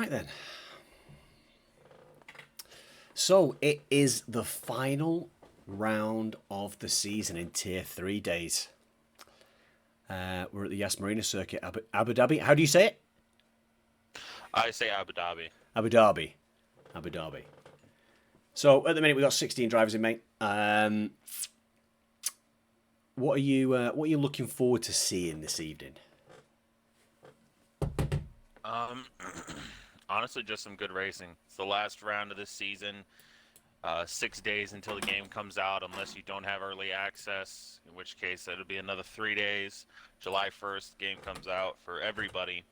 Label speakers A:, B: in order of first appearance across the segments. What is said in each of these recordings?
A: Right then. So it is the final round of the season in Tier 3 days. We're at the Yas Marina circuit, Abu Dhabi. How do you say it?
B: I say Abu Dhabi.
A: Abu Dhabi. Abu Dhabi. So at the minute we've got 16 drivers in, mate. What are you looking forward to seeing this evening?
B: Honestly, just some good racing. It's the last round of this season. 6 days until the game comes out, unless you don't have early access, in which case it'll be another 3 days. July 1st, game comes out for everybody.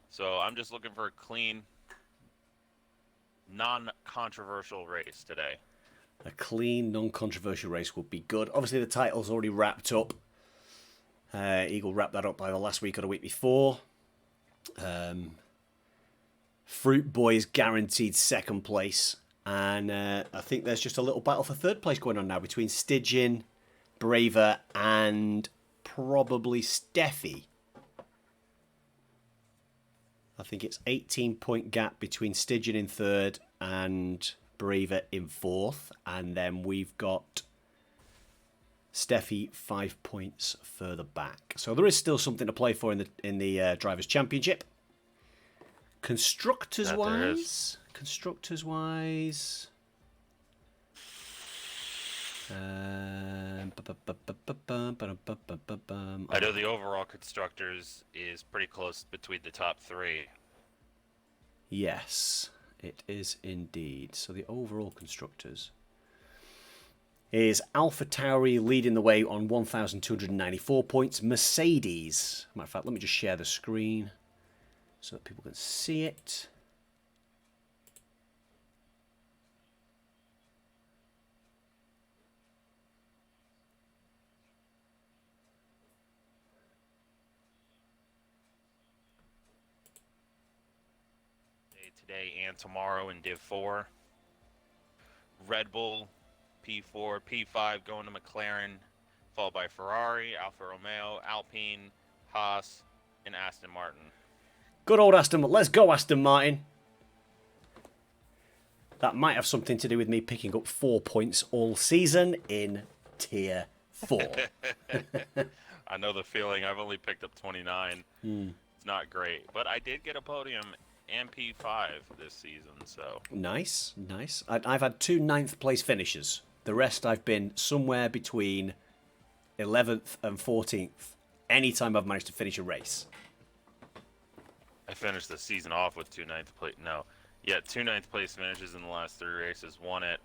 B: So I'm just looking for a clean, non-controversial race today.
A: A clean, non-controversial race would be good. Obviously, the title's already wrapped up. Eagle wrapped that up by the last week or the week before. Fruit Boys guaranteed second place. And I think there's just a little battle for third place going on now between Stygian, Braver, and probably Steffi. I think it's 18-point gap between Stygian in third and Braver in fourth. And then we've got Steffi 5 points further back. So there is still something to play for in the Drivers' Championship. Constructors-wise... I
B: know the overall constructors is pretty close between the top three.
A: Yes, it is indeed. So the overall constructors is Alpha Tauri leading the way on 1,294 points. Mercedes, matter of fact, let me just share the screen so that people can see it.
B: Today and tomorrow in Div 4. Red Bull, P4, P5 going to McLaren, followed by Ferrari, Alfa Romeo, Alpine, Haas, and Aston Martin.
A: Good old Aston. Let's go, Aston Martin. That might have something to do with me picking up 4 points all season in Tier 4.
B: I know the feeling. I've only picked up 29. It's not great. But I did get a podium and P5 this season, so...
A: Nice. I've had 2 9th place finishes. The rest I've been somewhere between 11th and 14th. Anytime I've managed to finish a race.
B: I finished the season off with 2 9th place... No. Yeah, 2 9th place finishes in the last 3 races. One at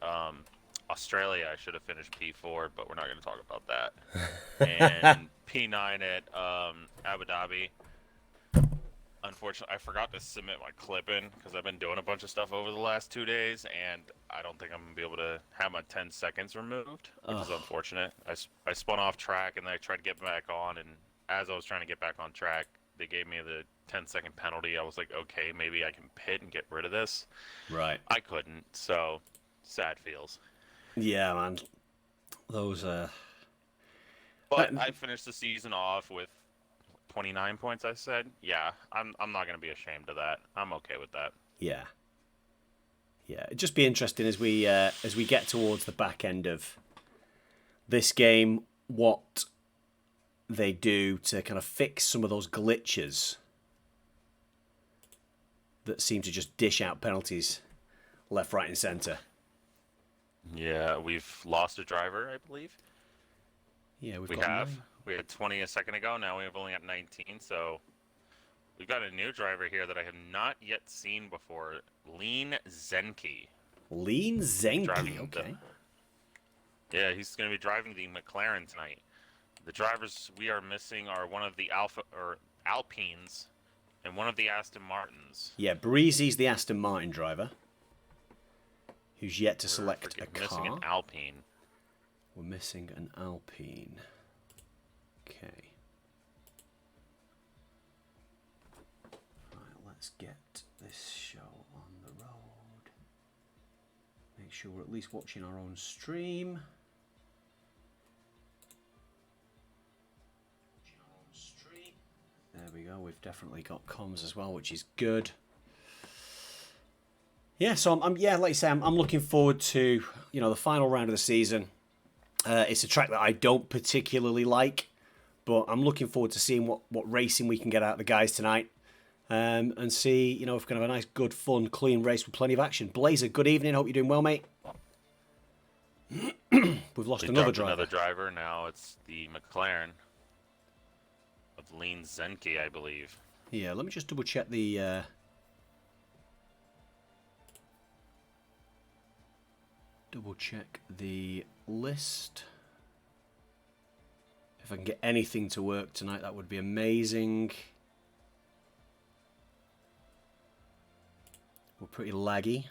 B: Australia, I should have finished P4, but we're not going to talk about that. And P9 at Abu Dhabi. Unfortunately, I forgot to submit my clip in because I've been doing a bunch of stuff over the last 2 days, and I don't think I'm going to be able to have my 10 seconds removed, which is unfortunate. I spun off track, and then I tried to get back on, and as I was trying to get back on track, they gave me the 10-second penalty. I was like, okay, maybe I can pit and get rid of this.
A: Right.
B: I couldn't, so sad feels.
A: Yeah, man. Those,
B: But I finished the season off with 29 points, I said. Yeah, I'm not going to be ashamed of that. I'm okay with that.
A: Yeah. It'd just be interesting as we get towards the back end of this game, what they do to kind of fix some of those glitches that seem to just dish out penalties left, right, and centre.
B: Yeah, we've lost a driver, I believe.
A: Yeah,
B: we have. We had 20 a second ago. Now we've only got 19. So we've got a new driver here that I have not yet seen before. Lean Zenke.
A: Lean Zenke, okay.
B: Yeah, he's going to be driving the McLaren tonight. The drivers we are missing are one of the Alpines and one of the Aston Martins.
A: Yeah, Breezy's the Aston Martin driver, who's yet to select a car.
B: Missing an Alpine.
A: We're missing an Alpine. Okay. Right, let's get this show on the road. Make sure we're at least watching our own stream. There we go. We've definitely got comms as well, which is good. Yeah, so yeah, like you say, I'm looking forward to the final round of the season. It's a track that I don't particularly like, but I'm looking forward to seeing what racing we can get out of the guys tonight, and see if we can have a nice, good, fun, clean race with plenty of action. Blazer, good evening. Hope you're doing well, mate. We've lost another driver.
B: Another driver. Now it's the McLaren with Lean Zenke, I believe.
A: Yeah, let me just double check the. Double check the list. If I can get anything to work tonight, that would be amazing. We're pretty laggy.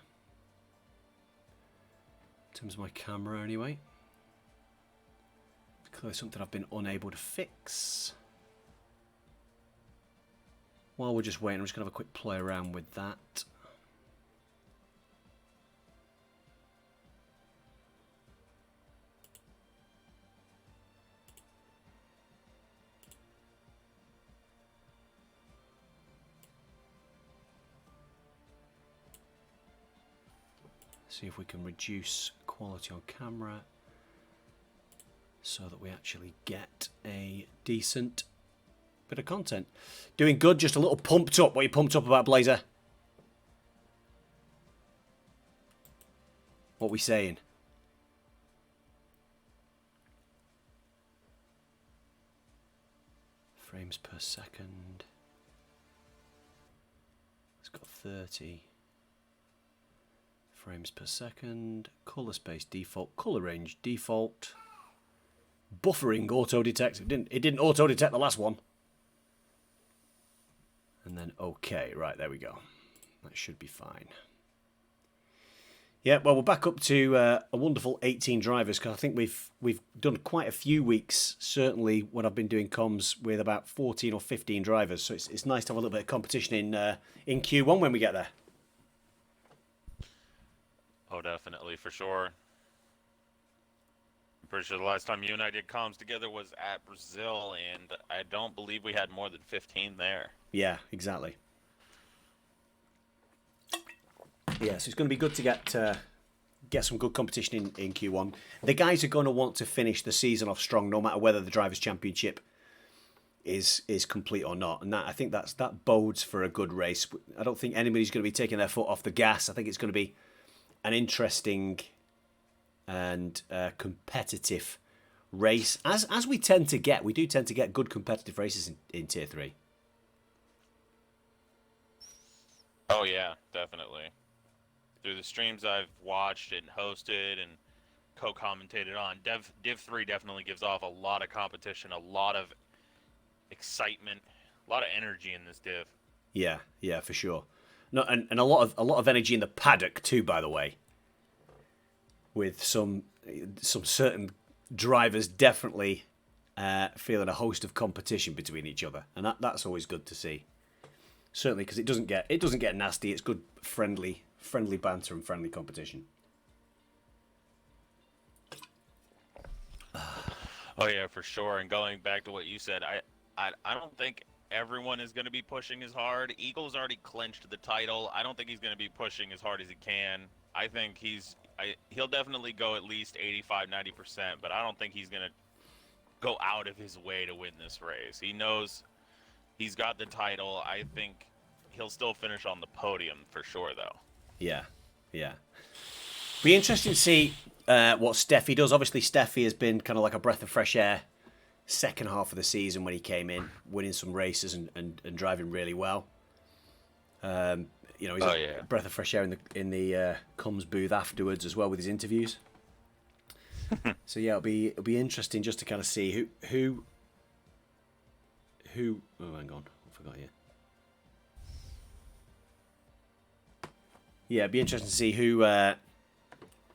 A: In terms of my camera, anyway. It's clearly something I've been unable to fix. While we're just waiting, I'm just going to have a quick play around with that. See if we can reduce quality on camera so that we actually get a decent bit of content. Doing good, just a little pumped up. What are you pumped up about, Blazer? What are we saying? Frames per second. It's got 30. Frames per second, color space default, color range default, buffering auto detect. It didn't auto detect the last one. And then okay, right, there we go. That should be fine. Yeah, well, we're back up to a wonderful 18 drivers, because I think we've done quite a few weeks, certainly when I've been doing comms, with about 14 or 15 drivers. So it's nice to have a little bit of competition in Q1 when we get there.
B: Oh, definitely, for sure. I'm pretty sure the last time you and I did comms together was at Brazil, and I don't believe we had more than 15 there.
A: Yeah, exactly. Yeah, so it's going to be good to get some good competition in Q1. The guys are going to want to finish the season off strong, no matter whether the Drivers' Championship is complete or not. And I think that bodes for a good race. I don't think anybody's going to be taking their foot off the gas. I think it's going to be an interesting and competitive race, as we tend to get. We do tend to get good competitive races in Tier 3.
B: Oh, yeah, definitely. Through the streams I've watched and hosted and co-commentated on, Div 3 definitely gives off a lot of competition, a lot of excitement, a lot of energy in this div.
A: Yeah, for sure. No, and a lot of energy in the paddock too, by the way. With some certain drivers definitely feeling a host of competition between each other, and that's always good to see. Certainly, because it doesn't get nasty. It's good, friendly banter and friendly competition.
B: Oh yeah, for sure. And going back to what you said, I don't think everyone is going to be pushing as hard. Eagle's already clinched the title. I don't think he's going to be pushing as hard as he can. I think he'll definitely go at least 85-90%, but I don't think he's going to go out of his way to win this race. He knows he's got the title. I think he'll still finish on the podium for sure, though.
A: Yeah. Be interesting to see what Steffi does. Obviously, Steffi has been kind of like a breath of fresh air second half of the season when he came in, winning some races and driving really well. He's a breath of fresh air in the comms booth afterwards as well with his interviews. So yeah, it'll be interesting just to kind of see who. Oh, hang on, I forgot you. Yeah, it'd be interesting to see who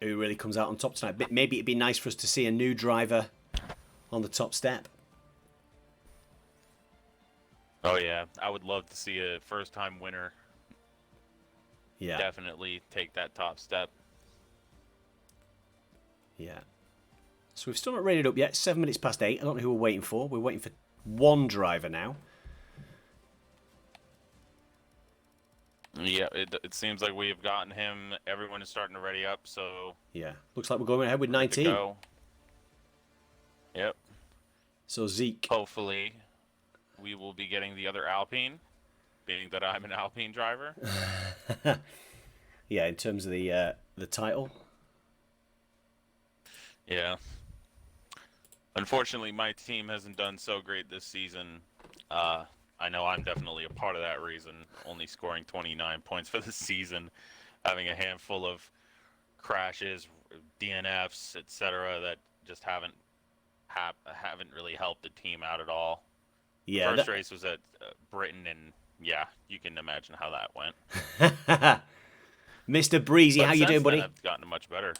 A: really comes out on top tonight. But maybe it'd be nice for us to see a new driver on the top step.
B: Oh yeah, I would love to see a first-time winner.
A: Yeah,
B: definitely take that top step.
A: Yeah. So we've still not rated up yet. 7 minutes past 8. I don't know who we're waiting for. We're waiting for one driver now.
B: Yeah, it seems like we've gotten him. Everyone is starting to ready up, so
A: Yeah, looks like we're going ahead with
B: we're good to
A: 19.
B: go. Yep.
A: So Zeke.
B: Hopefully, we will be getting the other Alpine, being that I'm an Alpine driver.
A: Yeah, in terms of the title.
B: Yeah. Unfortunately, my team hasn't done so great this season. I know I'm definitely a part of that reason, only scoring 29 points for the season, having a handful of crashes, DNFs, etc. that just haven't really helped the team out at all. The
A: Yeah.
B: first race was at Britain, and yeah, you can imagine how that went.
A: Mr. Breezy,
B: But
A: how you
B: since
A: doing, buddy?
B: then, I've gotten much better.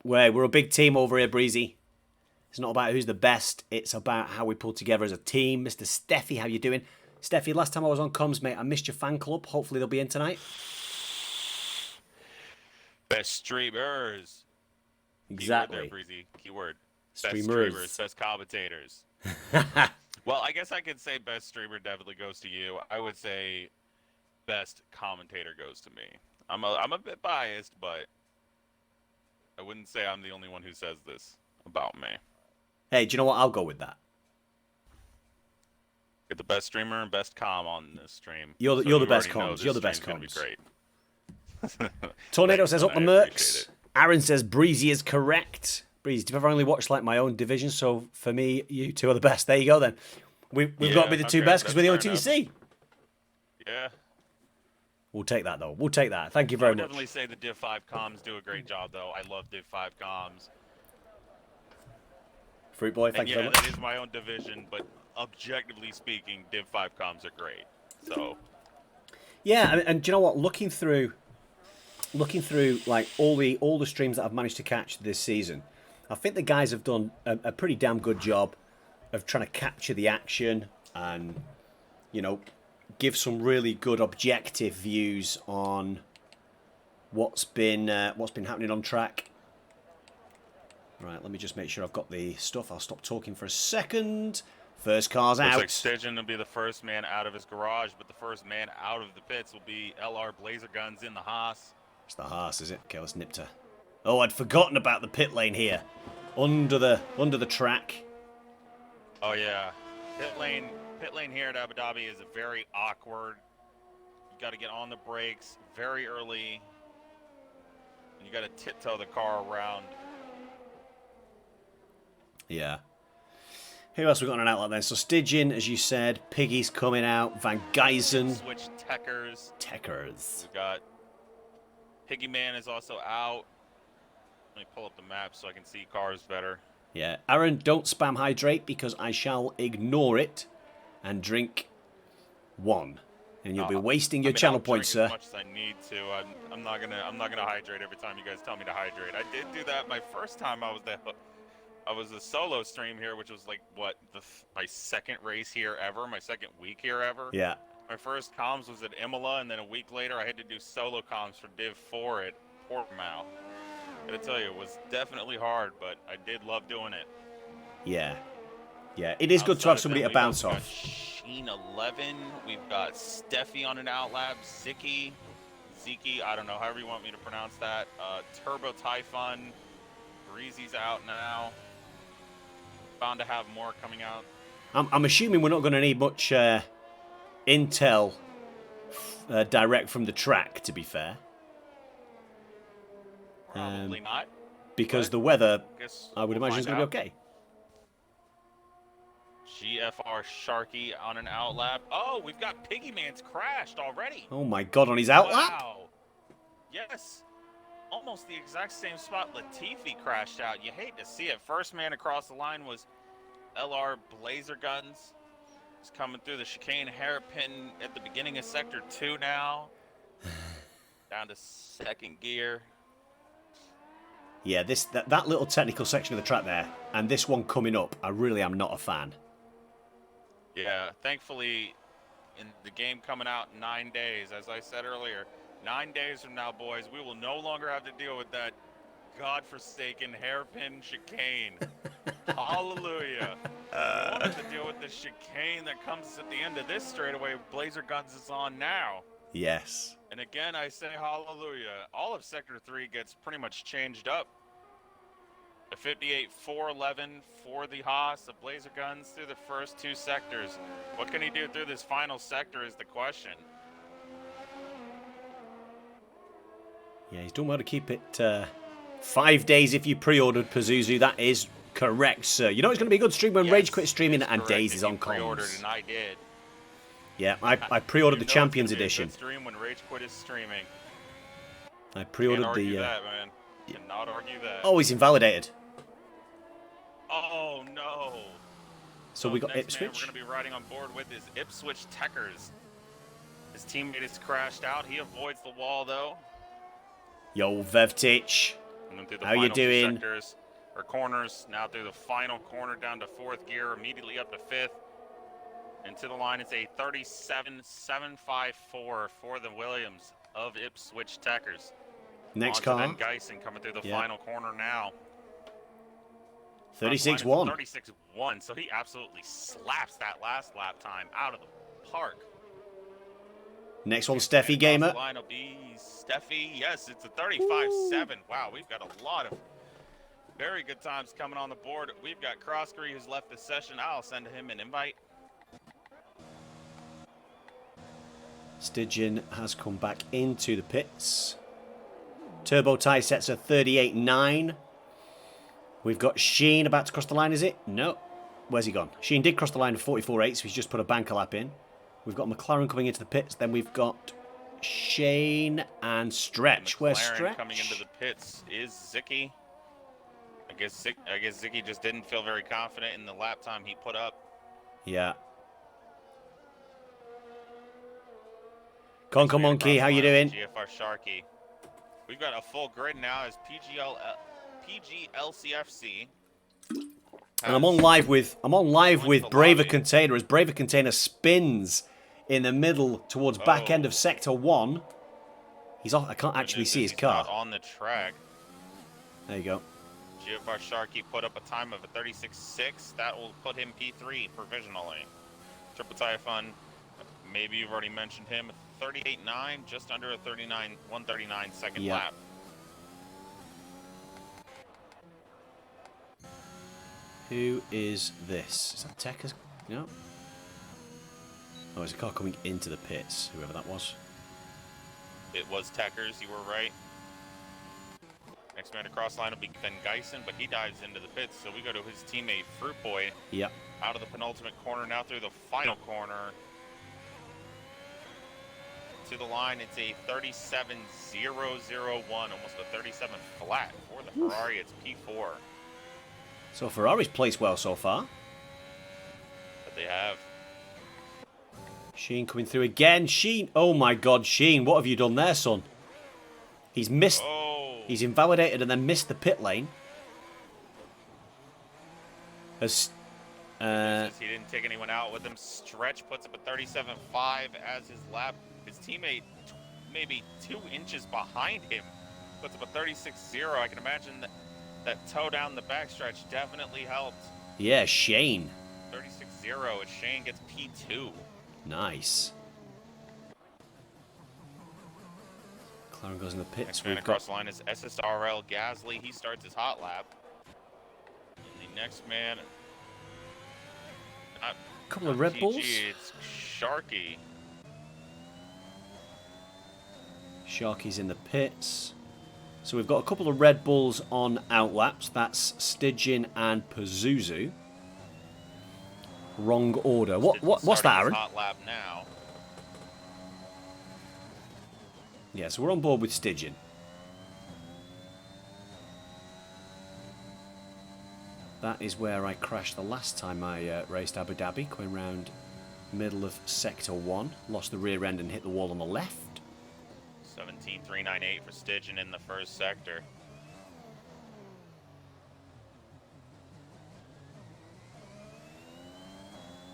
A: We're a big team over here, Breezy. It's not about who's the best. It's about how we pull together as a team. Mr. Steffi, how you doing? Steffi, last time I was on comms, mate, I missed your fan club. Hopefully they'll be in tonight.
B: Best streamers.
A: Exactly.
B: Keyword there, Breezy. Keyword.
A: Streamers.
B: Best streamers. Best commentators. Well, I guess I could say best streamer definitely goes to you. I would say best commentator goes to me. I'm a bit biased, but I wouldn't say I'm the only one who says this about me.
A: Hey, do you know what? I'll go with that.
B: Get the best streamer and best comm on this stream.
A: You're the best comms. You're the best
B: comms. Great.
A: Tornado
B: Thanks,
A: says up the
B: man, I appreciate
A: mercs.
B: it.
A: Aaron says Breezy is correct. Breezy, I've only watched like my own division, so for me, you two are the best. There you go then. We've got to be the two
B: okay,
A: best because we're the only
B: that's
A: two you
B: fair
A: see.
B: Yeah.
A: We'll take that though. We'll take that. Thank you
B: I
A: very
B: would
A: much.
B: definitely say the Div 5 comms do a great job, though. I love Div 5 comms.
A: Fruit Boy,
B: And
A: thank you
B: yeah,
A: very much.
B: that is my own division, but objectively speaking, Div 5 comms are great. So
A: Yeah, and do you know what? Looking through like all the streams that I've managed to catch this season, I think the guys have done a pretty damn good job of trying to capture the action and, you know, give some really good objective views on what's been happening on track. Right, let me just make sure I've got the stuff. I'll stop talking for a second. First car's
B: looks
A: out.
B: like Stigin will be the first man out of his garage, but the first man out of the pits will be LR Blazer Guns in the Haas.
A: It's the Haas, is it? Okay, let's nip to. Oh, I'd forgotten about the pit lane here, under the track.
B: Oh yeah, pit lane here at Abu Dhabi is very awkward. You got to get on the brakes very early. You got to tiptoe the car around.
A: Yeah. Who else we got on an outlet then? So Stygian, as you said, Piggy's coming out, Van Geisen,
B: Switch Techers.
A: Techers.
B: We got Piggy Man is also out. Let me pull up the map so I can see cars better.
A: Yeah, Aaron, don't spam hydrate because I shall ignore it and drink one, and you'll be wasting your channel
B: I'll
A: points,
B: drink
A: sir.
B: as much as I need to. I'm not gonna hydrate every time you guys tell me to hydrate. I did do that my first time I was there. I was a solo stream here, which was like what my second race here ever, my second week here ever.
A: Yeah.
B: My first comms was at Imola, and then a week later I had to do solo comms for Div 4 at Portimao. I gotta tell you, it was definitely hard, but I did love doing it.
A: Yeah. Yeah, it is good to have somebody to bounce off.
B: We've got Sheen 11, we've got Steffi on an outlap, Ziki, I don't know, however you want me to pronounce that. Turbo Typhon, Breezy's out now. Bound to have more coming out.
A: I'm assuming we're not going to need much intel direct from the track, to be fair.
B: Probably not.
A: Because the weather, I would
B: we'll
A: imagine, is going to be okay.
B: GFR Sharky on an outlap. Oh, we've got Piggy Man's crashed already.
A: Oh my god, on his outlap?
B: Wow. Yes. Almost the exact same spot Latifi crashed out. You hate to see it. First man across the line was LR Blazer Guns. He's coming through the chicane hairpin at the beginning of Sector 2 now. Down to second gear.
A: Yeah, that little technical section of the track there, and this one coming up, I really am not a fan.
B: Yeah, thankfully, in the game coming out in 9 days, as I said earlier, 9 days from now, boys, we will no longer have to deal with that godforsaken hairpin chicane. Hallelujah. wanted to deal with the chicane that comes at the end of this straightaway. Blazer Guns is on now.
A: Yes.
B: And again, I say hallelujah. All of Sector 3 gets pretty much changed up. A 58-411 for the Haas, the Blazer Guns through the first 2 sectors. What can he do through this final sector is the question.
A: Yeah, he's done well to keep it 5 days if you pre-ordered Pazuzu. That is correct, sir. You know it's going to be a good stream when Rage quits streaming and Days is on comms.
B: And I did.
A: Yeah, I pre-ordered the Champions Edition.
B: Stream when Rage Quit is streaming.
A: I pre-ordered
B: Can't
A: the.
B: argue that, man. Cannot argue that.
A: Oh, he's invalidated.
B: Oh no.
A: So we got
B: next man
A: Ipswich.
B: we're going to be riding on board with is Ipswich Techers. His teammate has crashed out. He avoids the wall though.
A: Yo, Vevtich. How you doing?
B: Sectors, or corners. Now through the final corner down to 4th gear, immediately up to 5th. And to the line, it's a 37.754 for the Williams of Ipswich Techers.
A: Next car.
B: Then Geisen coming through the final corner now.
A: 36-1.
B: 36-1, so he absolutely slaps that last lap time out of the park.
A: Next one, Steffi Gamer.
B: The line will be Steffi. Yes, it's a 35-7. Wow, we've got a lot of very good times coming on the board. We've got Crossgree who's left the session. I'll send him an invite.
A: Stygian has come back into the pits. Turbo tie sets a 38.9. We've got Sheen about to cross the line, is it? No. Where's he gone? Sheen did cross the line of 44.8, so he's just put a banker lap in. We've got McLaren coming into the pits. Then we've got Shane and Stretch. Where's Stretch?
B: Coming into the pits is Zicky. I guess Zicky just didn't feel very confident in the lap time he put up.
A: Yeah. Conker Monkey, how you doing?
B: GFR Sharky. We've got a full grid now as PGLCFC.
A: And I'm on live with Braver Container as Braver Container spins in the middle towards back end of Sector 1. He's off. I can't actually see his car.
B: Not on the track.
A: There you go.
B: GFR Sharky put up a time of a 36.6. That will put him P3 provisionally. Triple Typhon, maybe you've already mentioned him. 38.9, just under a 139 second lap.
A: Who is this? Is that Tekker's? No. Oh, there's a car coming into the pits, whoever that was.
B: It was Techers, you were right. Next man across line will be Ben Geisen, but he dives into the pits, so we go to his teammate Fruit Boy.
A: Yep.
B: Out of the penultimate corner, now through the final corner. To the line, it's a 37.001, almost a 37 flat for the Ferrari. It's P4.
A: So Ferrari's placed well so far.
B: But they have.
A: Sheen coming through again. Sheen, oh my God, Sheen, what have you done there, son? He's missed.
B: Oh.
A: He's invalidated and then missed the pit lane. As
B: he didn't take anyone out with him. Stretch puts up a 37.5 as his lap. His teammate, maybe 2 inches behind him, puts up a 36.0. I can imagine that toe down the backstretch definitely helped.
A: Yeah, Shane.
B: 36.0 as Shane gets P2.
A: Nice. McLaren goes in the pits.
B: Next man across the line is SSRL Gasly. He starts his hot lap. And the next man,
A: a couple of Red
B: TG,
A: Bulls.
B: It's Sharky.
A: Sharky's in the pits. So we've got a couple of Red Bulls on outlaps. That's Stygian and Pazuzu. Wrong order. What's that, Aaron?
B: Hot lap now.
A: Yeah, so we're on board with Stygian. That is where I crashed the last time I raced Abu Dhabi, going round middle of Sector 1. Lost the rear end and hit the wall on the left.
B: 17.398 for Stygian in the first sector.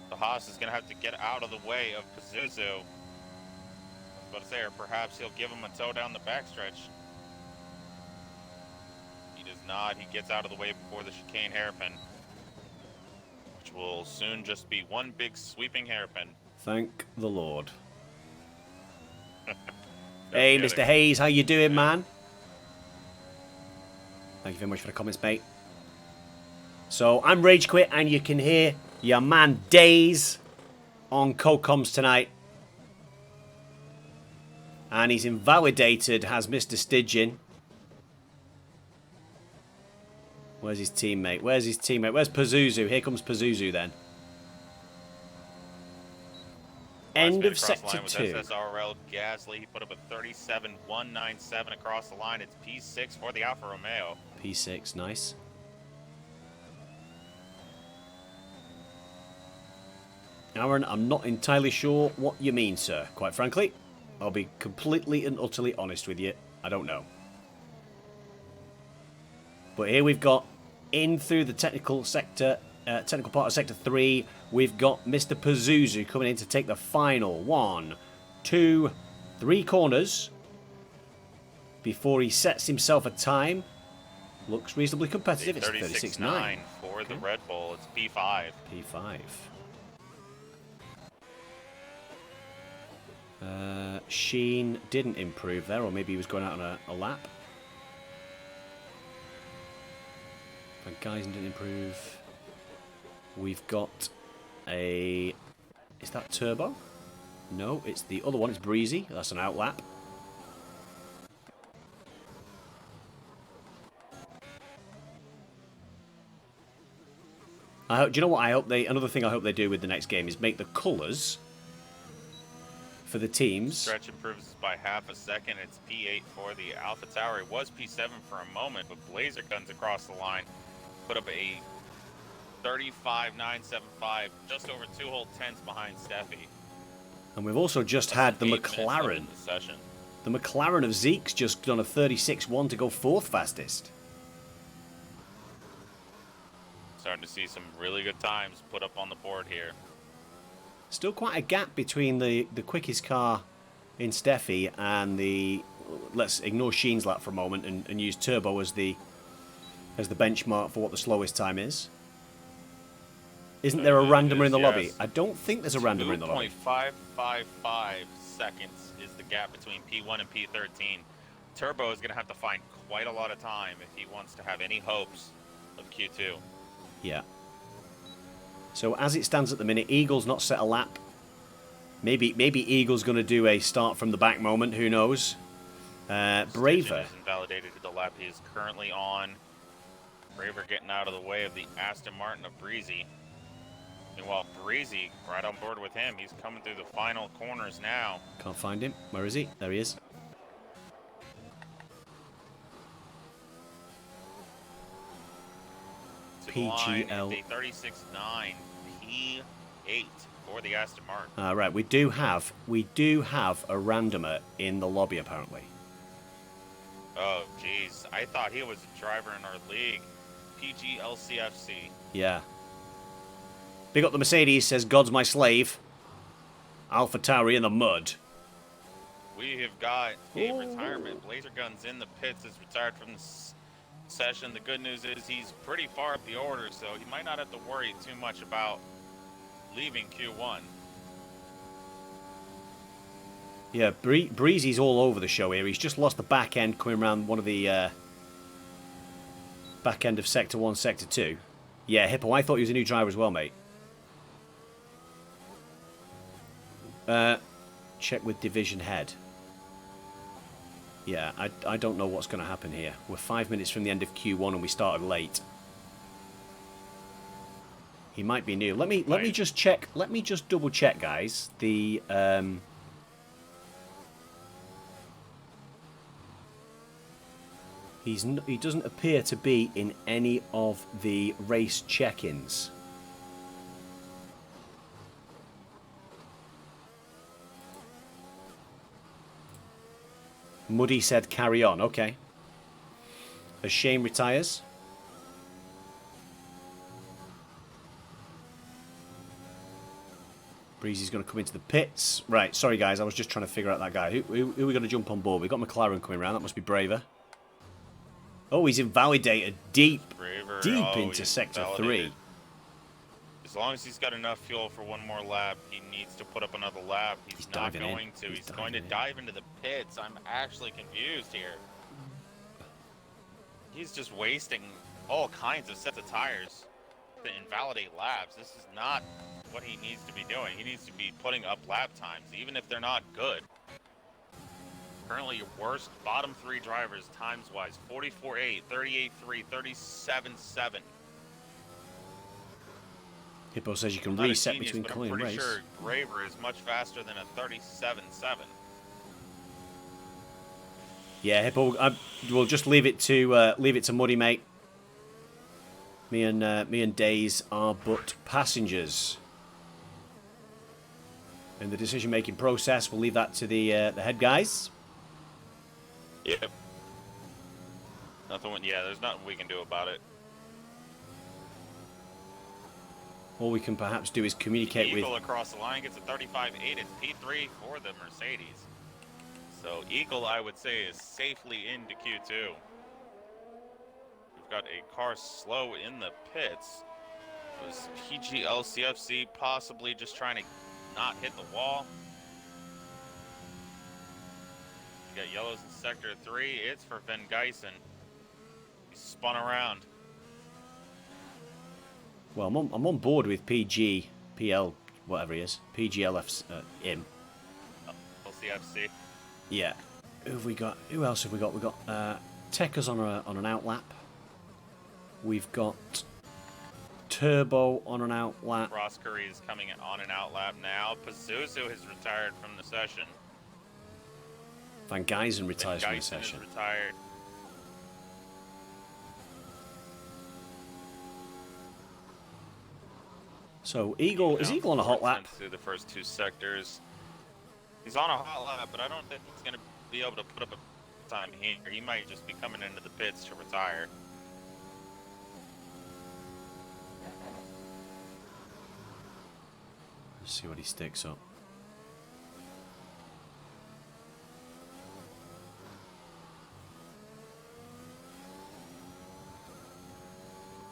B: The Haas is going to have to get out of the way of Pazuzu. I was about to say, or perhaps he'll give him a toe down the backstretch. He does not. He gets out of the way before the chicane hairpin. Which will soon just be one big sweeping hairpin.
A: Thank the Lord.
B: No
A: Hey,
B: kidding.
A: Mr. Hayes, how you doing, man? Thank you very much for the comments, mate. So, I'm Rage Quit, and you can hear your man Days on co-coms tonight. And he's invalidated, has Mr. Stidgen. Where's his teammate? Where's his teammate? Where's Pazuzu? Here comes Pazuzu then. End of sector 2.
B: SSRL Gasly, he put up a 37.197 across the line. It's P6 for the Alfa Romeo.
A: P6, nice. Aaron, I'm not entirely sure what you mean, sir. Quite frankly, I'll be completely and utterly honest with you. I don't know. But here we've got, in through the technical sector, technical part of sector 3, we've got Mr. Pazuzu coming in to take the final 1, 2, 3 corners before he sets himself a time. Looks reasonably competitive. It's 36.9
B: for the Red Bull. It's P5.
A: P5. Sheen didn't improve there, or maybe he was going out on a lap. Van Gijzen didn't improve. We've got a... Is that Turbo? No, it's the other one. It's Breezy. That's an out lap. I hope, do you know what I hope they... Another thing I hope they do with the next game is make the colours for the teams.
B: Stretch improves by half a second. It's P8 for the Alpha Tower. It was P7 for a moment, but Blazer Guns across the line put up a 35.975, just over 2 whole tenths behind Steffi.
A: And we've also just had the McLaren. The McLaren of Zeke's just done a 36.1 to go 4th fastest.
B: Starting to see some really good times put up on the board here.
A: Still quite a gap between the quickest car in Steffi and the... Let's ignore Sheen's lap for a moment and use Turbo as the benchmark for what the slowest time is. Isn't there a randomer in the lobby? I don't think there's a randomer in the lobby.
B: 2.555 seconds is the gap between P1 and P13. Turbo is going to have to find quite a lot of time if he wants to have any hopes of Q2.
A: Yeah. So as it stands at the minute, Eagle's not set a lap. Maybe Eagle's going to do a start from the back moment. Who knows? Braver
B: is invalidated to the lap he is currently on. Braver getting out of the way of the Aston Martin of Breezy. Meanwhile, Breezy, right on board with him. He's coming through the final corners now.
A: Can't find him. Where is he? There he is. PGL.
B: A 36.9 P8 for the Aston Martin.
A: Right, we do have a randomer in the lobby apparently.
B: Oh, jeez. I thought he was a driver in our league. PGLCFC.
A: Yeah. Big up the Mercedes, says God's my slave. Alpha Tauri in the mud.
B: We have got a retirement. Blazer Guns in the pits is retired from the session. The good news is he's pretty far up the order, so he might not have to worry too much about leaving Q1.
A: Yeah, Breezy's all over the show here. He's just lost the back end coming around one of the back end of Sector 1, Sector 2. Yeah, Hippo, I thought he was a new driver as well, mate. Check with Division Head. Yeah, I don't know what's going to happen here. We're 5 minutes from the end of Q1 and we started late. He might be new. Let me just check. Let me just double check, guys. The he doesn't appear to be in any of the race check-ins. Muddy said carry on. Okay. As Shane retires. Breezy's going to come into the pits. Right, sorry guys, I was just trying to figure out that guy. Who are we going to jump on board? We've got McLaren coming around. That must be Braver. Oh, he's invalidated deep into Sector 3.
B: As long as he's got enough fuel for one more lap, he needs to put up another lap. He's not going to. He's going to dive into the pits. I'm actually confused here. He's just wasting all kinds of sets of tires to invalidate laps. This is not what he needs to be doing. He needs to be putting up lap times, even if they're not good. Currently, your worst bottom three drivers times-wise, 44.8, 38.3, 37.7.
A: Hippo says you can reset between coin and race.
B: I'm pretty sure Graver is much faster than a 37.7.
A: Yeah, Hippo. We'll just leave it to Muddy, mate. Me and Days are but passengers in the decision-making process. We'll leave that to the head guys.
B: Yep. There's nothing we can do about it.
A: All we can perhaps do is communicate with...
B: Eagle across the line gets a 35.8. It's P3 for the Mercedes. So Eagle, I would say, is safely into Q2. We've got a car slow in the pits. It was PG LCFC possibly just trying to not hit the wall. You got yellows in sector 3. It's for Van Geysen. He's spun around.
A: Well, I'm on board with PG, PL, whatever he is. PGLF in.
B: LCFC.
A: Yeah. Who else have we got? We've got Tekka's on an outlap. We've got Turbo on an outlap.
B: Ross Curry is coming on an outlap now. Pazuzu has retired from the session.
A: Van Geysen retires from the session.
B: Is retired.
A: So Eagle is Eagle on a hot lap?
B: Through the first two sectors, he's on a hot lap, but I don't think he's going to be able to put up a time here. He might just be coming into the pits to retire.
A: Let's see what he sticks up.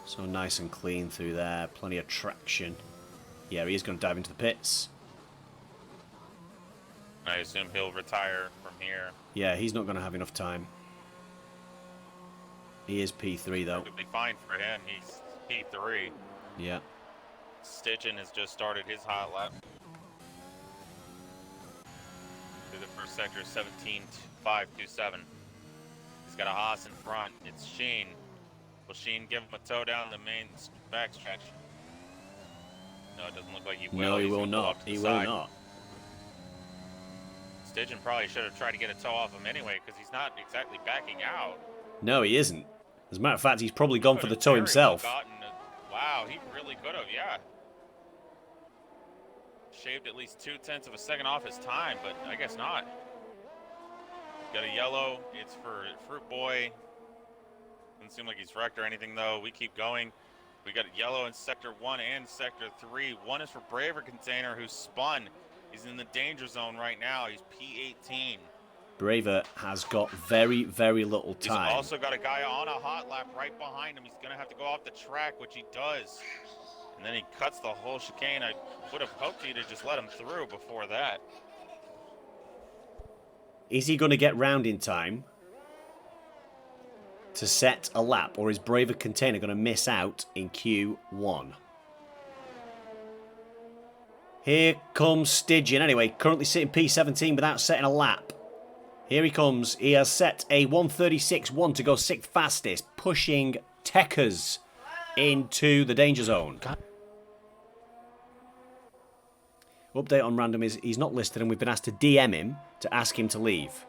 A: So nice and clean through there. Plenty of traction. Yeah, he is going to dive into the pits.
B: I assume he'll retire from here.
A: Yeah, he's not going to have enough time. He is P3 though.
B: It'll be fine for him. He's P3.
A: Yeah.
B: Stitchin has just started his hot lap. Through the first sector, 17.527. He's got a Haas in front. It's Sheen. Will Sheen give him a toe down the main backstretch? No, it doesn't look like he will.
A: No, he will not. He will not.
B: Stitchin probably should have tried to get a toe off him anyway, because he's not exactly backing out.
A: No, he isn't. As a matter of fact, he's probably gone for the toe himself.
B: Wow, he really could have, yeah. Shaved at least 0.2 of a second off his time, but I guess not. Got a yellow. It's for Fruit Boy. Doesn't seem like he's wrecked or anything, though. We keep going. We got a yellow in Sector 1 and Sector 3. One is for Braver Container, who's spun. He's in the danger zone right now. He's P18.
A: Braver has got very, very little time.
B: He's also got a guy on a hot lap right behind him. He's going to have to go off the track, which he does. And then he cuts the whole chicane. I would have hoped he'd have just let him through before that.
A: Is he going to get round in time to set a lap, or is Braver Container going to miss out in Q1? Here comes Stygian. Anyway, currently sitting P17 without setting a lap. Here he comes. He has set a 1:36.1 to go 6th fastest, pushing Tekka's into the danger zone. Update on random is he's not listed, and we've been asked to DM him to ask him to leave.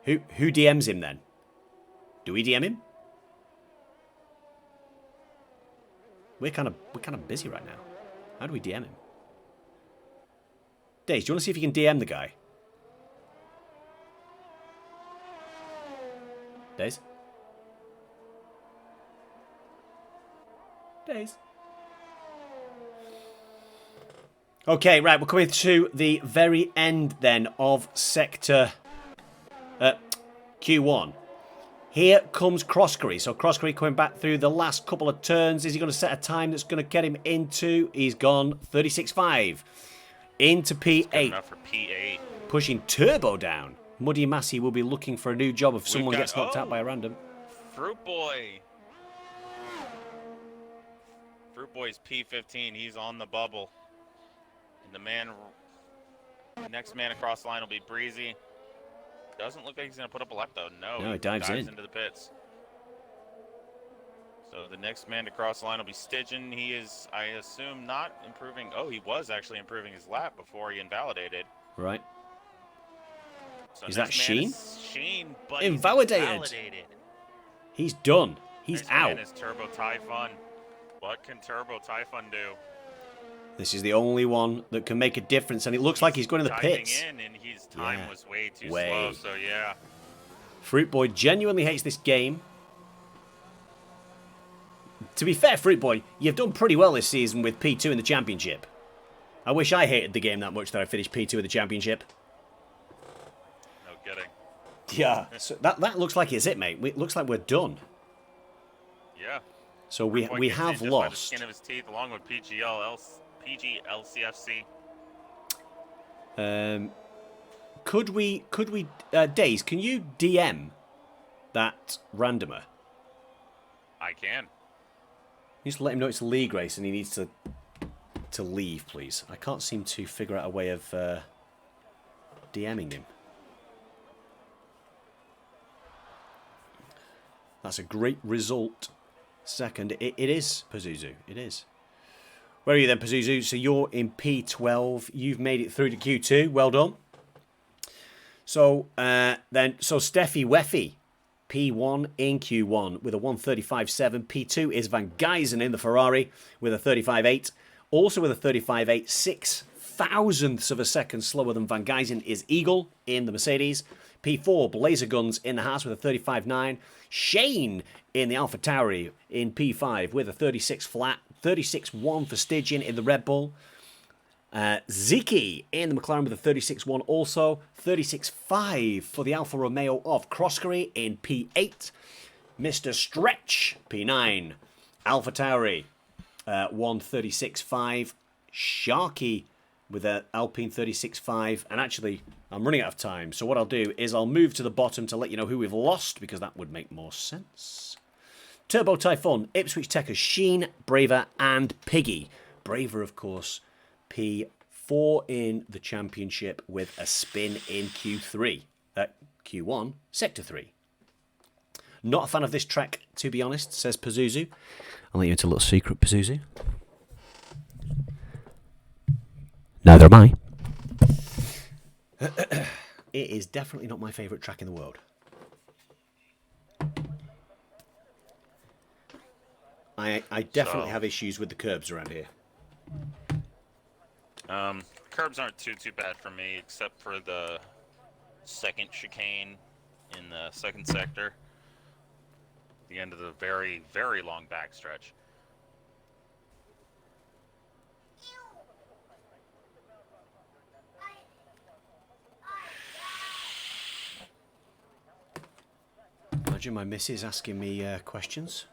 A: Who DMs him then? Do we DM him? We're kind of busy right now. How do we DM him? Days, do you want to see if you can DM the guy? Days? Days? Okay, right, we're coming to the very end then of Sector Q1. Here comes Croskery. So Croskery coming back through the last couple of turns. Is he going to set a time that's going to get him into? He's gone 36.5. Into P8.
B: Good enough for P8.
A: Pushing Turbo down. Muddy Massey will be looking for a new job if someone gets knocked out by a random.
B: Fruit Boy. Fruit Boy's P15. He's on the bubble. And the next man across the line will be Breezy. Doesn't look like he's going to put up a lap, though. No,
A: he dives in.
B: into the pits. So the next man to cross the line will be Stygian. He is, I assume, not improving. Oh, he was actually improving his lap before he invalidated.
A: Right.
B: So
A: Is that Sheen?
B: Sheen, but
A: Invalidated. He's done. He's
B: next
A: out.
B: man is Turbo Typhon. What can Turbo Typhon do?
A: This is the only one that can make a difference, and it looks like he's going to the pits.
B: In and his time was way too slow, so yeah.
A: Fruit Boy genuinely hates this game. To be fair, Fruit Boy, you've done pretty well this season with P2 in the championship. I wish I hated the game that much that I finished P2 in the championship.
B: No kidding.
A: Yeah, so that looks like it's it, mate. It looks like we're done.
B: Yeah.
A: So we have
B: just
A: lost.
B: By the skin of his teeth, along with PGLCFC.
A: Could we Daze, can you DM that randomer?
B: I can.
A: Just let him know it's a league race and he needs to leave, please. I can't seem to figure out a way of DMing him. That's a great result. Second, it is Pazuzu. It is. Where are you then, Pazuzu? So you're in P12. You've made it through to Q2. Well done. So Steffi Weffy, P1 in Q1 with a 135.7. P2 is Van Geysen in the Ferrari with a 35.8. Also with a 35.8, 6 thousandths of a second slower than Van Geysen is Eagle in the Mercedes. P4, Blazer Guns in the Haas with a 35.9. Shane in the Alpha Tauri in P5 with a 36 flat. 36.1 for Stygian in the Red Bull. Ziki in the McLaren with a 36.1 also. 36.5 for the Alfa Romeo of Croskery in P8. Mr. Stretch, P9. Alpha Tauri, 136.5. Sharky with an Alpine 36.5. And actually, I'm running out of time. So what I'll do is I'll move to the bottom to let you know who we've lost, because that would make more sense. Turbo Typhon, Ipswich Techers, Sheen, Braver, and Piggy. Braver, of course, P4 in the championship with a spin in Q1, Sector 3. Not a fan of this track, to be honest, says Pazuzu. I'll let you into a little secret, Pazuzu. Neither am I. It is definitely not my favourite track in the world. I definitely have issues with the curbs around here.
B: Curbs aren't too bad for me, except for the second chicane in the second sector. The end of the very, very long backstretch.
A: Imagine my missus asking me questions.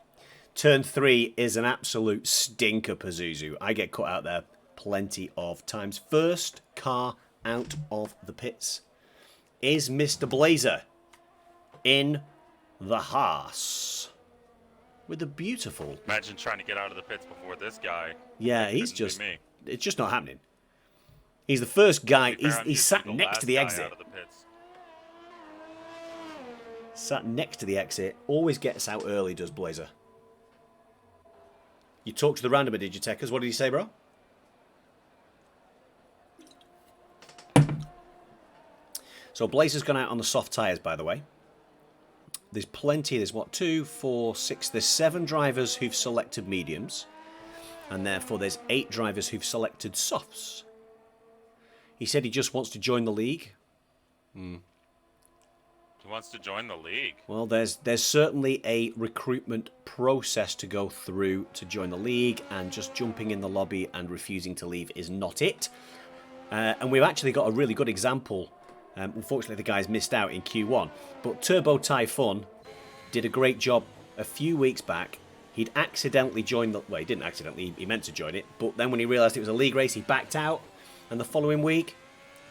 A: Turn 3 is an absolute stinker, Pazuzu. I get cut out there plenty of times. First car out of the pits is Mr. Blazer in the Haas with a beautiful...
B: Imagine trying to get out of the pits before this guy.
A: Yeah, he's just... It's just not happening. He's the first guy... He's sat next to the exit. Sat next to the exit. Always gets out early, does Blazer. You talked to the randomer, did you, Techers? What did he say, bro? So Blazer's gone out on the soft tyres, by the way. There's plenty. There's what, 2, 4, 6. There's 7 drivers who've selected mediums. And therefore there's 8 drivers who've selected softs. He said he just wants to join the league.
B: He wants to join the league.
A: Well, there's certainly a recruitment process to go through to join the league, and just jumping in the lobby and refusing to leave is not it. And we've actually got a really good example. Unfortunately, the guys missed out in Q1. But Turbo Typhon did a great job a few weeks back. He'd accidentally joined the... Well, he didn't accidentally. He meant to join it. But then when he realised it was a league race, he backed out. And the following week,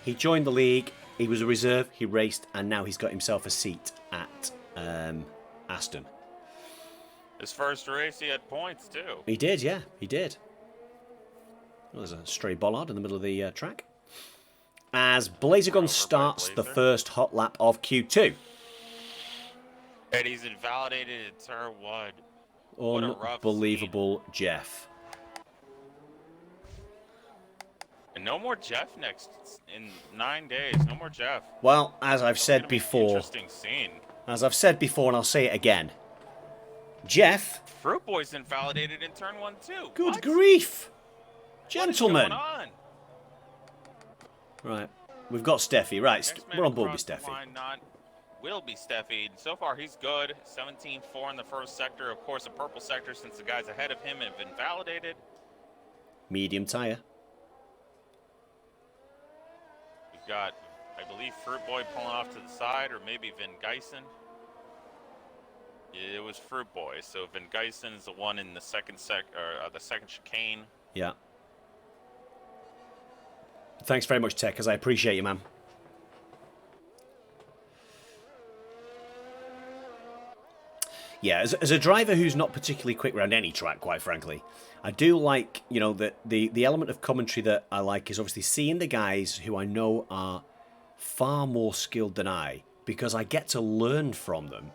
A: he joined the league. He was a reserve. He raced. And now he's got himself a seat at Aston.
B: His first race, he had points, too.
A: He did, yeah. He did. Well, there's a stray bollard in the middle of the track. As Blazergun starts the first hot lap of Q2.
B: And he's invalidated in turn 1. What a rough
A: Unbelievable scene. Jeff.
B: And no more Jeff next in 9 days. No more Jeff.
A: Well, as I've said before.
B: Interesting scene.
A: As I've said before, and I'll say it again. Jeff.
B: Fruit Boy's invalidated in turn 1 too.
A: Good grief. Gentlemen.
B: What is going on?
A: Right. We've got Steffi. Right. We're on board with Steffi.
B: Will be Steffi. So far, he's good. 17-4 in the first sector. Of course, a purple sector since the guys ahead of him have invalidated.
A: Medium tire.
B: We've got, I believe, Fruit Boy pulling off to the side, or maybe Vin Geisen. It was Fruit Boy. So Vin Geisen is the one in the second the second chicane.
A: Yeah. Thanks very much, Tech, because I appreciate you, man. Yeah, as a driver who's not particularly quick around any track, quite frankly, I do like, you know, the element of commentary that I like is obviously seeing the guys who I know are far more skilled than I, because I get to learn from them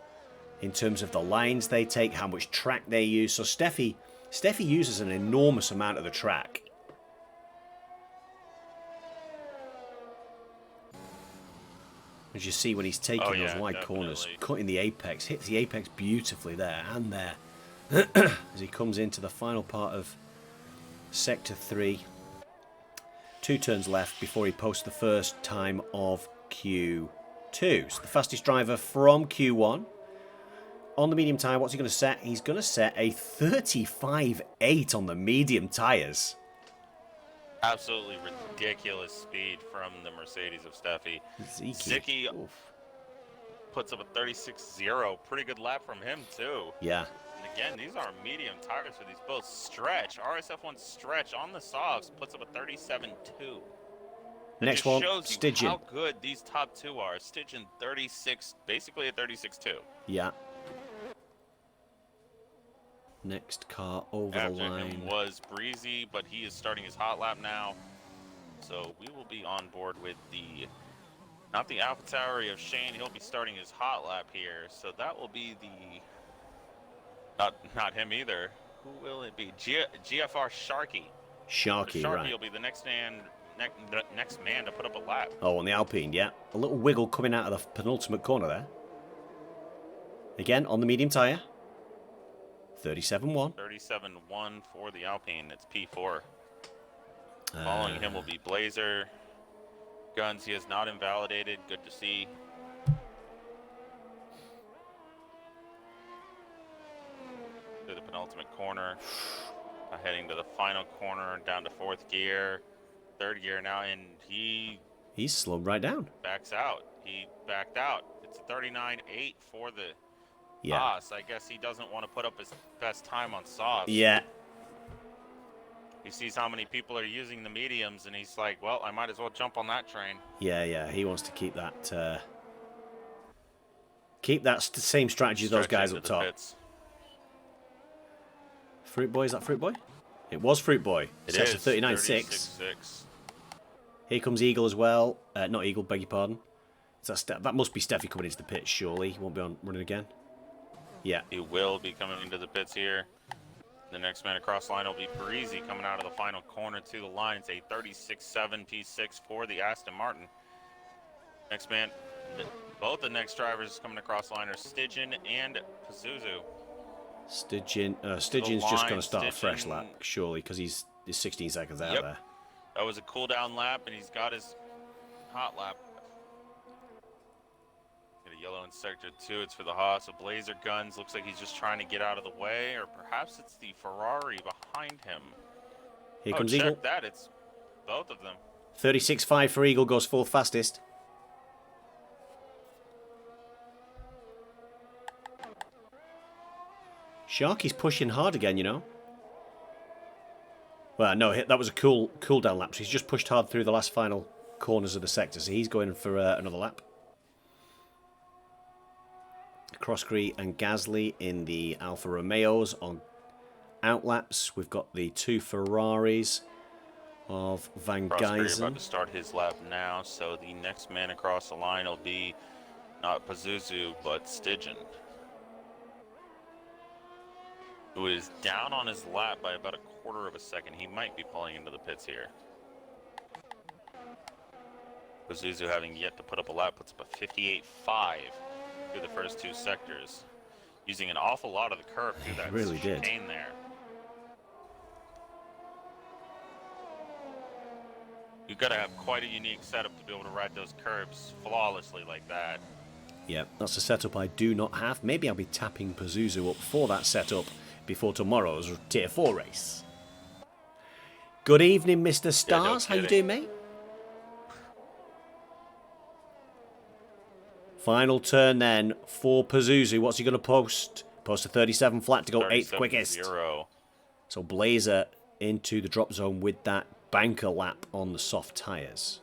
A: in terms of the lines they take, how much track they use. So Steffi uses an enormous amount of the track. As you see when he's taking those wide corners, cutting the apex, hits the apex beautifully there and there. As he comes into the final part of Sector 3. 2 turns left before he posts the first time of Q2. So the fastest driver from Q1. On the medium tyre, what's he going to set? He's going to set a 35.8 on the medium tyres.
B: Absolutely ridiculous speed from the Mercedes of Steffi. Zicky puts up a 36.0. Pretty good lap from him, too.
A: Yeah.
B: And again, these are medium tires for these both. Stretch, RSF1 Stretch on the softs puts up a 37.2.
A: Next one,
B: Stygian. How good these top two are. Stygian 36, basically a 36.2.
A: Yeah. Next car over
B: After
A: the line.
B: him was Breezy, but he is starting his hot lap now. So we will be on board with not the AlphaTauri of Shane. He'll be starting his hot lap here. So that will be not him either. Who will it be? GFR Sharky.
A: Sharky, right.
B: Sharky will be the next man to put up a lap.
A: Oh, on the Alpine, yeah. A little wiggle coming out of the penultimate corner there. Again, on the medium tyre. 37.1.
B: 37.1 for the Alpine. It's P4. Following him will be Blazer. Guns, he is not invalidated. Good to see. To the penultimate corner. Heading to the final corner, down to 4th gear. 3rd gear now, and
A: he's slowed right down.
B: Backs out. He backed out. It's a 39.8 for the Haas. I guess he doesn't want to put up his best time on softs.
A: Yeah.
B: He sees how many people are using the mediums, and he's like, well, I might as well jump on that train.
A: Yeah. He wants to keep that same strategy as those guys up top.
B: Pits.
A: Fruit Boy, is that Fruit Boy? It was Fruit Boy.
B: It
A: sets
B: is.
A: a 39.6. Here comes Eagle as well. Not Eagle, beg your pardon. That must be Steffi coming into the pits, surely. He won't be on running again. Yeah.
B: He will be coming into the pits here. The next man across line will be Breezy coming out of the final corner to the line. It's a 36.7 P6 for the Aston Martin. Next man, both the next drivers coming across line are Stygian and Pazuzu.
A: Stygian's just going to start a fresh lap, surely, because he's 16 seconds out there.
B: That was a cool down lap, and he's got his hot lap. Get a yellow in sector 2. It's for the Haas. A Blazer Guns. Looks like he's just trying to get out of the way, or perhaps it's the Ferrari behind him.
A: Here comes Eagle.
B: Check that. It's both of them.
A: 36.5 for Eagle, goes 4th fastest. Sharky's pushing hard again, you know. Well, no, that was a cool down lap. So he's just pushed hard through the last final corners of the sector. So he's going for another lap. Croskery and Gasly in the Alfa Romeos on outlaps. We've got the 2 Ferraris of Van Gijzen.
B: About to start his lap now, so the next man across the line will be not Pazuzu, but Stygian, who is down on his lap by about 1/4 of a second. He might be pulling into the pits here. Pazuzu, having yet to put up a lap, puts up a 58.5 through the first 2 sectors, using an awful lot of the curve through that chicane there. You've got to have quite a unique setup to be able to ride those curves flawlessly like that.
A: Yeah, that's a setup I do not have. Maybe I'll be tapping Pazuzu up for that setup before tomorrow's Tier 4 race. Good evening, Mr. Stars. How you doing, mate? Final turn then for Pazuzu. What's he going to post? Post a 37 flat to go 8th quickest.
B: 0.
A: So Blazer into the drop zone with that banker lap on the soft tyres.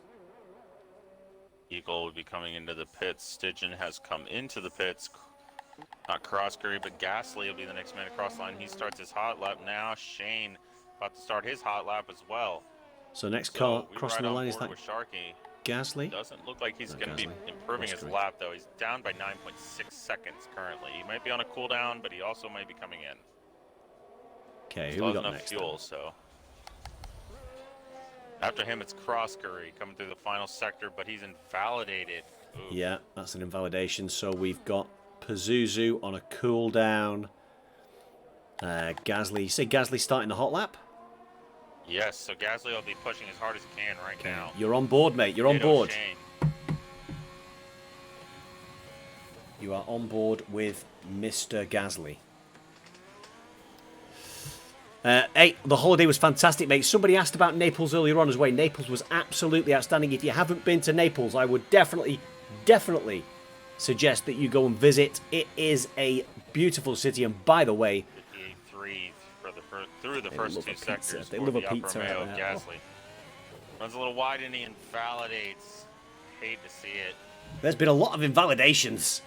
B: Eagle will be coming into the pits. Stygian has come into the pits. Not Croskery, but Gasly will be the next man across the line. He starts his hot lap now. Shane about to start his hot lap as well.
A: So next car crossing the line is that
B: Sharky.
A: Gasly?
B: Doesn't look like he's going to be improving his lap, though. He's down by 9.6 seconds currently. He might be on a cooldown, but he also might be coming in.
A: Okay, who we got next?
B: Fuel, so. After him, it's Croskery coming through the final sector, but he's invalidated. Ooh.
A: Yeah, that's an invalidation. So we've got Pazuzu on a cooldown. Gasly. You say Gasly starting the hot lap?
B: Yes, so Gasly will be pushing as hard as he can right now.
A: You're on board, mate. You're on board.
B: Shane.
A: You are on board with Mr. Gasly. Hey, the holiday was fantastic, mate. Somebody asked about Naples earlier on as well. Naples was absolutely outstanding. If you haven't been to Naples, I would definitely suggest that you go and visit. It is a beautiful city, and by the way,
B: 58.3 through the first 2 sectors.
A: They love a pizza.
B: Gasly runs a little wide and he invalidates. Hate to see it.
A: There's been a lot of invalidations.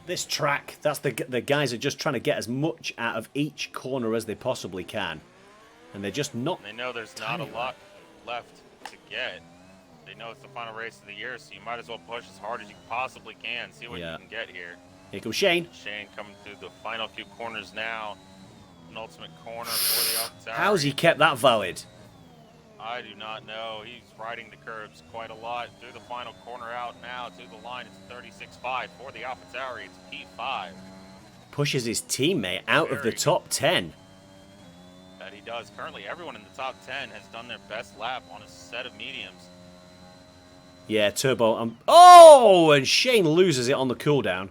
A: This track, that's the guys are just trying to get as much out of each corner as they possibly can, and they're just not.
B: They know there's not a lot left to get. They know it's the final race of the year, so you might as well push as hard as you possibly can. See what you can get here.
A: Here goes Shane.
B: Shane coming through the final few corners now. An ultimate corner for the outside.
A: How's he kept that valid?
B: I do not know. He's riding the curbs quite a lot. Through the final corner out now to the line. It's 36.5 for the AlphaTauri. It's P5.
A: Pushes his teammate out of the top 10.
B: That he does. Currently, everyone in the top 10 has done their best lap on a set of mediums.
A: Yeah, Turbo. Oh, and Shane loses it on the cooldown.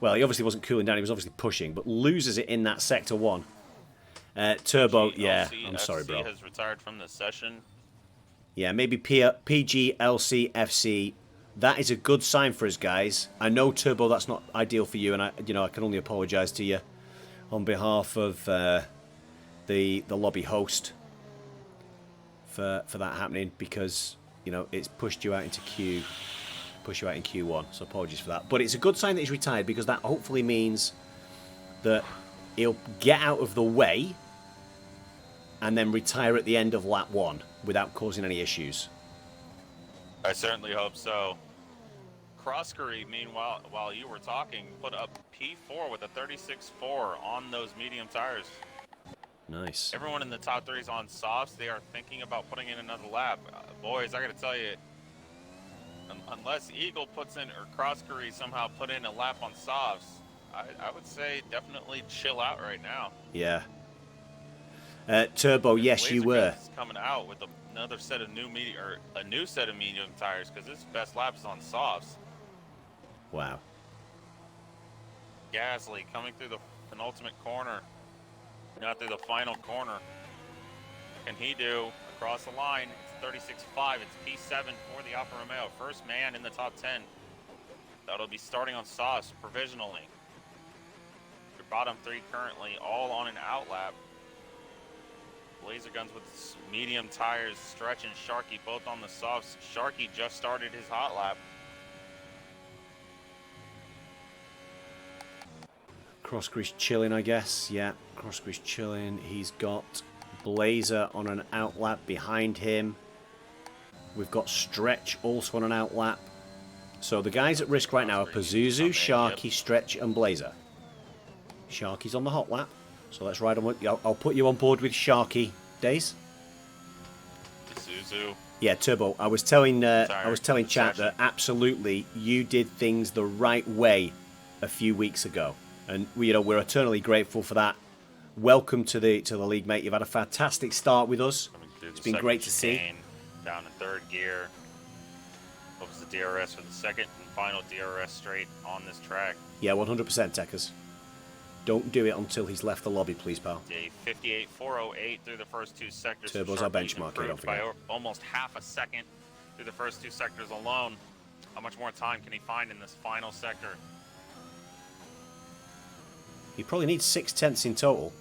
A: Well, he obviously wasn't cooling down. He was obviously pushing, but loses it in that sector 1. Turbo, yeah, I'm sorry, bro.
B: has retired from the session.
A: Yeah, maybe PGLCFC. That is a good sign for us, guys. I know, Turbo, that's not ideal for you, and I can only apologise to you on behalf of the lobby host for that happening, because it's pushed you out into Q1. So apologies for that. But it's a good sign that he's retired, because that hopefully means that he'll get out of the way and then retire at the end of lap 1 without causing any issues.
B: I certainly hope so. Croskery, meanwhile, while you were talking, put up P4 with a 36.4 on those medium tires.
A: Nice.
B: Everyone in the top 3 is on softs. They are thinking about putting in another lap. Boys, I got to tell you, unless Eagle puts in, or Croskery somehow put in a lap on softs, I would say definitely chill out right now.
A: Yeah. Turbo, yes, you were.
B: Coming out with another set of new set of medium tires, because his best lap is on softs.
A: Wow.
B: Gasly coming through the penultimate corner, not through the final corner. What can he do across the line? It's 36.5. It's P7 for the Alfa Romeo. First man in the top 10. That'll be starting on softs provisionally. bottom three currently all on an outlap. Laser Guns with medium tires, Stretch and Sharky both on the softs. Sharky just started his hot lap.
A: Crossgrease chilling, I guess. Yeah, Crossgrease chilling. He's got Blazer on an outlap behind him. We've got Stretch also on an outlap. So the guys at risk right now are Pazuzu, Sharky, Stretch, and Blazer. Sharky's on the hot lap. So let's ride on. I'll put you on board with Sharky, Days.
B: Pazuzu.
A: Yeah, Turbo. I was telling chat that absolutely you did things the right way a few weeks ago, and we're eternally grateful for that. Welcome to the league, mate. You've had a fantastic start with us. It's been great to see.
B: Down in third gear. What was the DRS for the second and final DRS straight on this track?
A: Yeah, 100% Techers. Don't do it until he's left the lobby, please, pal.
B: A 58.408 through the first two sectors.
A: Turbo's our benchmark here, don't forget.
B: By almost half a second through the first two sectors alone. How much more time can he find in this final sector?
A: He probably needs 6/10 in total.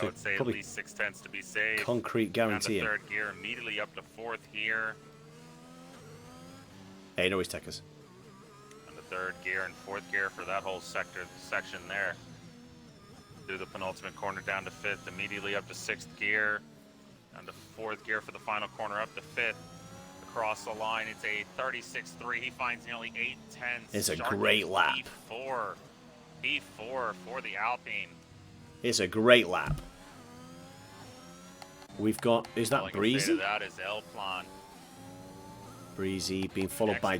B: I would say at least 6/10 to be safe.
A: Concrete guarantee.
B: Down to third gear, immediately up to fourth here.
A: Hey, no, he's Techers.
B: And the third gear and fourth gear for that whole section there. Through the penultimate corner down to fifth, immediately up to sixth gear. Down to fourth gear for the final corner, up to fifth. Across the line, it's a 36.3. He finds nearly 8/10.
A: It's a great lap.
B: P4 for the Alpine.
A: It's a great lap. We've got, is that Breezy?
B: That is Elplan.
A: Breezy being followed by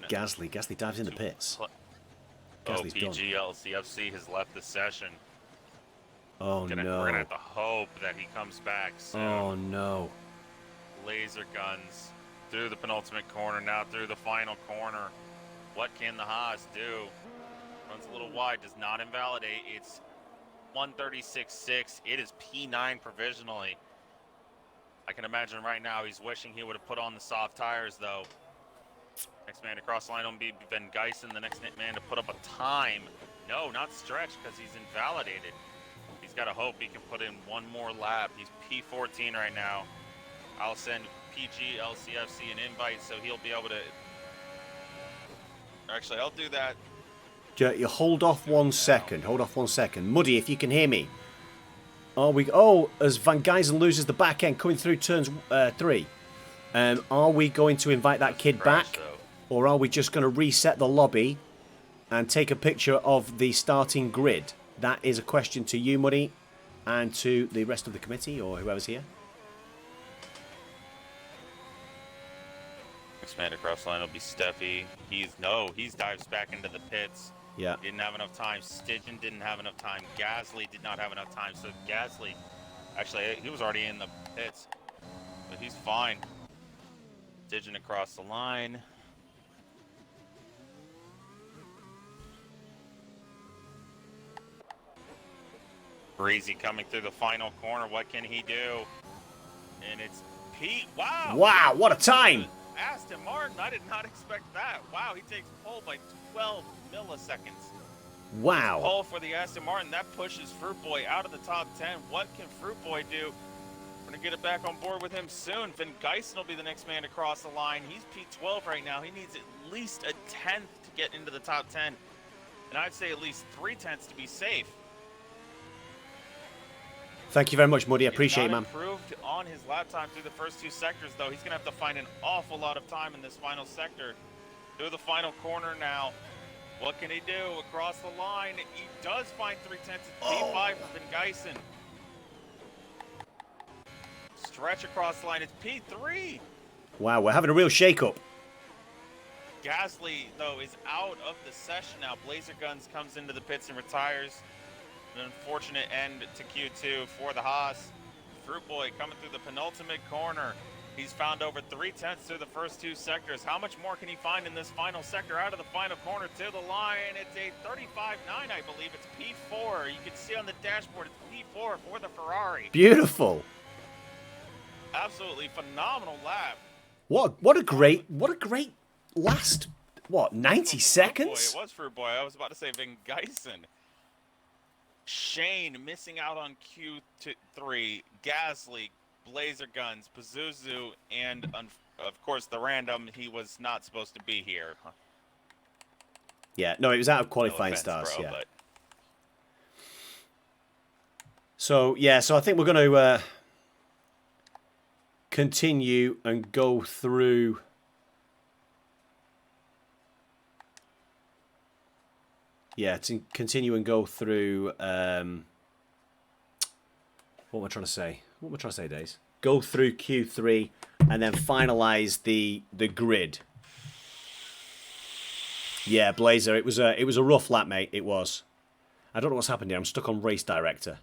A: Gasly. Gasly dives in the pits. Gasly's done.
B: PG LCFC has left the session.
A: Oh no.
B: We're gonna have to hope that he comes back soon.
A: Oh no.
B: Laser Guns through the penultimate corner, now through the final corner. What can the Haas do? Runs a little wide, does not invalidate. It's 136.6. It is P9 provisionally. I can imagine right now he's wishing he would have put on the soft tires, though. Next man to cross the line will be Ben Geisen. The next man to put up a time. No, not Stretch, because he's invalidated. He's got to hope he can put in one more lap. He's P14 right now. I'll send PG LCFC an invite so he'll be able to... Actually, I'll do that.
A: You hold off 1 second. Hold off 1 second. Muddy, if you can hear me. As Van Geisen loses the back end coming through turns 3, are we going to invite that kid back? Or are we just going to reset the lobby and take a picture of the starting grid? That is a question to you, Muddy, and to the rest of the committee or whoever's here.
B: Next man across the line will be Steffi. He's dives back into the pits.
A: Yeah.
B: Didn't have enough time. Stidgen didn't have enough time. Gasly did not have enough time. So Gasly, actually, he was already in the pits, but he's fine. Stidgen across the line. Breezy coming through the final corner. What can he do? And it's Pete. Wow.
A: Wow, what a time.
B: Aston Martin, I did not expect that. Wow, he takes pole by 12 milliseconds.
A: Wow.
B: Pole for the Aston Martin. That pushes Fruit Boy out of the top 10. What can Fruit Boy do? We're going to get it back on board with him soon. Van Geisen will be the next man to cross the line. He's P12 right now. He needs at least a 10th to get into the top 10. And I'd say at least 3/10 to be safe.
A: Thank you very much, Muddy. I appreciate it, man.
B: Improved on his lap time through the first two sectors, though. He's going to have to find an awful lot of time in this final sector. Through the final corner now. What can he do? Across the line, he does find 3/10. It's P5 for Van Geisen. Stretch across the line. It's P3.
A: Wow, we're having a real shake-up.
B: Gasly, though, is out of the session now. Blazer Guns comes into the pits and retires. An unfortunate end to Q2 for the Haas. Fruit Boy coming through the penultimate corner. He's found over 3/10 through the first two sectors. How much more can he find in this final sector? Out of the final corner to the line. It's a 35.9, I believe. It's P4. You can see on the dashboard it's P4 for the Ferrari.
A: Beautiful.
B: Absolutely phenomenal lap.
A: What a great last what, 90 seconds?
B: It was Fruit Boy. I was about to say Vin Geisen. Shane missing out on Q3. Gasly, Blazer Guns, Pazuzu, and of course the random. He was not supposed to be here.
A: Yeah, no, it was out of qualifying stars. Yeah. So I think we're going to continue and go through. Yeah, to continue and go through. What am I trying to say? What am I trying to say, Days? Go through Q3 and then finalize the grid. Yeah, Blazer, it was a rough lap, mate. It was. I don't know what's happened here. I'm stuck on race director.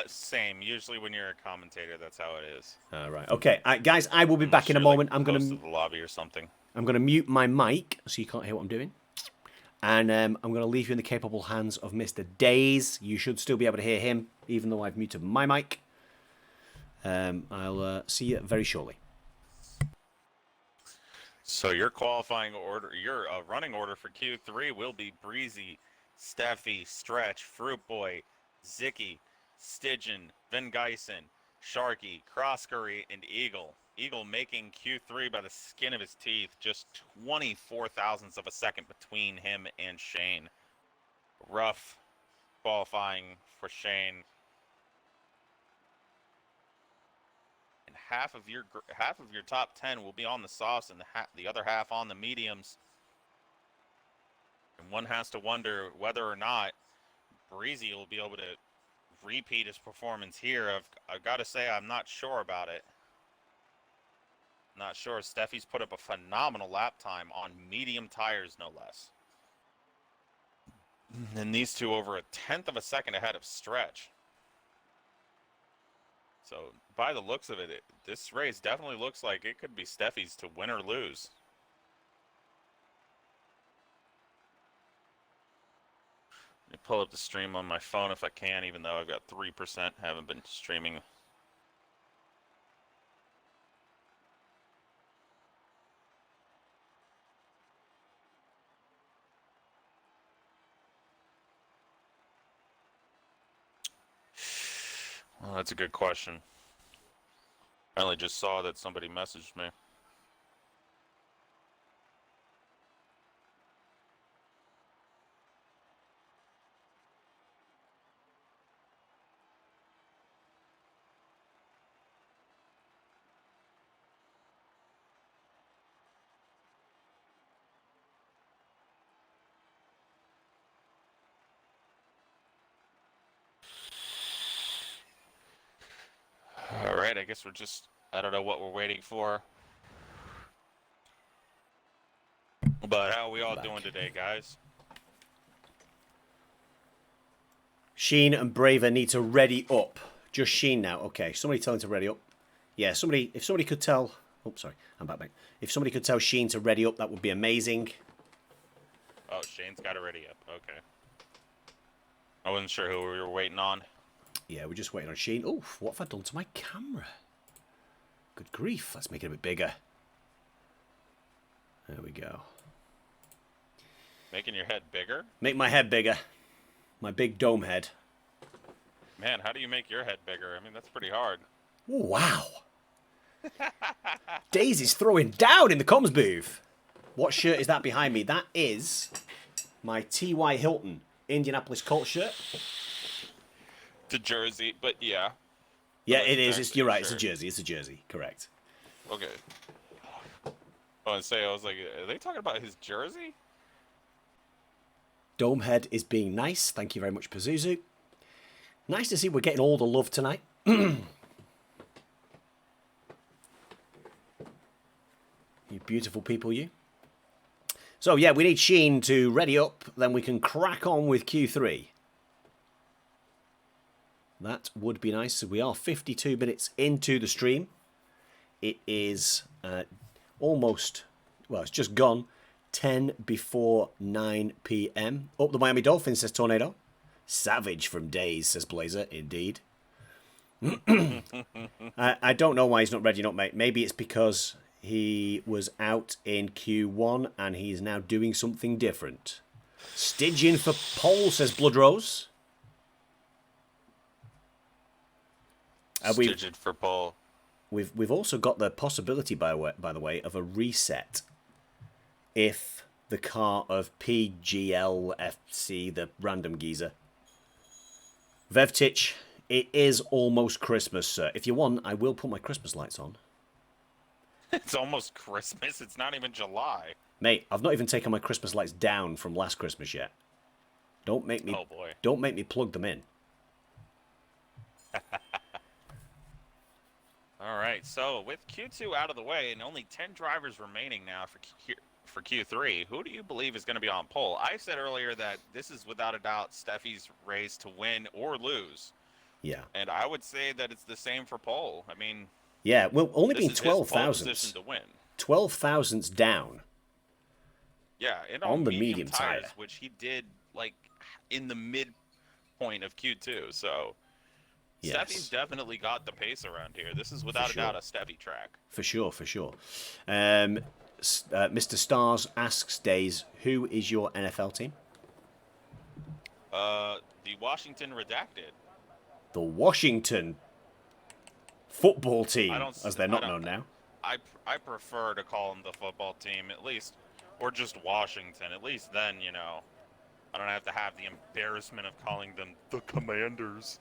B: Same. Usually when you're a commentator, that's how it is.
A: All right. Okay, guys, I will be back in a moment.
B: I'm gonna the lobby or something.
A: I'm gonna mute my mic so you can't hear what I'm doing, and I'm gonna leave you in the capable hands of Mr. Days. You should still be able to hear him, even though I've muted my mic. I'll see you very shortly.
B: So your qualifying order, your running order for Q3 will be Breezy, Steffi, Stretch, Fruit Boy, Zicky, Stygian, Vin Geisen, Sharky, Crosscurry, and Eagle. Eagle making Q3 by the skin of his teeth, just 24 thousandths of a second between him and Shane. Rough qualifying for Shane. And half of your top 10 will be on the softs, and the other half on the mediums. And one has to wonder whether or not Breezy will be able to repeat his performance here. I've got to say I'm not sure about it. Not sure. Steffi's put up a phenomenal lap time on medium tires, no less. And these two over a tenth of a second ahead of Stretch. So by the looks of it, this race definitely looks like it could be Steffi's to win or lose. Let me pull up the stream on my phone if I can, even though I've got 3%, haven't been streaming. Well, that's a good question. I only just saw that somebody messaged me. All right, I guess I don't know what we're waiting for. But how are we all doing today, guys?
A: Sheen and Braver need to ready up. Just Sheen now. Okay, somebody tell him to ready up. Yeah, if somebody could tell... Oh, sorry, I'm back, mate. If somebody could tell Sheen to ready up, that would be amazing.
B: Oh, Shane's got to ready up. Okay. I wasn't sure who we were waiting on.
A: Yeah, we're just waiting on Sheen. Oh, what have I done to my camera? Good grief, let's make it a bit bigger. There we go.
B: Making your head bigger?
A: Make my head bigger. My big dome head.
B: Man, how do you make your head bigger? I mean, that's pretty hard.
A: Ooh, wow. Daisy's throwing down in the comms booth. What shirt is that behind me? That is my T.Y. Hilton Indianapolis Colts shirt.
B: The jersey, but yeah.
A: Yeah, it is. You're right. It's a jersey. It's a jersey. Correct.
B: Okay. I was like, are they talking about his jersey?
A: Domehead is being nice. Thank you very much, Pazuzu. Nice to see we're getting all the love tonight. You beautiful people, you. So, yeah, we need Sheen to ready up. Then we can crack on with Q3. That would be nice. So we are 52 minutes into the stream. It is almost, well, it's just gone 10 before 9 p.m. Up the Miami Dolphins, says Tornado. Savage from Days, says Blazer. Indeed. I don't know why he's not ready up, mate. Maybe it's because he was out in Q1 and he's now doing something different. Stygian for pole, says Bloodrose.
B: Stygian for pole.
A: We've also got the possibility, by the way, of a reset if the car of PGLFC, the random geezer. Vevtich, it is almost Christmas, sir. If you want, I will put my Christmas lights on.
B: It's almost Christmas. It's not even July.
A: Mate, I've not even taken my Christmas lights down from last Christmas yet. Don't make me.
B: Oh boy.
A: Don't make me plug them in.
B: All right. So with Q2 out of the way and only 10 drivers remaining now for Q3, who do you believe is going to be on pole? I said earlier that this is without a doubt Steffi's race to win or lose.
A: Yeah.
B: And I would say that it's the same for pole. I mean.
A: Yeah. Well, only being
B: 12,000
A: 12,000.
B: to win.
A: 12,000's down.
B: Yeah, and
A: on the
B: medium
A: medium
B: tires,
A: tire,
B: which he did like in the midpoint of Q2. So
A: yes.
B: Steffi's definitely got the pace around here. This is without a doubt a Steffi track.
A: For sure, for sure. Mr. Stars asks Days, who is your NFL team?
B: The Washington Redacted.
A: The Washington football team, as they're not known now.
B: I prefer to call them the football team, at least, or just Washington. At least then, you know, I don't have to have the embarrassment of calling them the Commanders.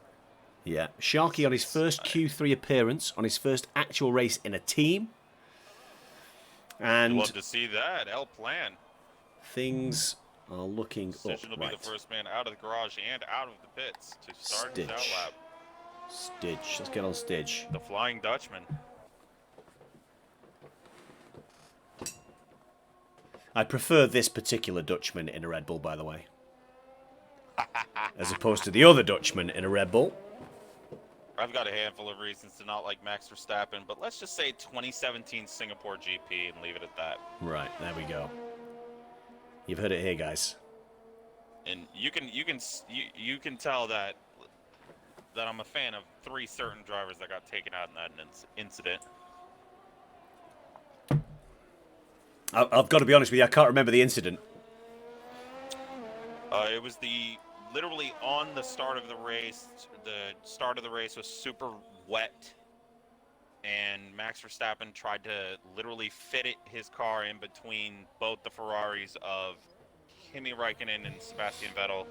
A: Yeah. Sharky on his first Q3 appearance, on his first actual race in a team. And
B: I'd love to see that. El Plan.
A: Things are looking
B: Decision
A: up.
B: will be the first man out of the garage and out of the pits to start his outlap.
A: Stitch. Let's get on Stitch.
B: The Flying Dutchman.
A: I prefer this particular Dutchman in a Red Bull, by the way. As opposed to the other Dutchman in a Red Bull.
B: I've got a handful of reasons to not like Max Verstappen, but let's just say 2017 Singapore GP and leave it at that.
A: Right, there we go. You've heard it here, guys.
B: And you can tell that I'm a fan of 3 certain drivers that got taken out in that incident.
A: I've got to be honest with you, I can't remember the incident.
B: It was literally on the start of the race. The start of the race was super wet, and Max Verstappen tried to literally fit his car in between both the Ferraris of Kimi Räikkönen and Sebastian Vettel.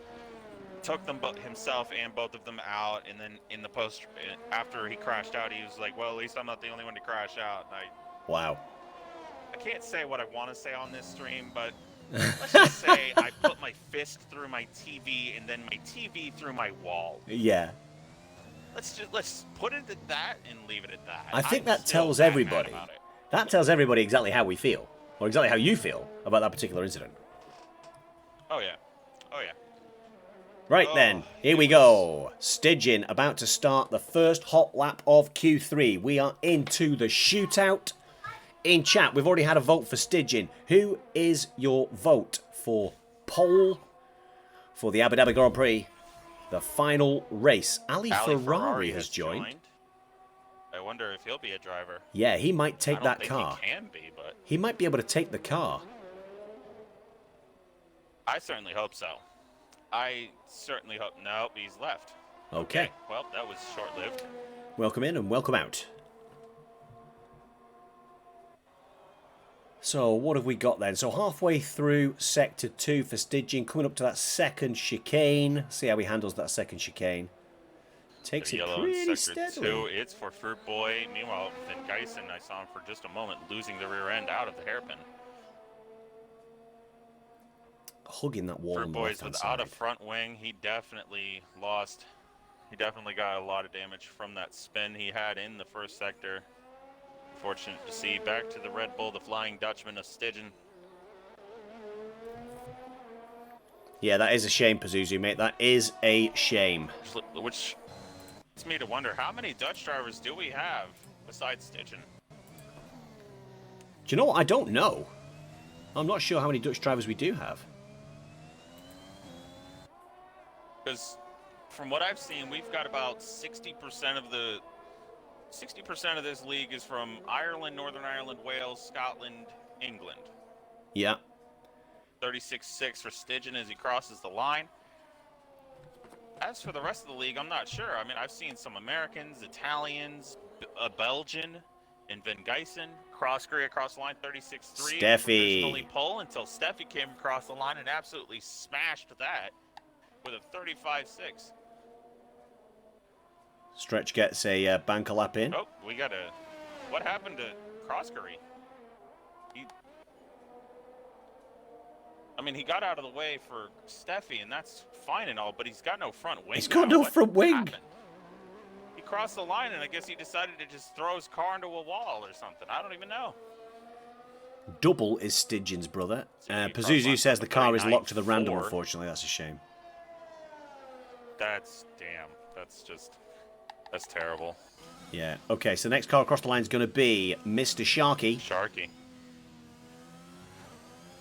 B: Took them himself and both of them out, and then in the post, after he crashed out, he was like, "Well, at least I'm not the only one to crash out." And
A: Wow.
B: I can't say what I want to say on this stream, but let's just say I put my fist through my TV and then my TV through my wall.
A: Yeah.
B: Let's put it at that and leave it at that.
A: I think that tells everybody. That tells everybody exactly how we feel, or exactly how you feel about that particular incident.
B: Oh yeah. Oh yeah.
A: Right then, here we go. Stygian about to start the first hot lap of Q3. We are into the shootout. In chat, we've already had a vote for Stygian. Who is your vote for pole for the Abu Dhabi Grand Prix? The final race. Ali Ferrari has joined.
B: I wonder if he'll be a driver.
A: Yeah, he might take that car.
B: He can be, but
A: he might be able to take the car.
B: I certainly hope so. I certainly hope. No, he's left.
A: Okay.
B: Well, that was short-lived.
A: Welcome in and welcome out. So, what have we got then? So, halfway through Sector 2 for Stygian, coming up to that second chicane. See how he handles that second chicane. Takes it pretty steadily.
B: 2, it's for Fruit Boy. Meanwhile, Van Geysen, I saw him for just a moment, losing the rear end out of the hairpin.
A: Hugging that wall on the
B: Fruit Boy's
A: left-hand
B: without
A: side.
B: a front wing. He definitely lost. He definitely got a lot of damage from that spin he had in the first sector. Fortunate to see. Back to the Red Bull, the Flying Dutchman of Stygian.
A: Yeah, that is a shame, Pazuzu, mate. That is a shame.
B: Which leads me to wonder, how many Dutch drivers do we have besides Stygian?
A: Do you know what? I don't know. I'm not sure how many Dutch drivers we do have.
B: Because from what I've seen, we've got about 60% of the 60% of this league is from Ireland, Northern Ireland, Wales, Scotland, England.
A: Yeah.
B: 36-6 for Stygian as he crosses the line. As for the rest of the league, I'm not sure. I mean, I've seen some Americans, Italians, a Belgian in Van Geysen, Cross-Korea across the line, 36-3. Provisionally
A: Steffi.
B: pole until Steffi came across the line and absolutely smashed that with a 35-6.
A: Stretch gets a banker lap in.
B: Oh, we got a... What happened to Cross-Korea? I mean, he got out of the way for Steffi, and that's fine and all, but he's got no front wing.
A: He's got no front wing.
B: Happened? He crossed the line, and I guess he decided to just throw his car into a wall or something. I don't even know.
A: Double is Stygian's brother. Pazuzu says the car is locked to the random, unfortunately. That's a shame.
B: That's damn. That's terrible.
A: Yeah. Okay, so the next car across the line is going to be Mr. Sharky.
B: Sharky.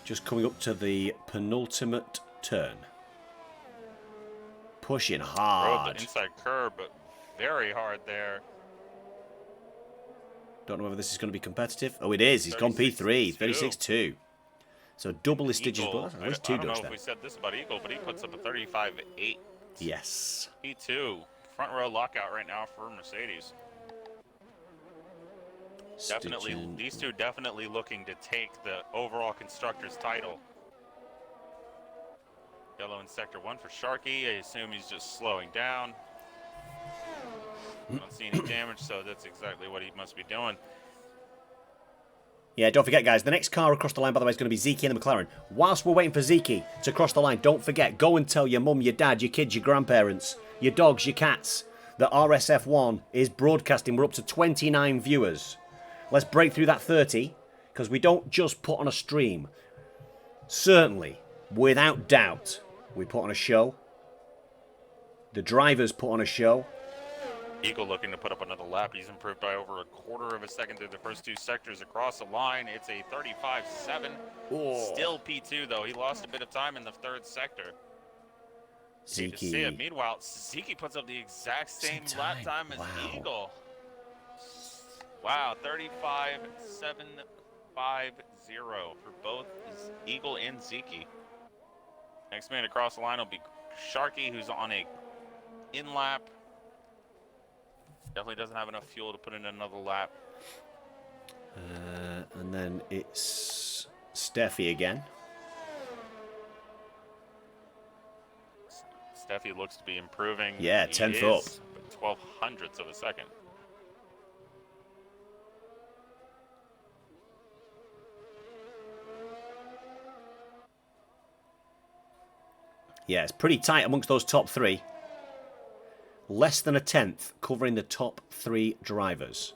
A: Just coming up to the penultimate turn. Pushing hard.
B: Rode the inside curb, but very hard there.
A: Don't know whether this is going to be competitive. Oh, it is. He's gone P3. 36-2. So double is Stygian's brother. At least two does
B: I don't know
A: that.
B: if we said this about Eagle, but he puts up a 35-8.
A: Yes.
B: P2. Front row lockout right now for Mercedes. Definitely, these two definitely looking to take the overall constructors title. Yellow in sector 1 for Sharky. I assume he's just slowing down. Don't see any damage, so that's exactly what he must be doing.
A: Yeah, don't forget, guys, the next car across the line, by the way, is going to be Zeki and the McLaren. Whilst we're waiting for Zeki to cross the line, don't forget, go and tell your mum, your dad, your kids, your grandparents, your dogs, your cats, that RSF1 is broadcasting. We're up to 29 viewers. Let's break through that 30, because we don't just put on a stream. Certainly, without doubt, we put on a show. The drivers put on a show.
B: Eagle looking to put up another lap. He's improved by over a quarter of a second through the first two sectors across the line. It's a 35-7. Still P2, though. He lost a bit of time in the third sector.
A: Zeki.
B: Meanwhile, Zeki puts up the exact same lap time as Eagle. Wow, 35-7-5-0 for both Eagle and Zeki. Next man across the line will be Sharky, who's on a in-lap. Definitely doesn't have enough fuel to put in another lap.
A: And then it's Steffi again.
B: Steffi looks to be improving.
A: Yeah, 10th up.
B: 12 hundredths of a second.
A: Yeah, it's pretty tight amongst those top three. Less than a tenth covering the top three drivers.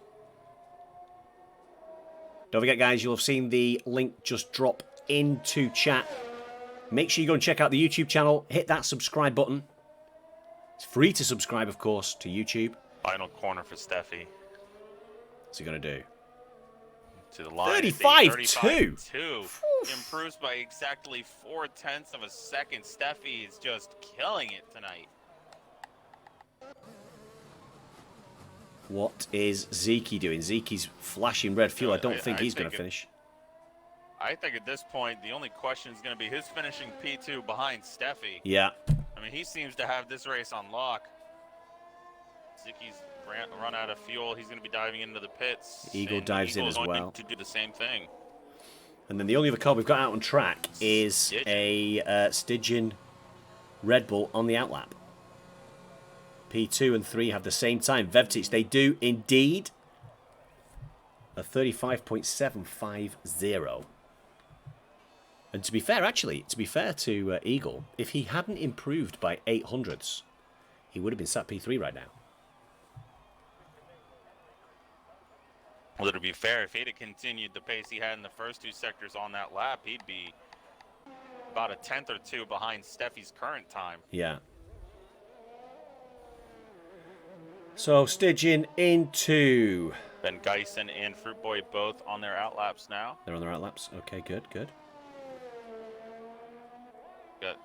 A: Don't forget, guys, you'll have seen the link just drop into chat. Make sure you go and check out the YouTube channel. Hit that subscribe button. It's free to subscribe, of course, to YouTube.
B: Final corner for Steffi.
A: What's he going to do?
B: To the line.
A: 35-2.
B: Improves by exactly 0.4 of a second. Steffi is just killing it tonight.
A: What is Zeki doing? Zeke's flashing red fuel. I don't think he's going to finish.
B: I think at this point, the only question is going to be who's finishing P2 behind Steffi.
A: Yeah.
B: I mean, he seems to have this race on lock. Zeke's run out of fuel. He's going to be diving into the pits.
A: Eagle dives in as well.
B: To do the same thing.
A: And then the only other car we've got out on track is a Stygian Red Bull on the outlap. P2 and 3 have the same time. Vevtic, they do indeed. A 35.750. And to be fair, actually, to Eagle, if he hadn't improved by 800ths, he would have been sat P3 right now.
B: Well, to be fair, if he'd have continued the pace he had in the first two sectors on that lap, he'd be about a tenth or two behind Steffi's current time.
A: Yeah. So, Stygian into...
B: Van Geysen and Fruit Boy both on their outlaps now.
A: They're on their outlaps. Okay, good, good.
B: Got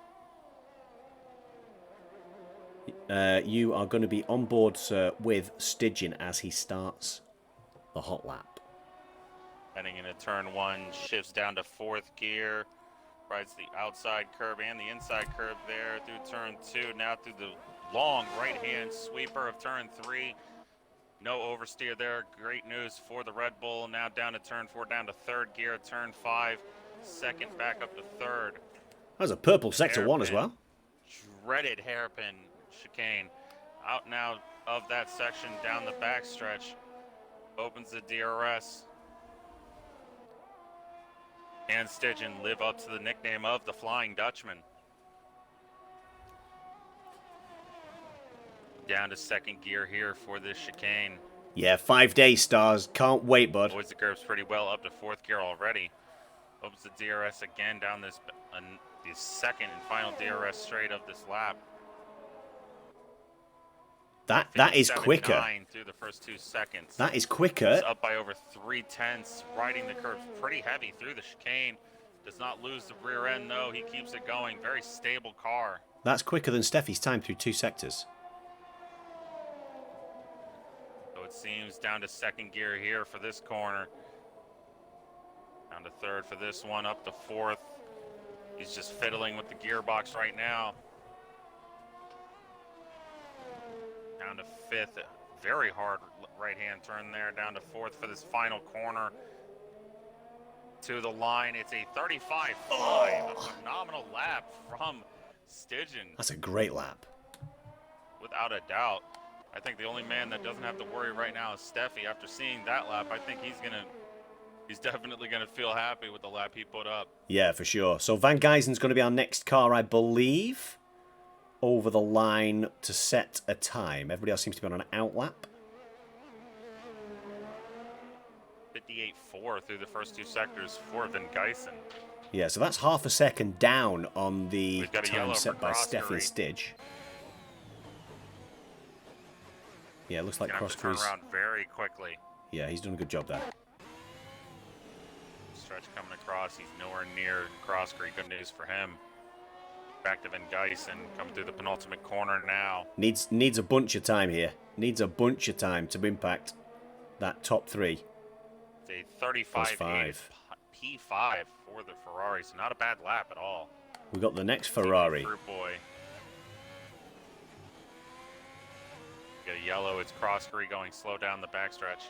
A: You are going to be on board, sir, with Stygian as he starts the hot lap.
B: Heading into turn 1, shifts down to 4th gear. Rides the outside curb and the inside curb there through turn 2. Now through the long right-hand sweeper of turn 3. No oversteer there. Great news for the Red Bull. Now down to turn 4, down to 3rd gear. Turn 5, 2nd back up to 3rd.
A: That was a purple sector
B: Hairpin,
A: 1 as well.
B: Dreaded hairpin chicane. Out now of that section down the backstretch. Opens the DRS. And Stygian live up to the nickname of the Flying Dutchman. Down to 2nd gear here for this chicane.
A: Yeah, 5 days, Stars. Can't wait, bud.
B: Avoids the curbs pretty well up to 4th gear already. Opens the DRS again down this the 2nd and final DRS straight of this lap.
A: That is quicker.
B: Through the first 2 seconds.
A: That is quicker.
B: It's up by over 3/10, riding the curbs pretty heavy through the chicane. Does not lose the rear end though. He keeps it going. Very stable car.
A: That's quicker than Steffi's time through 2 sectors.
B: So it seems down to 2nd gear here for this corner. Down to 3rd for this one. Up to 4th. He's just fiddling with the gearbox right now. Down to 5th, very hard right-hand turn there. Down to 4th for this final corner. To the line, it's a 35.5. A phenomenal lap from Stygian.
A: That's a great lap.
B: Without a doubt. I think the only man that doesn't have to worry right now is Steffi. After seeing that lap, I think he's definitely gonna feel happy with the lap he put up.
A: Yeah, for sure. So Van Geysen's going to be our next car, I believe, over the line to set a time. Everybody else seems to be on an out lap.
B: 58.4 through the first 2 sectors for Van Geysen.
A: Yeah, so that's half a second down on the
B: We've got a
A: time
B: yellow
A: set
B: for
A: by
B: Croskery.
A: Steffi and Stidge. Yeah, it looks like
B: Gonna have to turn
A: Croskery's...
B: around very quickly.
A: Yeah, he's done a good job there.
B: Stretch coming across. He's nowhere near Croskery. Good news for him. Back to Van Geysen. Coming through the penultimate corner now.
A: Needs a bunch of time here. Needs a bunch of time to impact that top 3.
B: It's a 35.8 P5 for the Ferrari. So not a bad lap at all.
A: We got the next Ferrari.
B: Fruit Boy. Got a yellow. It's Croskery going slow down the backstretch.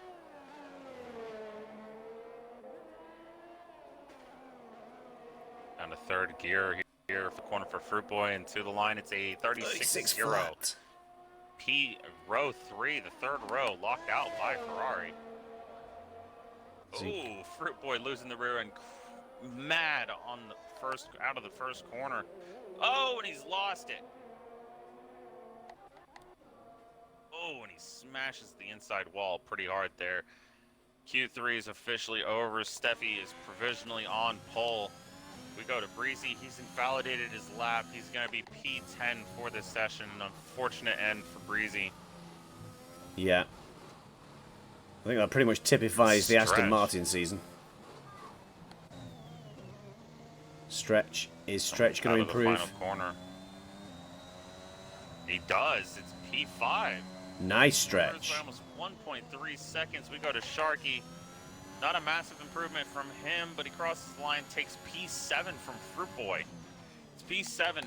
B: Down to 3rd gear here for the corner for Fruit Boy, and to the line it's a 36.0.
A: flat.
B: P row 3, the 3rd row, locked out by Ferrari. Ooh, Fruit Boy losing the rear end, mad on the out of the first corner. Oh, and he's lost it. Oh, and he smashes the inside wall pretty hard there. Q3 is officially over. Steffi is provisionally on pole. We go to Breezy. He's invalidated his lap. He's going to be P10 for this session. An unfortunate end for Breezy.
A: Yeah. I think that pretty much typifies the Aston
B: Stretch.
A: Martin season. Stretch. Is Stretch going to improve?
B: Out of the final corner. He does. It's P5.
A: Nice Stretch.
B: By almost 1.3 seconds. We go to Sharky. Not a massive improvement from him, but he crosses the line, takes P7 from Fruit Boy. It's P7.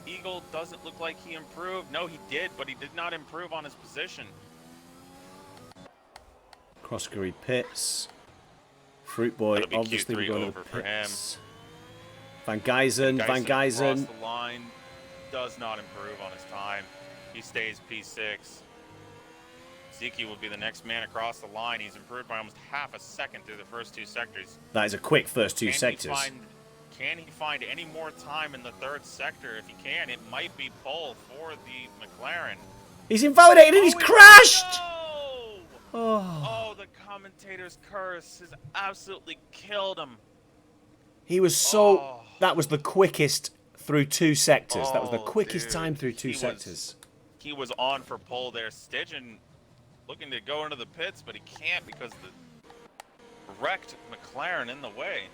B: Eagle doesn't look like he improved. No, he did, but he did not improve on his position.
A: Croskery pits. Fruit Boy
B: That'll be
A: obviously
B: Q3
A: going to
B: over
A: the
B: for him.
A: pits. Van Geysen.
B: Across the line does not improve on his time. He stays P6. Ziki will be the next man across the line. He's improved by almost half a second through the first 2 sectors.
A: That is a quick first 2 sectors.
B: Can he find any more time in the 3rd sector? If he can, it might be pole for the McLaren.
A: He's invalidated and he's crashed!
B: No!
A: Oh.
B: The commentator's curse has absolutely killed him.
A: He was so... That was the quickest through 2 sectors. That was the quickest time through 2 sectors.
B: He was on for pole there. Stygian looking to go into the pits, but he can't because the wrecked McLaren in the way.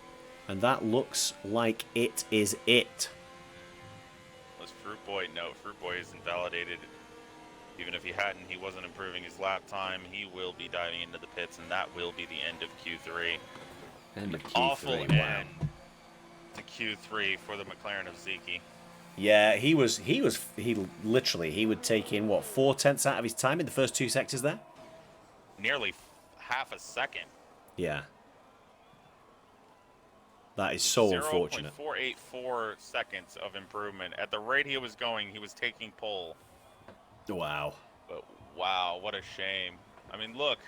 A: And that looks like it is it.
B: Was Fruit Boy, no, Fruit Boy is invalidated. Even if he hadn't, he wasn't improving his lap time. He will be diving into the pits, and that will be the end of Q3.
A: End of Q3,
B: Awful
A: wow.
B: end to Q3 for the McLaren of Zeke.
A: Yeah, he literally, he would take in, what, 4/10 out of his time in the first 2 sectors there?
B: Nearly half a second.
A: Yeah. That is so unfortunate.
B: 0.484 seconds of improvement. At the rate he was going, he was taking pole.
A: Wow.
B: But wow, what a shame. I mean, look,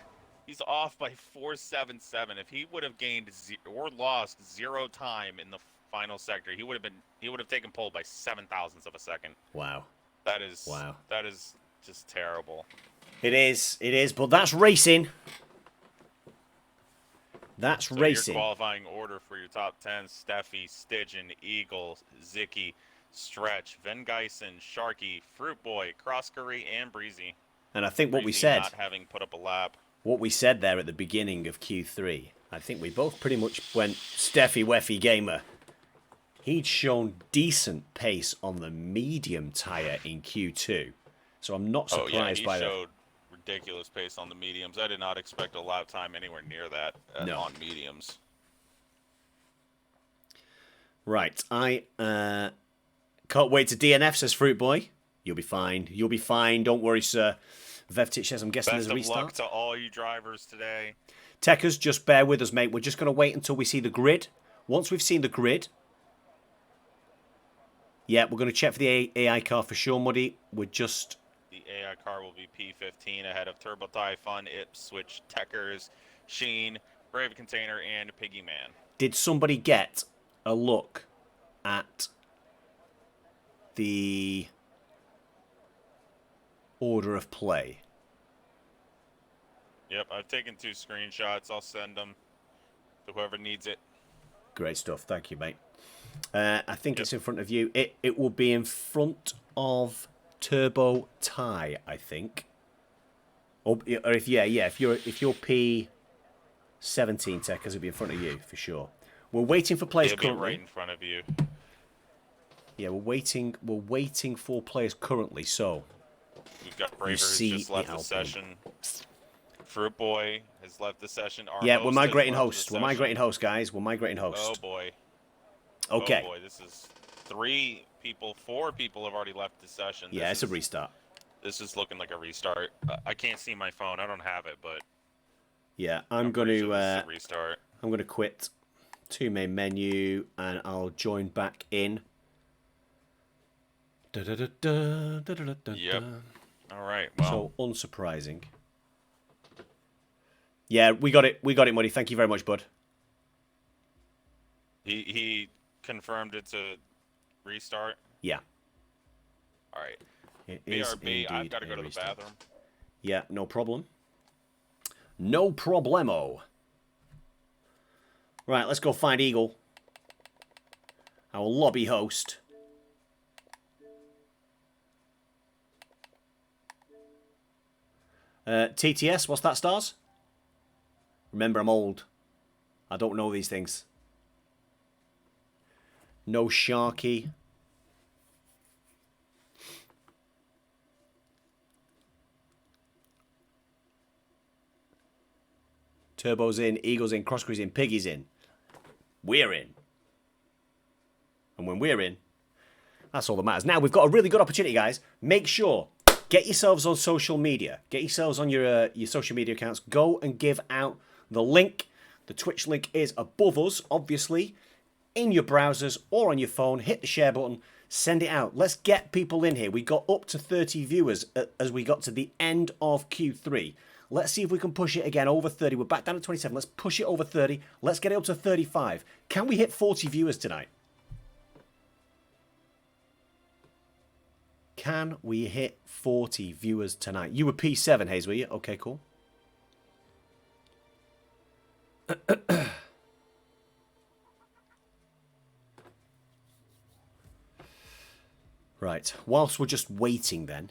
B: he's off by 477. If he would have gained or lost 0 time in the final sector, he would have taken pole by 7 thousandths of a second.
A: Wow.
B: That is
A: wow.
B: That is just terrible.
A: It is, but that's racing. That's
B: so
A: racing.
B: Your qualifying order for your top 10: Steffi, Stidgen, Eagle, Zicky, Stretch, Van Geysen, Sharky, Fruit Boy, Crosscurry, and Breezy.
A: And I think what
B: Breezy
A: we said,
B: not having put up a lap.
A: What we said there at the beginning of Q3, I think we both pretty much went Steffi Weffy Gamer. He'd shown decent pace on the medium tyre in Q2. So I'm not surprised by that.
B: He showed ridiculous pace on the mediums. I did not expect a lap time anywhere near that on mediums.
A: Right, I can't wait to DNF, says Fruit Boy. You'll be fine. You'll be fine. Don't worry, sir. Vevtich says, I'm guessing there's a restart.
B: Best of luck to all you drivers today.
A: Techers, just bear with us, mate. We're just going to wait until we see the grid. Once we've seen the grid, yeah, we're going to check for the AI car for sure, Muddy. We're just...
B: The AI car will be P15 ahead of Turbo Typhon, Ipswich, Techers, Sheen, Brave Container, and Piggy Man.
A: Did somebody get a look at the order of play?
B: Yep, I've taken 2 screenshots. I'll send them to whoever needs it.
A: Great stuff. Thank you, mate. I think it's in front of you. It will be in front of Turbo Ty, I think. Or if you're P17 Techers, it'll be in front of you for sure. We're waiting for players currently.
B: It'll be right in front of you.
A: Yeah, we're waiting. We're waiting for players currently. So
B: we've got Braver who's just left the session. Fruit Boy has left the session.
A: Yeah, we're migrating host. We're migrating host, guys. We're migrating host.
B: Oh boy.
A: Okay.
B: Oh boy, this is 4 people have already left the session.
A: Yeah, it's a restart.
B: This is looking like a restart. I can't see my phone. I don't have it, but
A: yeah, I'm going to
B: restart.
A: I'm going to quit to main menu and I'll join back in.
B: Yep. All right. Well.
A: So unsurprising. Yeah, we got it. We got it, Muddy. Thank you very much, bud.
B: He confirmed it's a restart.
A: Yeah.
B: All right.
A: It is
B: BRB, I've got to go to the bathroom.
A: Yeah, no problem. No problemo. Right, let's go find Eagle, our lobby host. TTS, what's that, Stars? Remember, I'm old. I don't know these things. No Sharky. Turbo's in, Eagle's in, Crosscurry's in, Piggy's in. We're in. And when we're in, that's all that matters. Now, we've got a really good opportunity, guys. Make sure, get yourselves on social media. Get yourselves on your social media accounts. Go and give out the link. The Twitch link is above us, obviously. In your browsers or on your phone, hit the share button, send it out. Let's get people in here. We got up to 30 viewers as we got to the end of Q3. Let's see if we can push it again over 30. We're back down to 27. Let's push it over 30. Let's get it up to 35. Can we hit 40 viewers tonight? Can we hit 40 viewers tonight? You were P7, Hayes, were you? Okay, cool. Right, whilst we're just waiting then.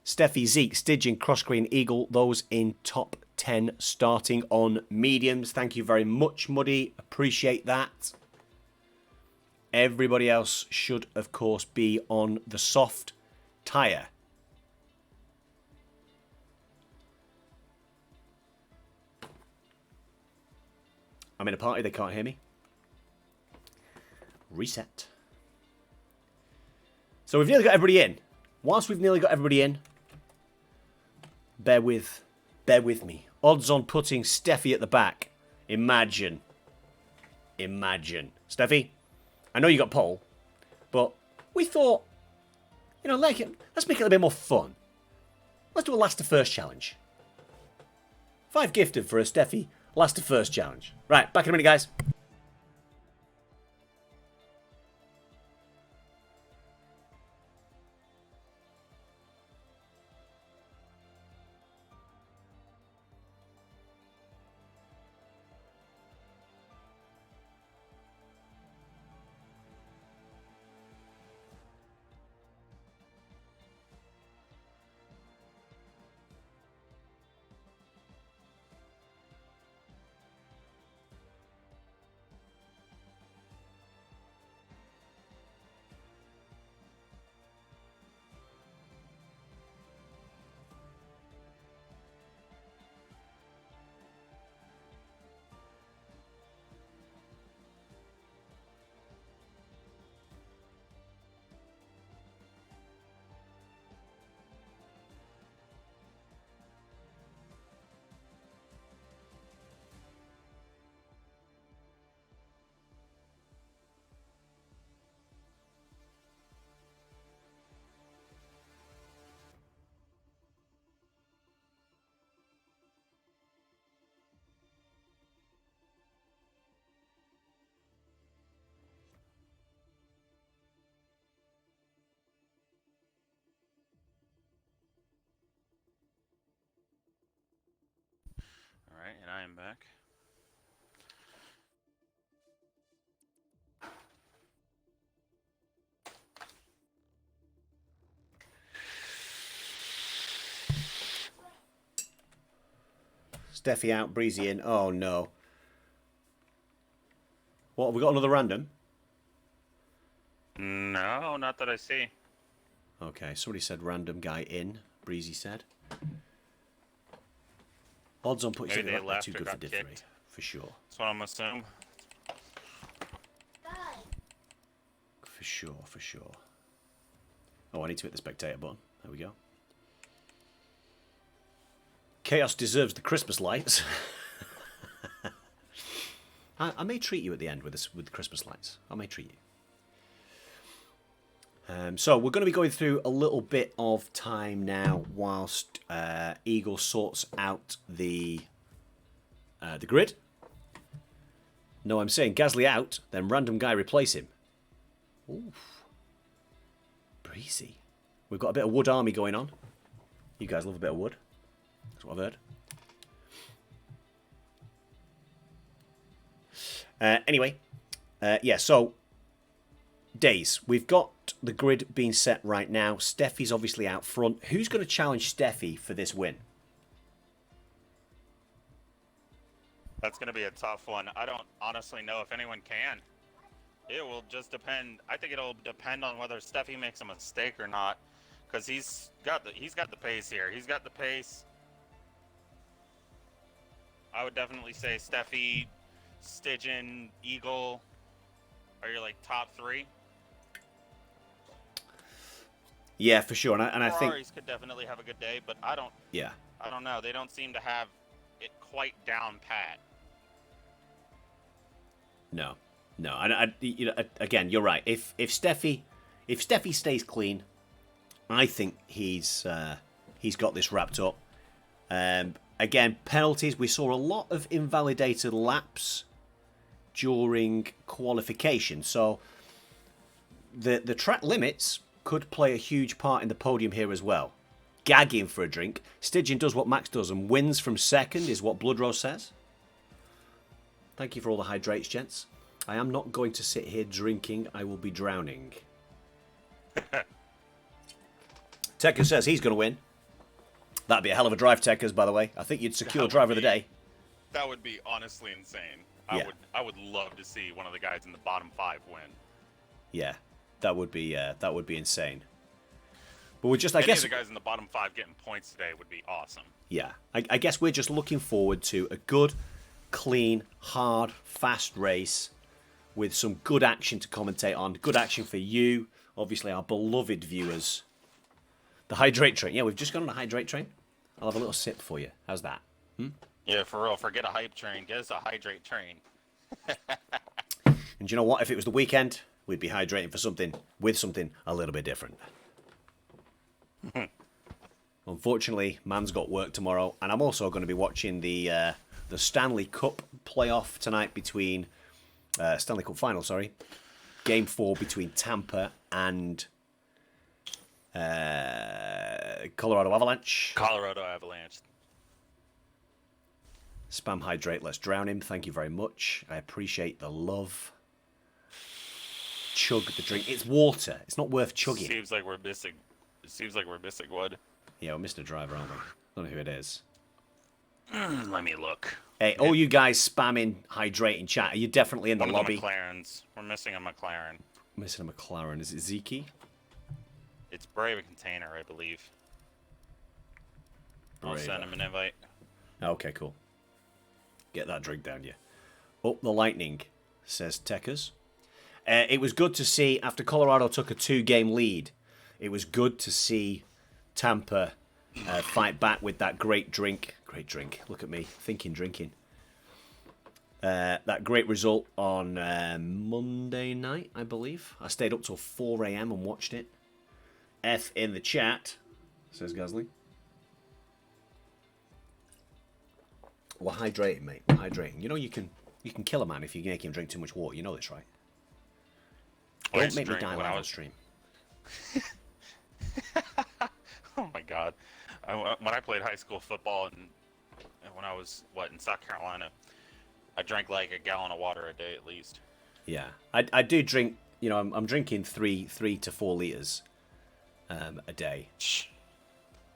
A: Steffi, Zeke, Stygian, Crossgreen, Eagle, those in top 10 starting on mediums. Thank you very much, Muddy. Appreciate that. Everybody else should, of course, be on the soft tyre. I'm in a party, they can't hear me. Reset. So we've nearly got everybody in. Whilst we've nearly got everybody in, bear with me. Odds on putting Steffi at the back. Imagine. Steffi, I know you got pole, but we thought, you know, let's make it a little bit more fun. Let's do a last to first challenge. 5 gifted for a Steffi last to first challenge. Right, back in a minute, guys.
B: Alright, and I am back.
A: Steffi out, Breezy in. Oh no. What, have we got another random?
B: No, not that I see.
A: Okay, somebody said random guy in, Breezy said. Odds on putting
B: Maybe
A: something
B: they
A: like that too
B: left or
A: good for
B: got
A: Differy,
B: kicked.
A: for sure.
B: That's what I'm assuming.
A: For sure. Oh, I need to hit the spectator button. There we go. Chaos deserves the Christmas lights. I may treat you at the end with the Christmas lights. I may treat you. So we're going to be going through a little bit of time now whilst Eagle sorts out the grid. No, I'm saying Gasly out, then random guy replace him. Oof. Breezy. We've got a bit of wood army going on. You guys love a bit of wood. That's what I've heard. Anyway, yeah, so days. We've got the grid being set right now. Steffi's obviously out front. Who's going to challenge Steffi for this win?
B: That's going to be a tough one. I don't honestly know if anyone can. It will just depend. I think it'll depend on whether Steffi makes a mistake or not, because he's got the pace here. He's got the pace. I would definitely say Steffi, Stygian, Eagle are your like top 3.
A: Yeah, for sure. And I think
B: Ferraris could definitely have a good day, but I don't know. They don't seem to have it quite down pat.
A: No. And you know, again, you're right. If Steffi stays clean, I think he's got this wrapped up. Again, penalties. We saw a lot of invalidated laps during qualification, so the track limits could play a huge part in the podium here as well. Gagging for a drink. Stygian does what Max does and wins from second, is what Bloodrose says. Thank you for all the hydrates, gents. I am not going to sit here drinking. I will be drowning. Tekka says he's going to win. That'd be a hell of a drive, Tekkers, by the way. I think you'd secure driver of the day.
B: That would be honestly insane.
A: Yeah.
B: I would love to see one of the guys in the bottom 5 win.
A: Yeah, that would be insane. But we're just, I
B: Any
A: guess,
B: of the guys in the bottom 5 getting points today would be awesome.
A: yeah, I guess we're just looking forward to a good, clean, hard, fast race with some good action to commentate on. Good action for you, obviously our beloved viewers. The hydrate train. Yeah, we've just gone on a hydrate train. I'll have a little sip for you. How's that?
B: Yeah, for real. Forget a hype train. Get us a hydrate train.
A: And do you know what? If it was the weekend, we'd be hydrating for something a little bit different. Unfortunately, man's got work tomorrow, and I'm also going to be watching the Stanley Cup playoff tonight between Stanley Cup final. Sorry, Game 4 between Tampa and Colorado Avalanche.
B: Colorado Avalanche.
A: Spam hydrate. Let's drown him. Thank you very much. I appreciate the love. Chug the drink. It's water. It's not worth chugging.
B: Seems like we're missing. It seems like we're missing one.
A: Yeah, we're Mr. Driver, aren't we? I don't know who it is.
B: Let me look.
A: Hey, all you guys spamming hydrate in chat, are you definitely in the
B: One
A: lobby?
B: of the McLarens. We're missing a McLaren.
A: Missing a McLaren. Is it Zeke?
B: It's Brave Container, I believe. I'll
A: Brave.
B: send him an invite.
A: Okay, cool. Get that drink down, you. Up the lightning, says Techers. It was good to see, after Colorado took a 2-game lead, it was good to see Tampa fight back with that great drink. Great drink. Look at me, thinking drinking. That great result on Monday night, I believe. I stayed up till 4 a.m. and watched it. F in the chat, says Gosling. We're hydrating, mate. We're hydrating. You know you can kill a man if you make him drink too much water. You know this, right? Don't make me die live on stream.
B: Oh my god. When I played high school football and when I was, in South Carolina, I drank like a gallon of water a day at least.
A: Yeah. I do drink, I'm drinking 3 to 4 litres a day.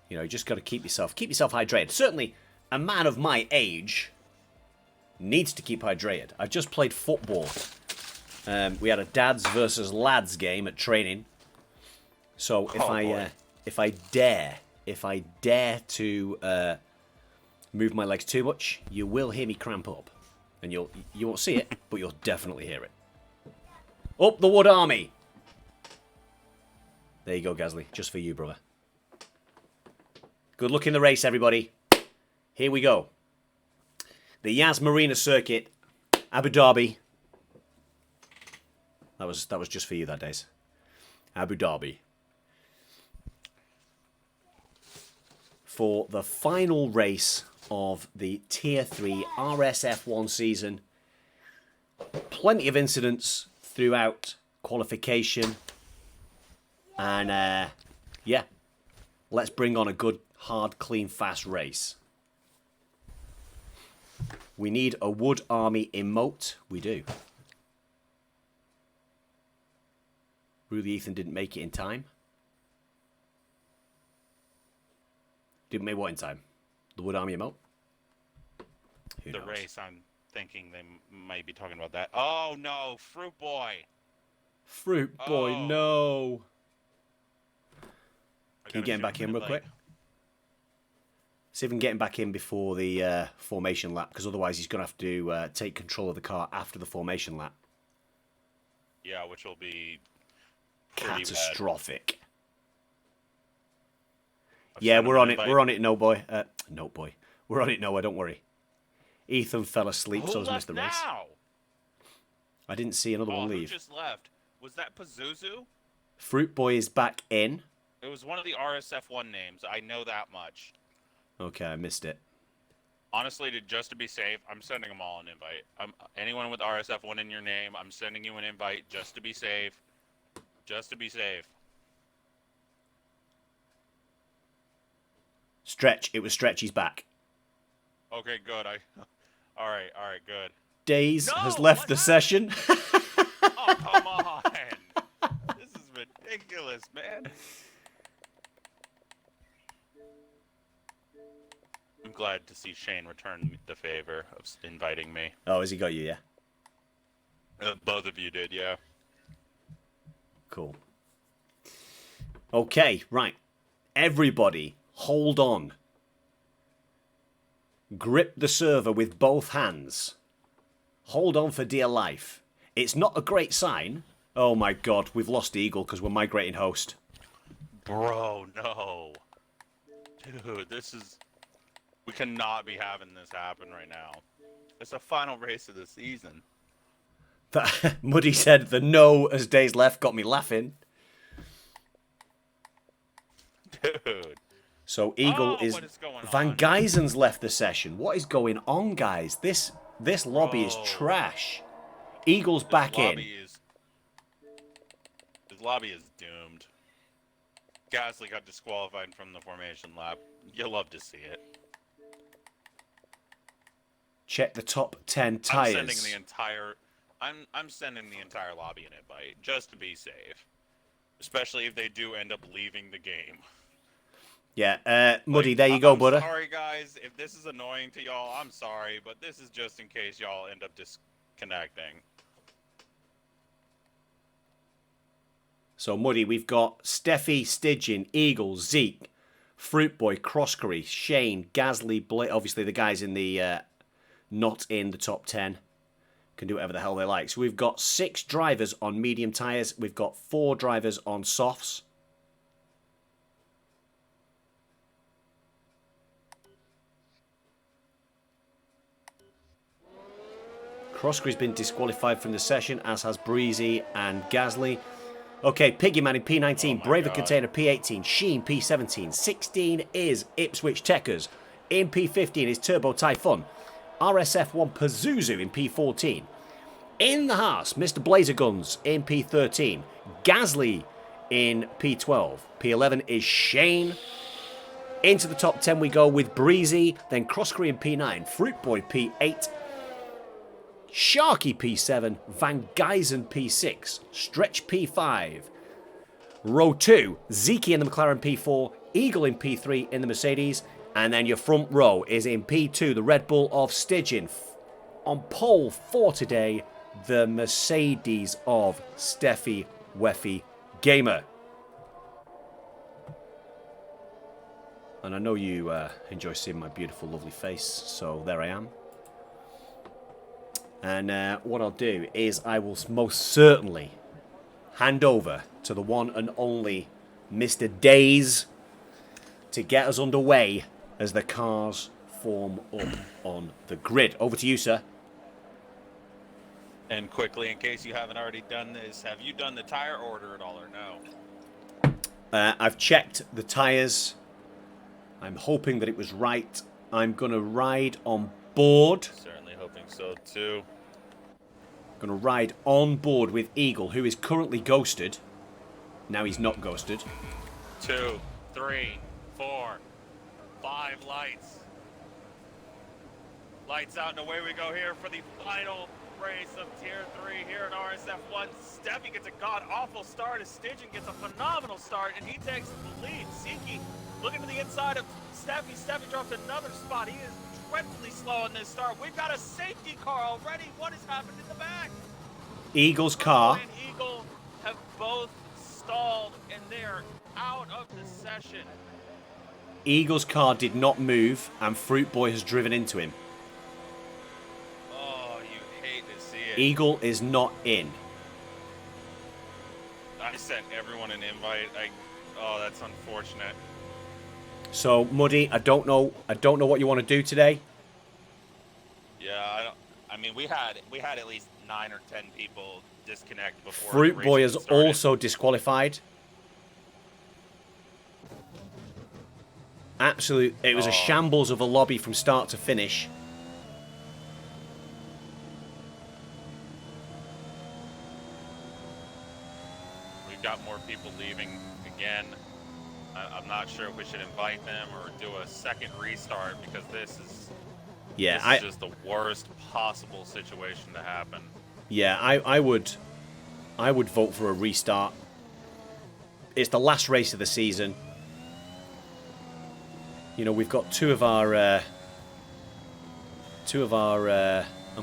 A: You just got to keep yourself hydrated. Certainly, a man of my age needs to keep hydrated. I've just played football. We had a dads versus lads game at training. So if I dare to move my legs too much, you will hear me cramp up, and you won't see it, but you'll definitely hear it. Up the Wood Army. There you go, Gasly. Just for you, brother. Good luck in the race, everybody. Here we go. The Yas Marina Circuit, Abu Dhabi. That was just for you that days. Abu Dhabi. For the final race of the Tier 3 RSF1 season. Plenty of incidents throughout qualification. And, yeah. Let's bring on a good, hard, clean, fast race. We need a Wood Army emote. We do. Rudy Ethan didn't make it in time. Didn't make what in time? The Wood Army emote? Who knows?
B: Race, I'm thinking they might be talking about that. Oh no, Fruit Boy!
A: Fruit Boy, no! Can you get him back in real quick? See if we can get him back in before the formation lap, because otherwise he's going to have to take control of the car after the formation lap.
B: Yeah, which will be
A: catastrophic. Yeah, we're on it. We're on it, no boy. No boy. We're on it, Noah. Don't worry. Ethan fell asleep, so has missed the race.
B: Now?
A: I didn't see another one leave.
B: Who just left? Was that Pazuzu?
A: Fruit Boy is back in.
B: It was one of the RSF1 names. I know that much.
A: Okay, I missed it.
B: Honestly, just to be safe, I'm sending them all an invite. Anyone with RSF1 in your name, I'm sending you an invite just to be safe. Just to be safe.
A: Stretch. It was Stretchy's back.
B: Okay, good. All right, good.
A: Days has left the session.
B: Oh, come on. This is ridiculous, man. I'm glad to see Shane return the favor of inviting me.
A: Oh, has he got you, yeah?
B: Both of you did, yeah.
A: Cool. Okay, right. Everybody, hold on. Grip the server with both hands. Hold on for dear life. It's not a great sign. Oh my god, we've lost Eagle because we're migrating host.
B: Bro, no. Dude, this is... We cannot be having this happen right now. It's the final race of the season.
A: Muddy said the no as days left got me laughing.
B: Dude.
A: So Eagle is...
B: What is going
A: Van
B: on?
A: Geysen's left the session. What is going on, guys? This lobby is trash. Eagle's back in.
B: This lobby is doomed. Gasly got disqualified from the formation lap. You'll love to see it.
A: Check the top 10 tires.
B: I'm sending the entire lobby an invite just to be safe, especially if they do end up leaving the game.
A: Yeah, Muddy, there you go, brother.
B: I'm sorry, guys. If this is annoying to y'all, I'm sorry, but this is just in case y'all end up disconnecting.
A: So, Muddy, we've got Steffi, Stygian, Eagle, Zeke, Fruit Boy, Crosscurry, Shane, Gasly, obviously the guys in the not in the top 10 can do whatever the hell they like. So we've got 6 drivers on medium tyres. We've got 4 drivers on softs. Crosscurry's been disqualified from the session, as has Breezy and Gasly. Okay, Piggyman in P19, Braver Container P18, Sheen P17, 16 is Ipswich Techers, in P15 is Turbo Typhoon, RSF1 Pazuzu in P14, in the Haas, Mr. Blazer Guns in P13, Gasly in P12, P11 is Shane. Into the top 10 we go with Breezy, then Crosscurry in P9, Fruit Boy P8, Sharky P7, Van Geysen P6, Stretch P5, Row 2, Zeke in the McLaren P4, Eagle in P3 in the Mercedes, and then your front row is in P2, the Red Bull of Stygian. On pole for today, the Mercedes of Steffi Weffy Gamer. And I know you enjoy seeing my beautiful, lovely face, so there I am. And what I'll do is I will most certainly hand over to the one and only Mr. Days to get us underway as the cars form up on the grid. Over to you, sir.
B: And quickly, in case you haven't already done this, have you done the tire order at all or no?
A: I've checked the tyres. I'm hoping that it was right. I'm going to ride on board.
B: Certainly hoping so, too.
A: Going to ride on board with Eagle, who is currently ghosted. Now he's not ghosted.
B: 2, 3, 4, 5 lights. Lights out and away we go here for the final race of Tier 3 here in RSF1. Steffi gets a god-awful start as Stygian gets a phenomenal start, and he takes the lead. Siki looking to the inside of Steffi. Steffi drops another spot. He is dreadfully slow in this start. We've got a safety car already. What has happened in the back?
A: Eagle's car.
B: And Eagle have both stalled, and they're out of the session.
A: Eagle's car did not move, and Fruit Boy has driven into him.
B: Oh, you hate to see it.
A: Eagle is not in.
B: I sent everyone an invite. Oh, that's unfortunate.
A: So, Muddy, I don't know what you want to do today.
B: Yeah, I mean, we had at least 9 or 10 people disconnect before.
A: Fruit Boy is also disqualified. Absolute. It was a shambles of a lobby from start to finish.
B: We've got more people leaving again. I'm not sure if we should invite them or do a second restart because this is just the worst possible situation to happen.
A: Yeah, I would vote for a restart. It's the last race of the season. You know, we've got two of our I'm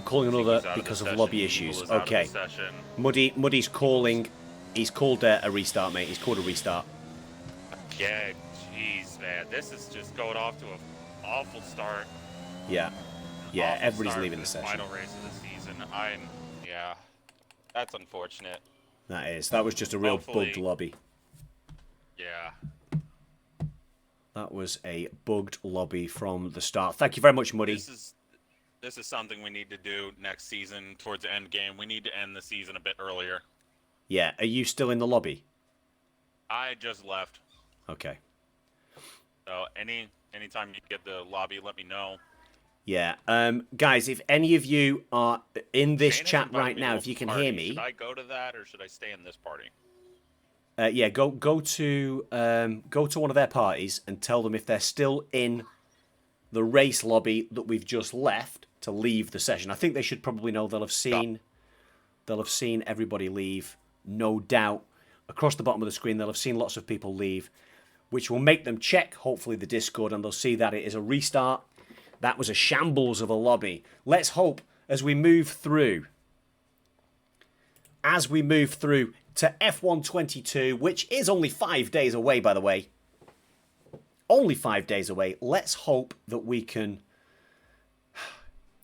A: calling another because of lobby issues. Okay. Muddy's calling He's called a restart, mate. He's called a restart.
B: Yeah, jeez, man. This is just going off to an awful start.
A: Yeah. Yeah,
B: Awful
A: everybody's
B: start
A: leaving
B: for
A: the
B: this
A: session.
B: final race of the season. Yeah, that's unfortunate.
A: That is. That was just a real
B: Hopefully-
A: bugged lobby.
B: Yeah.
A: That was a bugged lobby from the start. Thank you very much, Muddy.
B: This is something we need to do next season towards the end game. We need to end the season a bit earlier.
A: Yeah, are you still in the lobby?
B: I just left.
A: Okay.
B: So anytime you get the lobby, let me know.
A: Yeah. Guys, if any of you are in this
B: Shane has
A: chat
B: invited
A: right
B: me
A: now,
B: to
A: if
B: a
A: you can
B: party.
A: hear me,
B: Should I go to that or should I stay in this party?
A: yeah, go to one of their parties and tell them if they're still in the race lobby that we've just left to leave the session. I think they should probably know. They'll have seen everybody leave, no doubt. Across the bottom of the screen, they'll have seen lots of people leave, which will make them check, hopefully, the Discord, and they'll see that it is a restart. That was a shambles of a lobby. Let's hope as we move through to F122, which is only 5 days away, by the way. Only 5 days away. Let's hope that we can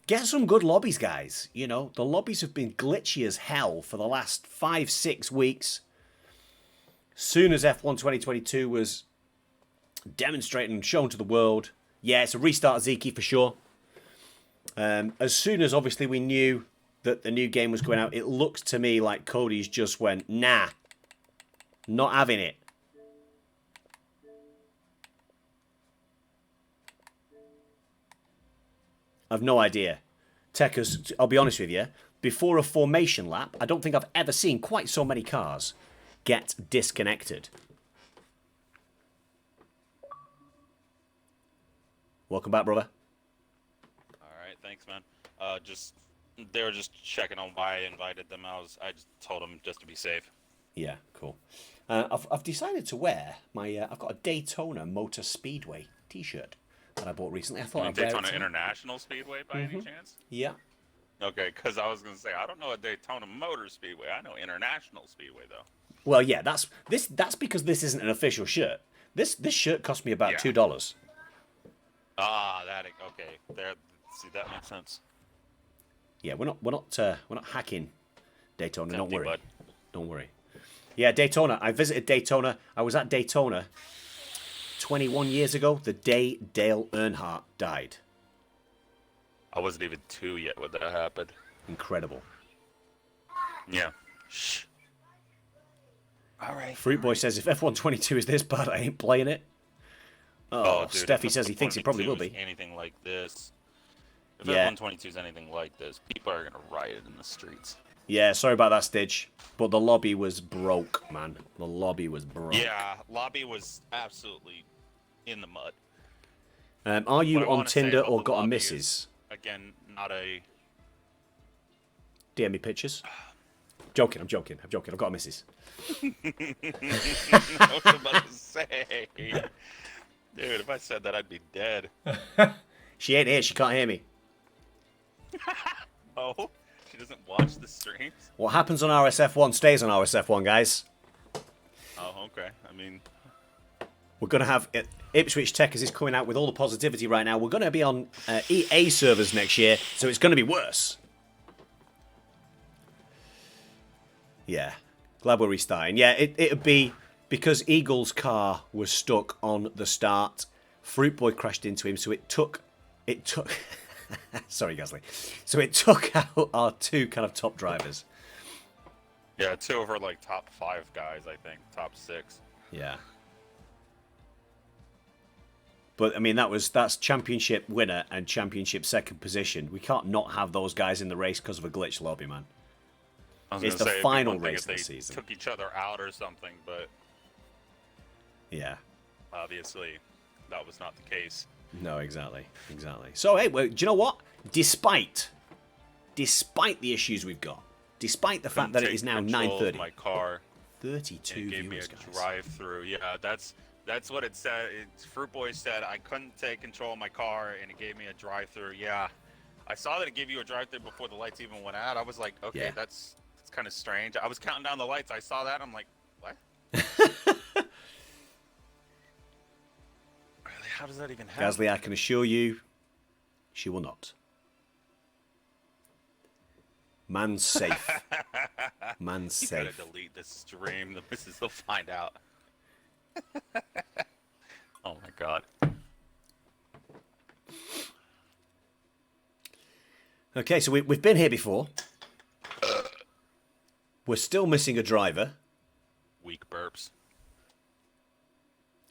A: get some good lobbies, guys. You know, the lobbies have been glitchy as hell for the last 5-6 weeks. Soon as F1 2022 was demonstrated and shown to the world, yeah, it's a restart, Zeki, for sure. As soon as, obviously, we knew that the new game was going out, it looks to me like Cody's just went, nah, not having it. I've no idea. Techers, I'll be honest with you, before a formation lap, I don't think I've ever seen quite so many cars get disconnected. Welcome back, brother.
B: All right, thanks, man. They were just checking on why I invited them. I just told them just to be safe.
A: Yeah, cool. I've decided to wear my. I've got a Daytona Motor Speedway T-shirt that I bought recently. I thought I'd wear it
B: Daytona
A: today.
B: International Speedway by any chance?
A: Yeah.
B: Okay, because I was gonna say I don't know a Daytona Motor Speedway. I know International Speedway though.
A: Well, yeah, that's because this isn't an official shirt. This shirt cost me about $2.
B: Ah, okay. There, see, that makes sense.
A: Yeah, we're not hacking Daytona.
B: It's
A: Don't
B: empty,
A: worry.
B: bud.
A: Don't worry. Yeah, Daytona. I visited Daytona. I was at Daytona 21 years ago, the day Dale Earnhardt died.
B: I wasn't even 2 yet when that happened.
A: Incredible.
B: Yeah. Shh. All right.
A: Fruit Boy says, if F122 is this bad, I ain't playing it. Oh,
B: dude,
A: Steffi
B: if
A: says he thinks it probably will be.
B: Anything like this. If
A: Yeah.
B: F122 is anything like this, people are gonna riot in the streets.
A: Yeah, sorry about that, Stitch. But the lobby was broke, man. The lobby was broke.
B: Yeah, lobby was absolutely in the mud.
A: Are
B: What
A: you
B: I
A: on
B: wanna say
A: Tinder
B: about
A: or
B: the
A: got a
B: lobby
A: missus?
B: is, again, not a.
A: DM me pictures. Joking, I'm joking. I've got a missus.
B: I was about to say. Dude, if I said that, I'd be dead.
A: She ain't here. She can't hear me.
B: Oh, she doesn't watch the streams?
A: What happens on RSF1 stays on RSF1, guys.
B: Oh, okay. I mean,
A: We're going to have Ipswich Tech as is coming out with all the positivity right now. We're going to be on EA servers next year, so it's going to be worse. Yeah. Glad we're restarting. Yeah, it'd be because Eagle's car was stuck on the start. Fruit Boy crashed into him, so it took sorry, Gasly. So it took out our two kind of top drivers.
B: yeah, 2 of her like top 5 guys, I think, top 6.
A: Yeah. But I mean, that's championship winner and championship second position. We can't not have those guys in the race because of a glitch lobby, man.
B: I was
A: It's
B: gonna
A: the
B: say, it'd be
A: final
B: one thing
A: race
B: if
A: of the
B: they
A: season.
B: took each other out or something, but
A: Yeah.
B: obviously that was not the case.
A: No, exactly. So hey, well, do you know what? Despite the issues we've got, despite the fact that it is now 9:30,
B: My car
A: 32
B: it gave me
A: viewers,
B: a
A: guys.
B: drive-through. Yeah, that's what it said. Fruit Boy said I couldn't take control of my car, and it gave me a drive-through. Yeah, I saw that it gave you a drive-through before the lights even went out. I was like, okay,
A: Yeah.
B: that's It's kind of strange. I was counting down the lights. I saw that. I'm like, what? Really? How does that even happen?
A: Gasly, I can assure you, she will not. Man's safe. Man's
B: You
A: safe.
B: gotta delete this stream. The missus will find out. Oh my god.
A: Okay, so we've been here before. We're still missing a driver.
B: Weak burps.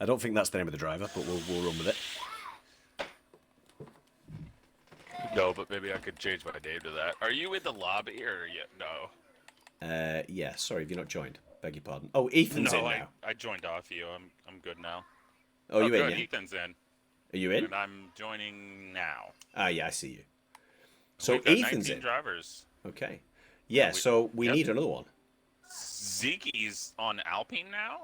A: I don't think that's the name of the driver, but we'll run with it.
B: No, but maybe I could change my name to that. Are you in the lobby or yet? No.
A: Yeah, sorry, have you not joined? Beg your pardon. Oh, Ethan's in now.
B: I joined off you. I'm good now.
A: Oh, you
B: good.
A: in, yeah?
B: Ethan's in.
A: Are you in?
B: And I'm joining now.
A: Ah, yeah, I see you. So
B: We've got
A: Ethan's
B: 19
A: in.
B: comers.
A: Okay. Yeah, so we need another one.
B: Zeke's on Alpine now?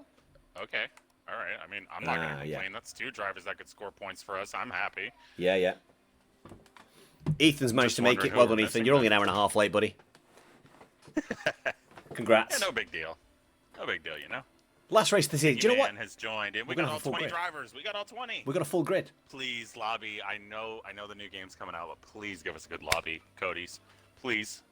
B: Okay. All right. I mean, I'm not going to complain.
A: Yeah.
B: That's 2 drivers that could score points for us. I'm happy.
A: Yeah, yeah. Ethan's managed
B: Just
A: to make
B: wondering
A: it.
B: who
A: Well
B: we're
A: done, Ethan.
B: missing
A: You're only
B: then.
A: an hour and a half late, buddy. Congrats.
B: Yeah, no big deal. No big deal, you know?
A: Last race this year. Do you know what?
B: has joined in. We
A: We're gonna
B: got all
A: have a full
B: 20
A: grid.
B: drivers. We got all 20.
A: We've got a full grid.
B: Please, lobby. I know the new game's coming out, but please give us a good lobby, Cody's. Please.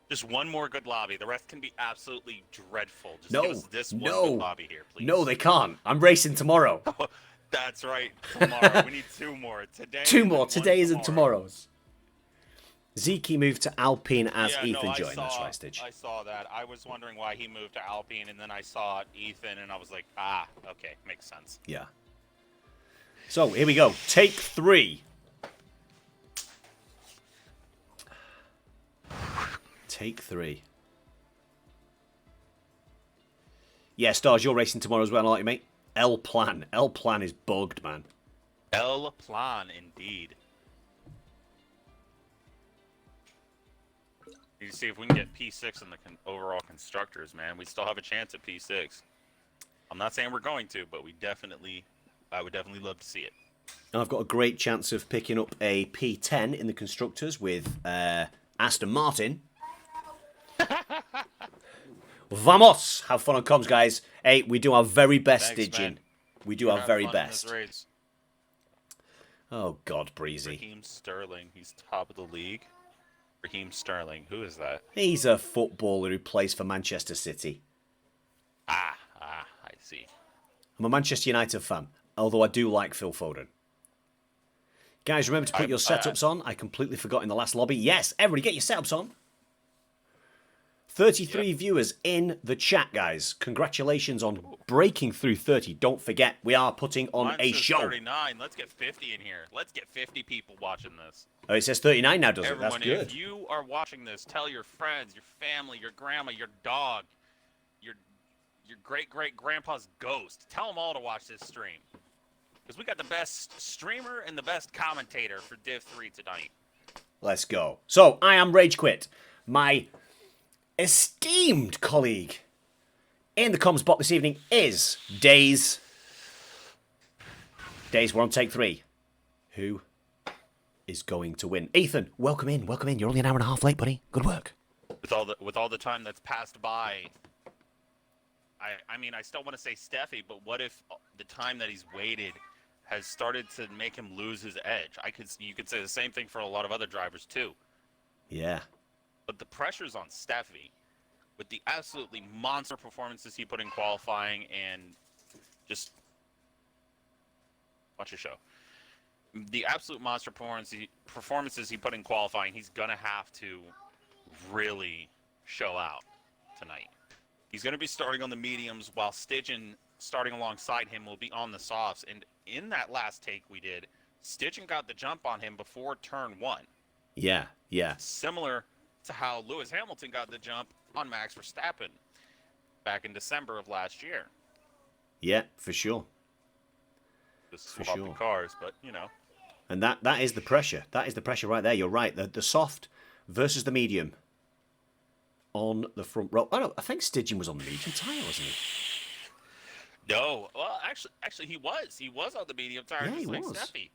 B: Just one more good lobby. The rest can be absolutely dreadful. Just give us this one good lobby here, please.
A: No, they can't. I'm racing tomorrow.
B: That's right. Tomorrow. We need 2 more. Today.
A: 2 more.
B: and
A: Today
B: one
A: isn't tomorrow's. Zeke moved to Alpine as
B: Yeah,
A: Ethan
B: no,
A: joined. That's right, Stitch.
B: I saw that. I was wondering why he moved to Alpine, and then I saw Ethan, and I was like, okay, makes sense.
A: Yeah. So, here we go. Take 3. Take 3. Yeah, Stars, you're racing tomorrow as well, aren't you, mate? L Plan. L Plan is bugged, man.
B: El Plan, indeed. You see if we can get P6 in the overall constructors, man. We still have a chance at P6. I'm not saying we're going to, but I would definitely love to see it.
A: And I've got a great chance of picking up a P10 in the constructors with Aston Martin. Vamos! Have fun on comms, guys. Hey, we do our very best,
B: Thanks,
A: Stitchin.
B: man.
A: We do our
B: Have
A: very
B: fun in
A: best.
B: this race.
A: Oh, God, Breezy.
B: Raheem Sterling, he's top of the league. Raheem Sterling, who is that?
A: He's a footballer who plays for Manchester City.
B: I see.
A: I'm a Manchester United fan, although I do like Phil Foden. Guys, remember to put your setups on. I completely forgot in the last lobby. Yes, everybody get your setups on. 33 viewers in the chat, guys. Congratulations on breaking through 30. Don't forget, we are putting on
B: Mine
A: a
B: says
A: show.
B: 39. Let's get 50 in here. Let's get 50 people watching this.
A: Oh, it says 39 now, does
B: Everyone,
A: it? That's good.
B: if you are watching this, tell your friends, your family, your grandma, your dog, your great-great-grandpa's ghost. Tell them all to watch this stream. Because we got the best streamer and the best commentator for Div 3 tonight.
A: Let's go. So, I am Rage Quit. My esteemed colleague in the comms bot this evening is Days. Days, we're on take 3. Who is going to win? Ethan, welcome in. Welcome in. You're only an hour and a half late, buddy. Good work.
B: With all the time that's passed by, I mean, I still want to say Steffi, but what if the time that he's waited has started to make him lose his edge? You could say the same thing for a lot of other drivers too.
A: Yeah.
B: But the pressure's on Steffi with the absolutely monster performances he put in qualifying and just watch your show. The absolute monster performances he put in qualifying, he's going to have to really show out tonight. He's going to be starting on the mediums while Stidgen, starting alongside him, will be on the softs. And in that last take we did, Stidgen got the jump on him before turn 1.
A: Yeah, yeah.
B: Similar to how Lewis Hamilton got the jump on Max Verstappen back in December of last year.
A: Yeah, for sure.
B: Just swapping cars, but, you know.
A: And that is the pressure. That is the pressure right there. You're right. The soft versus the medium on the front row. Oh, no, I think Stidgen was on the medium tyre, wasn't he?
B: No. Well, actually, he was. He was on the medium tire,
A: Yeah,
B: just
A: he
B: like
A: was.
B: Steffi.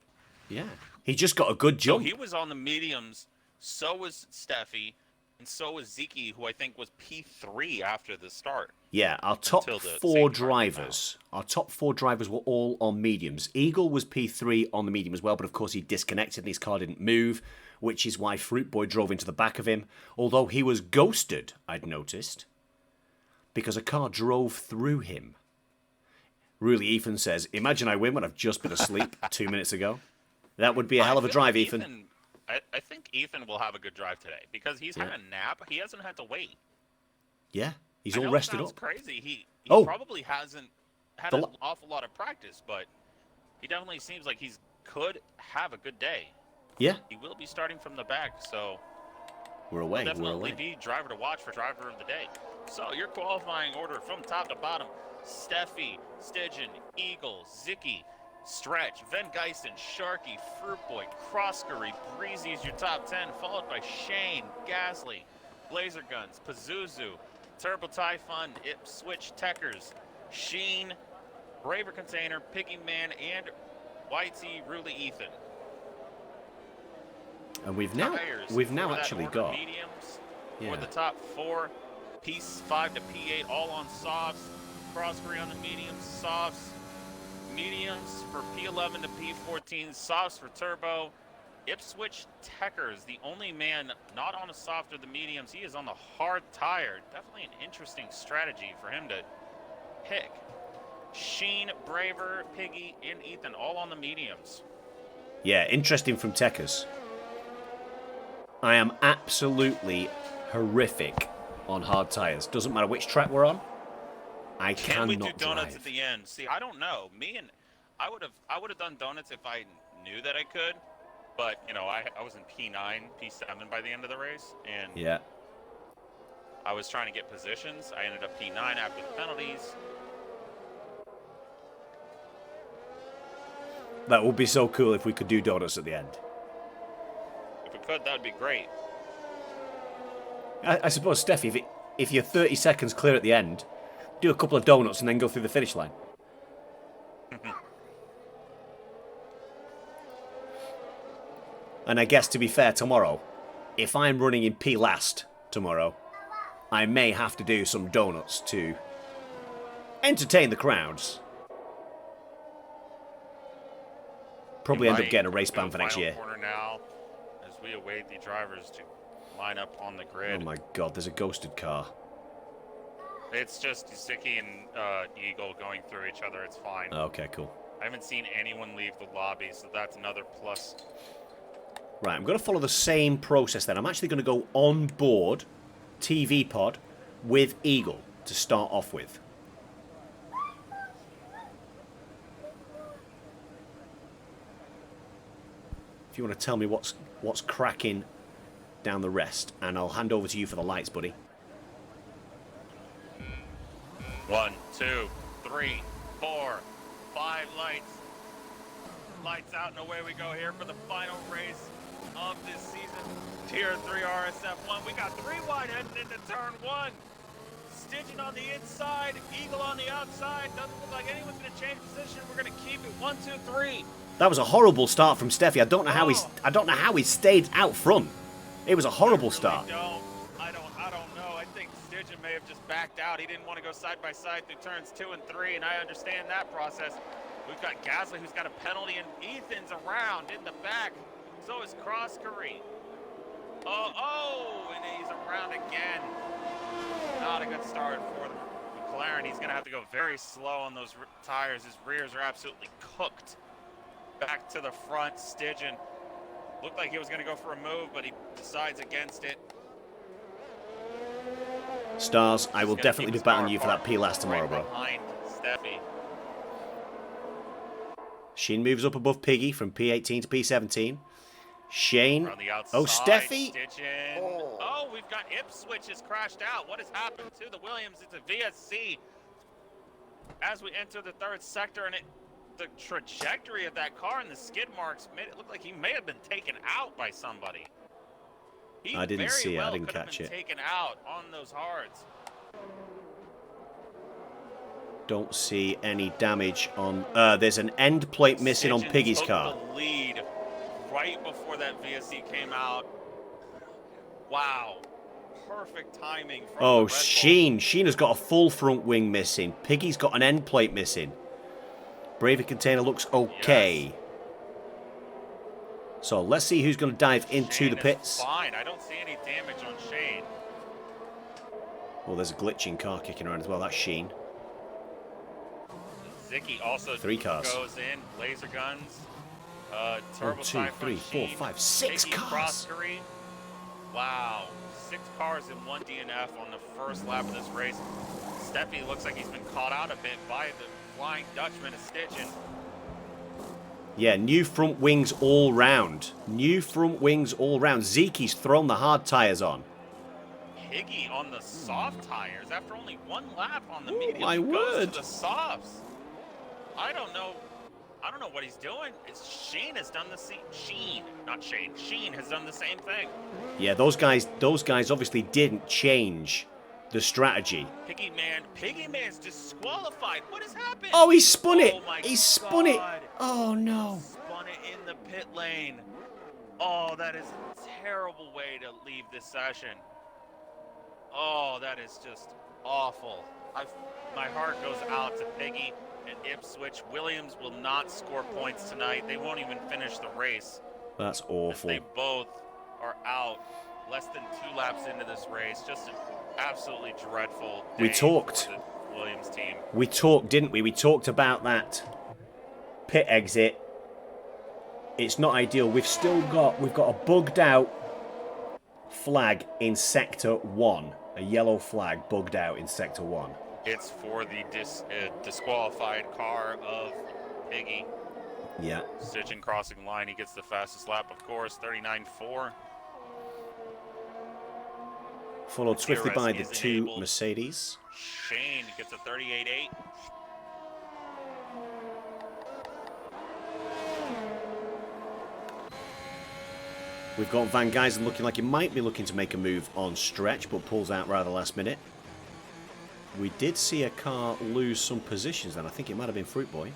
A: Yeah. He just got a good
B: So
A: jump.
B: he was on the mediums. So was Steffi. And so was Ziki, who I think was P3 after the start.
A: Yeah, our top
B: Until the
A: four
B: safety car came
A: drivers. Our top 4 drivers were all on mediums. Eagle was P3 on the medium as well, but of course he disconnected and his car didn't move, which is why Fruit Boy drove into the back of him. Although he was ghosted, I'd noticed, because a car drove through him. Really, Ethan says, imagine I win when I've just been asleep 2 minutes ago. That would be a hell of a drive, Ethan.
B: I think Ethan will have a good drive today because he's had a nap. He hasn't had to wait.
A: Yeah, he's all rested
B: it sounds
A: up.
B: Crazy. He
A: Oh.
B: probably hasn't had an awful lot of practice, but he definitely seems like he could have a good day.
A: Yeah.
B: He will be starting from the back, so
A: we're away.
B: He'll definitely
A: we're away.
B: be driver to watch for driver of the day. So your qualifying order from top to bottom: Steffi, Stygian, Eagle, Ziki, Stretch, Van Geisten, Sharky, Fruit Boy, Croskery, Breezy is your top 10, followed by Shane, Gasly, Blazer Guns, Pazuzu, Turbo Typhon, Ipswich Techers, Sheen, Braver Container, Picking Man, and YT Ruley Ethan.
A: And we've now actually got
B: mediums for the top 4, P5 to P8, all on softs. Croskery on the mediums, softs. Mediums for P11 to P14, softs for turbo. Ipswich Techers, the only man not on a soft or the mediums. He is on the hard tire. Definitely an interesting strategy for him to pick. Sheen, Braver, Piggy, and Ethan all on the mediums.
A: Yeah, interesting from Techers. I am absolutely horrific on hard tires. Doesn't matter which track we're on. I cannot
B: we do donuts
A: drive.
B: at the end? See, I don't know. I would have done donuts if I knew that I could, but you know, I was in P9, P7 by the end of the race, and
A: yeah,
B: I was trying to get positions. I ended up P9 after the penalties.
A: That would be so cool if we could do donuts at the end.
B: If we could, that would be great.
A: I suppose, Steffi, if you're 30 seconds clear at the end, do a couple of donuts and then go through the finish line. And I guess, to be fair, tomorrow, if I'm running in P last tomorrow, I may have to do some donuts to entertain the crowds. Probably end up getting a race ban for next year.
B: Corner now, as we await the drivers to line up on the grid.
A: Oh my god, there's a ghosted car.
B: It's just Ziki and Eagle going through each other. It's fine.
A: Okay, cool.
B: I haven't seen anyone leave the lobby, so that's another plus.
A: Right, I'm going to follow the same process then. I'm actually going to go on board TV pod with Eagle to start off with. If you want to tell me what's cracking down the rest, and I'll hand over to you for the lights, buddy.
B: 1, 2, 3, 4, 5 lights. Lights out and away we go here for the final race of this season. Tier 3 RSF1. We got 3 wide heading into turn 1. Stygian on the inside, Eagle on the outside. Doesn't look like anyone's going to change position. We're going to keep it 1, 2, 3.
A: That was a horrible start from Steffi. I don't know how he stayed out front. It was a horrible start.
B: I don't know. I think Stygian may have just backed out. He didn't want to go side by side through turns 2 and 3, and I understand that process. We've got Gasly, who's got a penalty, and Ethan's around in the back. So is Croskery. And he's around again. Not a good start for the McLaren. He's going to have to go very slow on those tires. His rears are absolutely cooked. Back to the front, Stygian. Looked like he was going to go for a move, but he decides against it.
A: Stars, I will definitely be battling you for that P last tomorrow, bro.
B: Behind Steffi.
A: Sheen moves up above Piggy from P18 to P17. Shane.
B: Outside,
A: Steffi.
B: We've got Ipswich has crashed out. What has happened to the Williams? It's a VSC. As we enter the third sector, and the trajectory of that car and the skid marks made it look like he may have been taken out by somebody.
A: I didn't see it. I didn't catch it.
B: Taken out on those hards.
A: Don't see any damage on. There's an end plate missing on Piggy's car.
B: The lead right before that VSC came out. Wow. perfect timing from
A: Oh,
B: the Red Bull.
A: Sheen has got a full front wing missing. Piggy's got an end plate missing. Bravey Container looks okay.
B: Yes.
A: So let's see who's going to dive into
B: Shane
A: the pits.
B: is fine. I don't see any damage on Shane.
A: Oh, there's a glitching car kicking around as well. That's Sheen.
B: Zicky also
A: 3 cars.
B: goes in. Laser guns. Turbo
A: 1, 2,
B: Cypher,
A: 3, 4,
B: Sheen,
A: 5, 6
B: Piggy,
A: cars.
B: Croskery. Wow. 6 cars in 1 DNF on the first lap of this race. Steffi looks like he's been caught out a bit by the Flying Dutchman of Stitchin.
A: Yeah, new front wings all round. New front wings all round. Zeke's thrown the hard tyres on.
B: Piggy on the soft tires after only 1 lap on the
A: Ooh,
B: medium.
A: my
B: He goes
A: word.
B: to the softs. I don't know what he's doing. Sheen has done the same. Sheen, not Shane. Sheen has done the same thing.
A: Yeah, those guys obviously didn't change the strategy.
B: Piggy Man's disqualified. What has happened?
A: Oh, he spun it.
B: Oh my
A: He spun it.
B: God.
A: Oh no.
B: Spun it in the pit lane. Oh, that is a terrible way to leave this session. Oh, that is just awful. My heart goes out to Piggy and Ipswich. Williams will not score points tonight. They won't even finish the race.
A: That's awful.
B: They both are out less than 2 laps into this race. Just an absolutely dreadful day
A: We talked.
B: for the Williams team.
A: We talked, didn't we? We talked about that pit exit. It's not ideal. We've got a bugged out flag in sector 1. A yellow flag bugged out in sector 1.
B: It's for the disqualified car of Piggy.
A: Yeah.
B: Stitchin crossing line. He gets the fastest lap, of course, 39.4.
A: Followed swiftly by the
B: DRS is
A: 2
B: enabled.
A: Mercedes.
B: Shane gets a 38.8.
A: We've got Van Geysen looking like he might be looking to make a move on stretch, but pulls out rather last minute. We did see a car lose some positions then. I think it might have been Fruit Boy.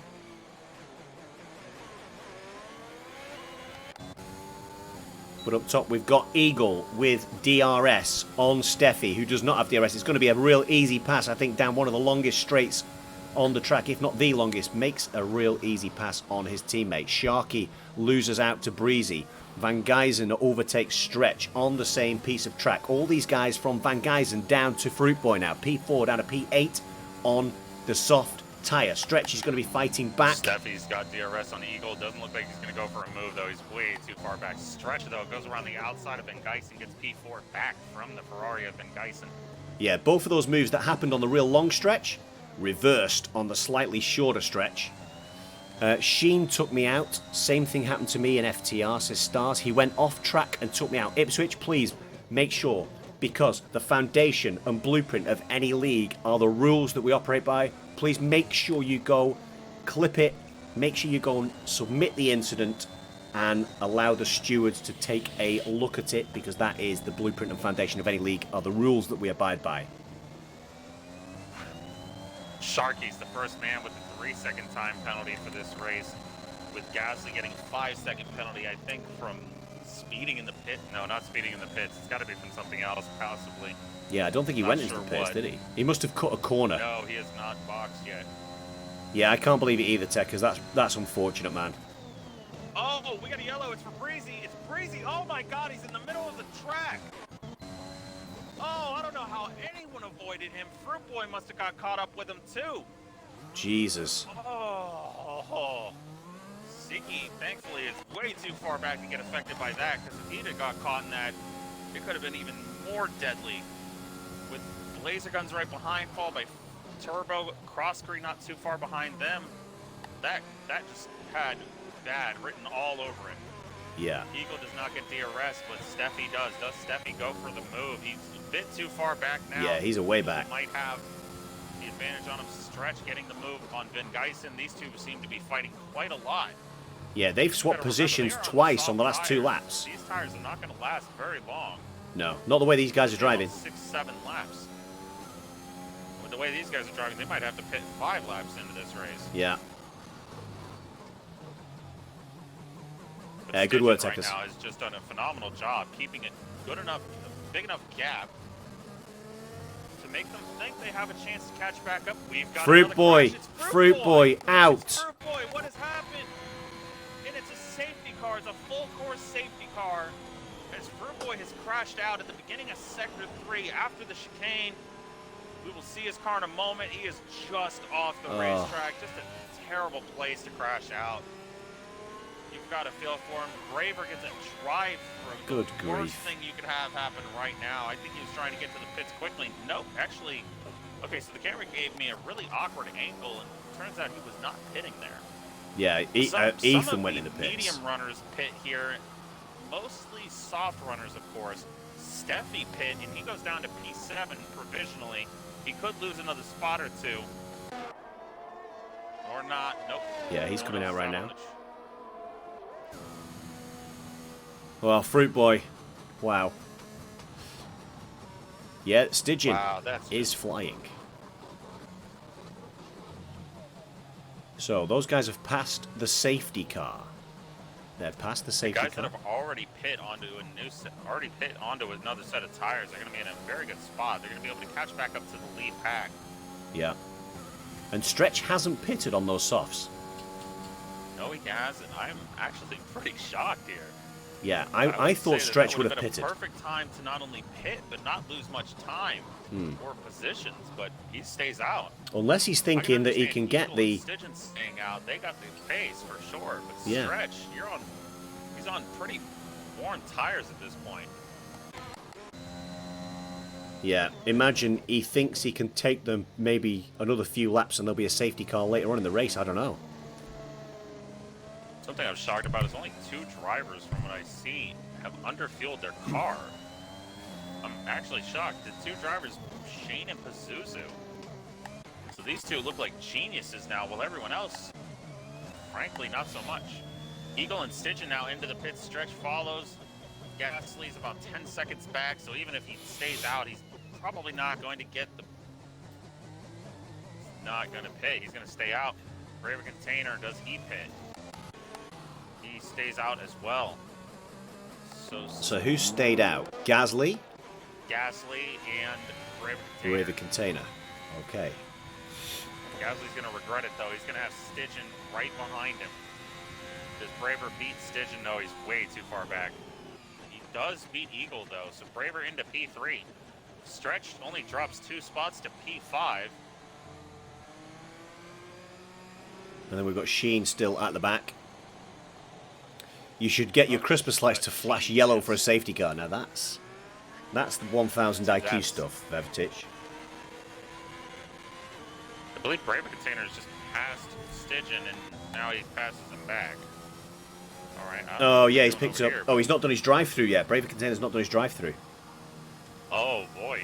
A: But up top, we've got Eagle with DRS on Steffi, who does not have DRS. It's going to be a real easy pass, I think, down one of the longest straights on the track, if not the longest. Makes a real easy pass on his teammate. Sharky loses out to Breezy. Van Geysen overtakes Stretch on the same piece of track. All these guys from Van Geysen down to Fruit Boy now. P4 down to P8 on the soft tyre. Stretch is going to be fighting back.
B: Steffi's got DRS on Eagle. Doesn't look like he's going to go for a move, though. He's way too far back. Stretch, though, goes around the outside of Van Geysen, gets P4 back from the Ferrari of Van Geysen.
A: Yeah, both of those moves that happened on the real long stretch reversed on the slightly shorter stretch. Sheen took me out. Same thing happened to me in FTR, says Stars. He went off track and took me out. Ipswich, please make sure, because the foundation and blueprint of any league are the rules that we operate by. Please make sure you go clip it. Make sure you go and submit the incident and allow the stewards to take a look at it, because that is the blueprint and foundation of any league, are the rules that we abide by.
B: Sharky's the first man with a 3-second time penalty for this race, with Gasly getting a 5-second penalty, I think, from speeding in the pit. No, not speeding in the pits. It's got to be from something else, possibly.
A: Yeah, I don't think he
B: Not
A: went into
B: sure
A: the pits,
B: what.
A: did he? He must have cut a corner.
B: No, he has not boxed yet.
A: Yeah, I can't believe it either, Tech, because that's unfortunate, man.
B: Oh, we got a yellow. It's for Breezy. It's Breezy. Oh, my God. He's in the middle of the track. Oh, I don't know how anyone avoided him. Fruit Boy must have got caught up with him, too.
A: Jesus.
B: Oh. Ziggy, thankfully, is way too far back to get affected by that, because if he'd have got caught in that, it could have been even more deadly. With laser guns right behind, followed by Turbo, Cross-Screen not too far behind them. That just had bad written all over it.
A: Yeah.
B: Eagle does not get DRS, but Steffi does. Does Steffi go for the move? He's a bit too far back now.
A: Yeah, he's a way back.
B: He might have the advantage on him. Stretch getting the move on Van Geysen. These two seem to be fighting quite a lot.
A: Yeah, they've swapped positions twice on the last 2 laps.
B: These tires are not going to last very long.
A: No, not the way these guys are driving.
B: 6-7 laps. With the way these guys are driving, they might have to pit 5 laps into this race.
A: Yeah.
B: But
A: Good work,
B: Stitches
A: Tekkas.
B: right now has just done a phenomenal job keeping it good enough, big enough gap make them think they have a chance to catch back up. We've got
A: Fruit
B: another
A: Boy.
B: crash. It's
A: Fruit Boy out.
B: It's Fruit Boy. What has happened? And it's a safety car. It's a full course safety car. As Fruit Boy has crashed out at the beginning of Sector 3 after the chicane. We will see his car in a moment. He is just off the racetrack. Just a terrible place to crash out. You've got to feel for him. Braver gets a drive-through.
A: Good
B: The worst
A: grief.
B: thing you could have happen right now. I think he was trying to get to the pits quickly. Nope, actually. Okay, so the camera gave me a really awkward angle, and it turns out he was not pitting there.
A: Yeah,
B: Some
A: Ethan
B: of
A: went
B: the
A: in the pits.
B: medium runners pit here. Mostly soft runners, of course. Steffi pit, and he goes down to P7 provisionally. He could lose another spot or two. Or not. Nope.
A: Yeah, he's
B: No one
A: coming
B: else
A: out right
B: on
A: now.
B: the
A: Well, Fruit Boy. Wow. Yeah, Stygian
B: Wow, that's
A: is flying. So, those guys have passed the safety car. They've passed the safety
B: guys
A: car.
B: that have already pit onto another set of tires. They're going to be in a very good spot. They're going to be able to catch back up to the lead pack.
A: Yeah. And Stretch hasn't pitted on those softs.
B: No, he hasn't. I'm actually pretty shocked here.
A: Yeah,
B: would
A: I
B: say
A: thought
B: that
A: Stretch
B: that
A: would
B: would
A: have
B: been
A: pitted.
B: A perfect time to not only pit but not lose much time or positions. But he stays out.
A: Unless he's thinking that he can get the...
B: Stygian staying out. They got the pace for sure. But
A: Yeah.
B: Stretch, he's on pretty worn tires at this point.
A: Yeah, imagine he thinks he can take them maybe another few laps and there'll be a safety car later on in the race. I don't know.
B: Something I'm shocked about is only 2 drivers from what I see have underfueled their car. I'm actually shocked. The 2 drivers, Shane and Pazuzu. So these 2 look like geniuses now, while everyone else, frankly, not so much. Eagle and Stygian now into the pit. Stretch follows. Gasly's about 10 seconds back, so even if he stays out, he's probably not going to get the... He's not going to pit. He's going to stay out. Braver Container, does he pit? He stays out as well.
A: So who stayed out? Gasly?
B: Gasly and Braver Container.
A: Braver Container. Okay.
B: Gasly's going to regret it, though. He's going to have Stygian right behind him. Does Braver beat Stygian? No, he's way too far back. He does beat Eagle, though, so Braver into P3. Stretch only drops 2 spots to P5.
A: And then we've got Sheen still at the back. You should get your Christmas lights to flash yellow for a safety car. Now that's the 1000 IQ stuff, Vevtich.
B: I believe Braver Container has just passed Stygian, and now he passes him back. All right.
A: Oh, yeah, he's picked up. Oh, he's not done his drive-through yet. Braver Container's not done his drive-through.
B: Oh, boy.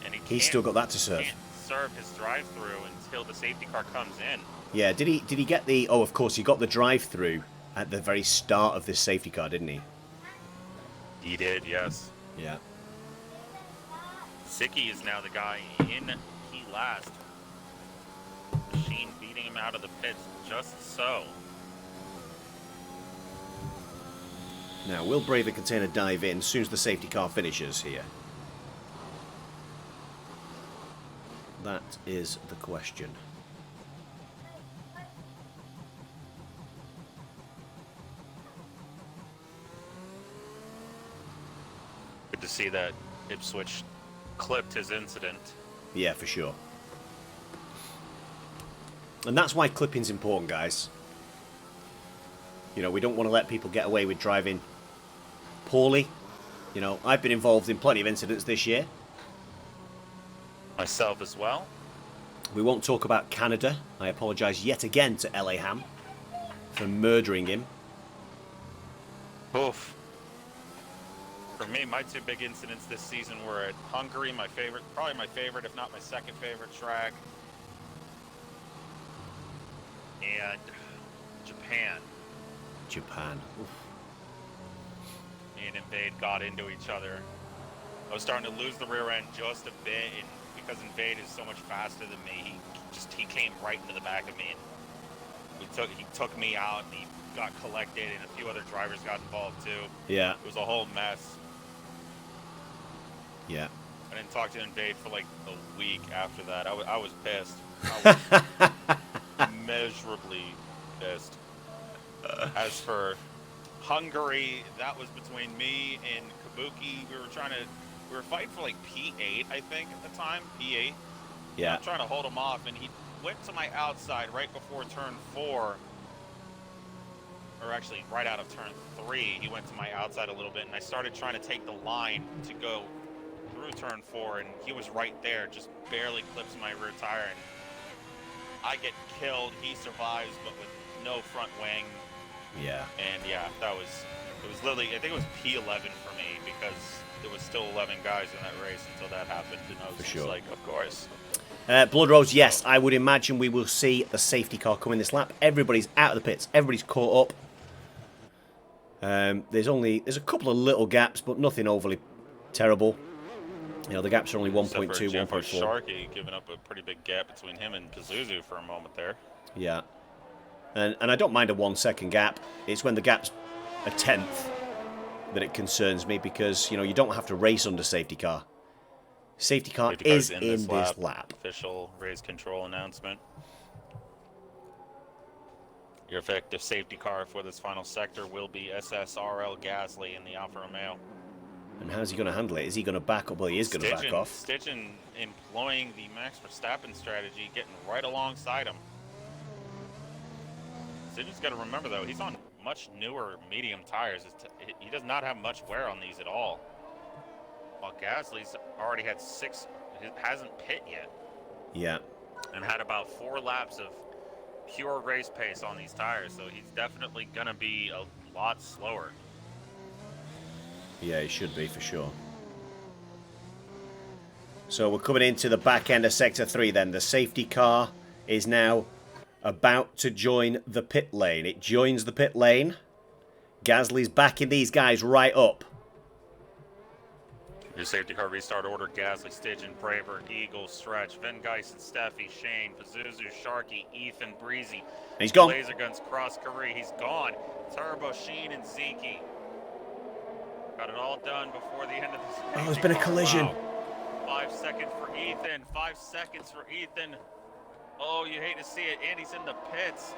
B: And
A: He's still got that to serve.
B: Can't serve his drive-through until the safety car comes in.
A: Yeah, did he get the... Oh, of course, he got the drive-through at the very start of this safety car, didn't he?
B: He did, yes.
A: Yeah.
B: Sicky is now the guy in P last. Machine beating him out of the pits just so.
A: Now, will Braver Container dive in as soon as the safety car finishes here? That is the question.
B: Good to see that Ipswich clipped his incident.
A: Yeah, for sure. And that's why clipping's important, guys. You know, we don't want to let people get away with driving poorly. You know, I've been involved in plenty of incidents this year.
B: Myself as well.
A: We won't talk about Canada. I apologise yet again to LA Ham for murdering him.
B: Oof. For me, my 2 big incidents this season were at Hungary, my favorite, probably my favorite, if not my second favorite track, and Japan.
A: Japan. Oof.
B: Me and Invade got into each other. I was starting to lose the rear end just a bit, and because Invade is so much faster than me, he came right into the back of me, and he took me out, and he got collected, and a few other drivers got involved too.
A: Yeah.
B: It was a whole mess.
A: Yeah.
B: I didn't talk to Invade for like a week after that. I was pissed. I was miserably pissed. As for Hungary, that was between me and Kabuki. We were fighting for like P8, I think, at the time. P8.
A: Yeah.
B: I'm trying to hold him off, and he went to my outside right before turn 4. Or actually, right out of turn 3, he went to my outside a little bit, and I started trying to take the line to go through turn 4, and he was right there, just barely clips my rear tire, and I get killed. He survives, but with no front wing.
A: Yeah.
B: And yeah, it was literally, I think it was P11 for me, because there was still 11 guys in that race until that happened, and I was just like, of course.
A: Blood Rose, yes, I would imagine we will see the safety car coming this lap. Everybody's out of the pits. Everybody's caught up. There's a couple of little gaps, but nothing overly terrible. You know, the gaps are only 1.2, 1.4.
B: Sharky giving up a pretty big gap between him and Pazuzu for a moment there.
A: Yeah. And I don't mind a 1 second gap. It's when the gap's a tenth that it concerns me, because, you know, you don't have to race under safety car. Safety car is in this lap.
B: Official race control announcement. Your effective safety car for this final sector will be SSRL Gasly in the Alfa Romeo.
A: And how's he going to handle it? Is he going to back up? Well, he is going to back off.
B: Stitchin employing the Max Verstappen strategy, getting right alongside him. Stitchin's got to remember, though, he's on much newer medium tires. He does not have much wear on these at all. While Gasly's already had 6, hasn't pit yet.
A: Yeah.
B: And had about 4 laps of pure race pace on these tires, so he's definitely going to be a lot slower.
A: Yeah, he should be, for sure. So we're coming into the back end of Sector 3 then. The safety car is now about to join the pit lane. It joins the pit lane. Gasly's backing these guys right up.
B: Your safety car restart order: Gasly, Stidgen, Braver, Eagle, Stretch, Van Geisen, Steffi, Shane, Pazuzu, Sharky, Ethan, Breezy.
A: And he's gone.
B: Laser Guns, Cross Curry, he's gone. Turbo, Sheen, and Zeke. Got it all done before the end of this.
A: Oh, there's been a collision.
B: Wow. 5 seconds for Ethan. 5 seconds for Ethan. Oh, you hate to see it. Andy's in the pits.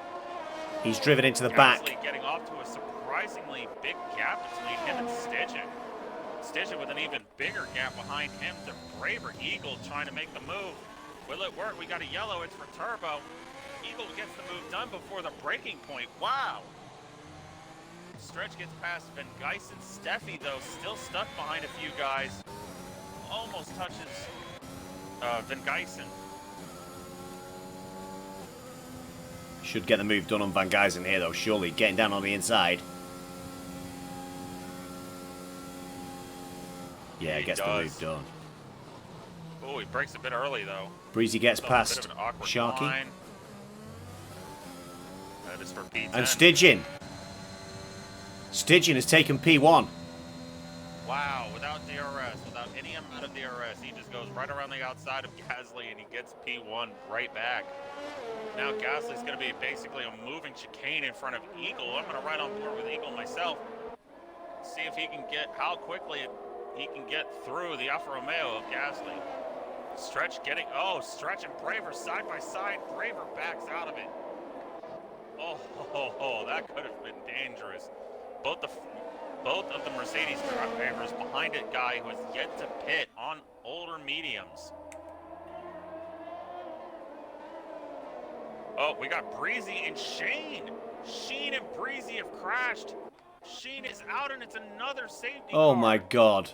A: He's driven into the
B: Gasly
A: back.
B: Getting off to a surprisingly big gap between him and Stidgen. Stidgen with an even bigger gap behind him to Braver. Eagle trying to make the move. Will it work? We got a yellow. It's for Turbo. Eagle gets the move done before the breaking point. Wow. Stretch gets past Van Geisen. Steffi, though, still stuck behind a few guys. Almost touches Van Geisen.
A: Should get the move done on Van Geisen here, though, surely. Getting down on the inside. Yeah, gets the move done.
B: Oh, he breaks a bit early, though.
A: Breezy gets past Sharky.
B: Line. That is for P10.
A: And Stidgen. Stidgen has taken P1.
B: Wow, without DRS, without any amount of DRS, he just goes right around the outside of Gasly and he gets P1 right back. Now Gasly's going to be basically a moving chicane in front of Eagle. I'm going to ride on board with Eagle myself. See if he can get, how quickly he can get through the Alfa Romeo of Gasly. Stretch getting, Stretch and Braver side by side. Braver backs out of it. Oh, that could have been dangerous. Both of the Mercedes drivers behind a guy who has yet to pit on older mediums. Oh, we got Breezy and Shane. Sheen and Breezy have crashed. Sheen is out and it's another safety car.
A: Oh my god.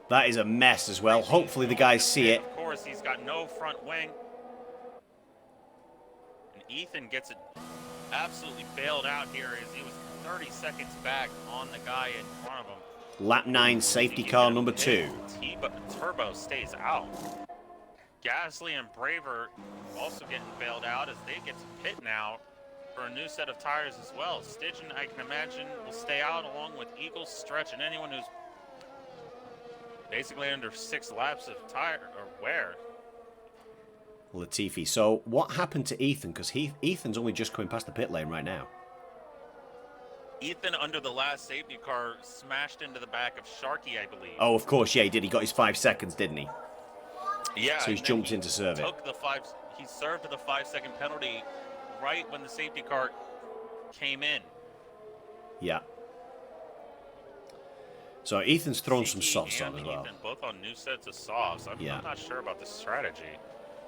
A: That is a mess as well. Hopefully the guys see it.
B: Of course, he's got no front wing. And Ethan gets it absolutely bailed out here as he was 30 seconds back on the guy in front of him.
A: Lap 9 safety car number 2.
B: Turbo stays out. Gasly and Braver also getting bailed out as they get to pit now for a new set of tires as well. Stidgen, I can imagine, will stay out along with Eagle, Stretch, and anyone who's basically under 6 laps of tire or wear.
A: Latifi. So what happened to Ethan? Because Ethan's only just coming past the pit lane right now.
B: Ethan, under the last safety car, smashed into the back of Sharky, I believe.
A: Oh, of course, yeah, he did. He got his 5 seconds, didn't he?
B: Yeah.
A: So he's jumped in to serve it.
B: He served the 5-second penalty right when the safety car came in.
A: Yeah. So Ethan's thrown some
B: Zeke
A: softs on
B: and
A: as well.
B: Ethan, both on new sets of softs. I'm not sure about this strategy.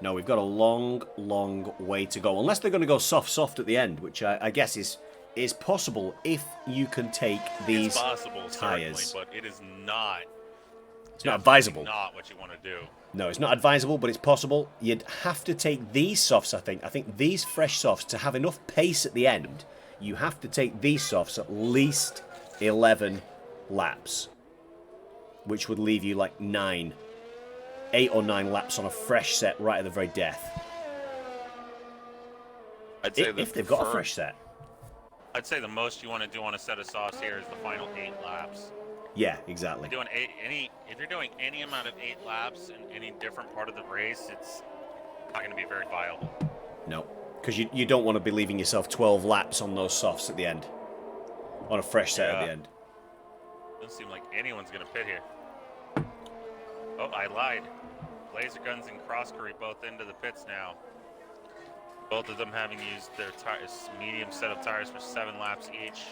A: No, we've got a long, long way to go. Unless they're going to go soft at the end, which I guess is possible if you can take these
B: it's possible,
A: tires.
B: Certainly, but it is not.
A: It's not advisable.
B: Not what you want to do.
A: No, it's not advisable, but it's possible. You'd have to take these softs, I think. I think these fresh softs, to have enough pace at the end, you have to take these softs at least 11 laps, which would leave you like 8 or 9 laps on a fresh set right at the very death.
B: I'd say
A: if they've got a fresh set.
B: I'd say the most you want to do on a set of softs here is the final 8 laps.
A: Yeah, exactly.
B: If you're doing any amount of 8 laps in any different part of the race, it's not going to be very viable.
A: No, because you don't want to be leaving yourself 12 laps on those softs at the end. On a fresh set at the end.
B: Doesn't seem like anyone's going to pit here. Oh, I lied. Laser Guns and Cross Curry both into the pits now. Both of them having used their medium set of tires for 7 laps each.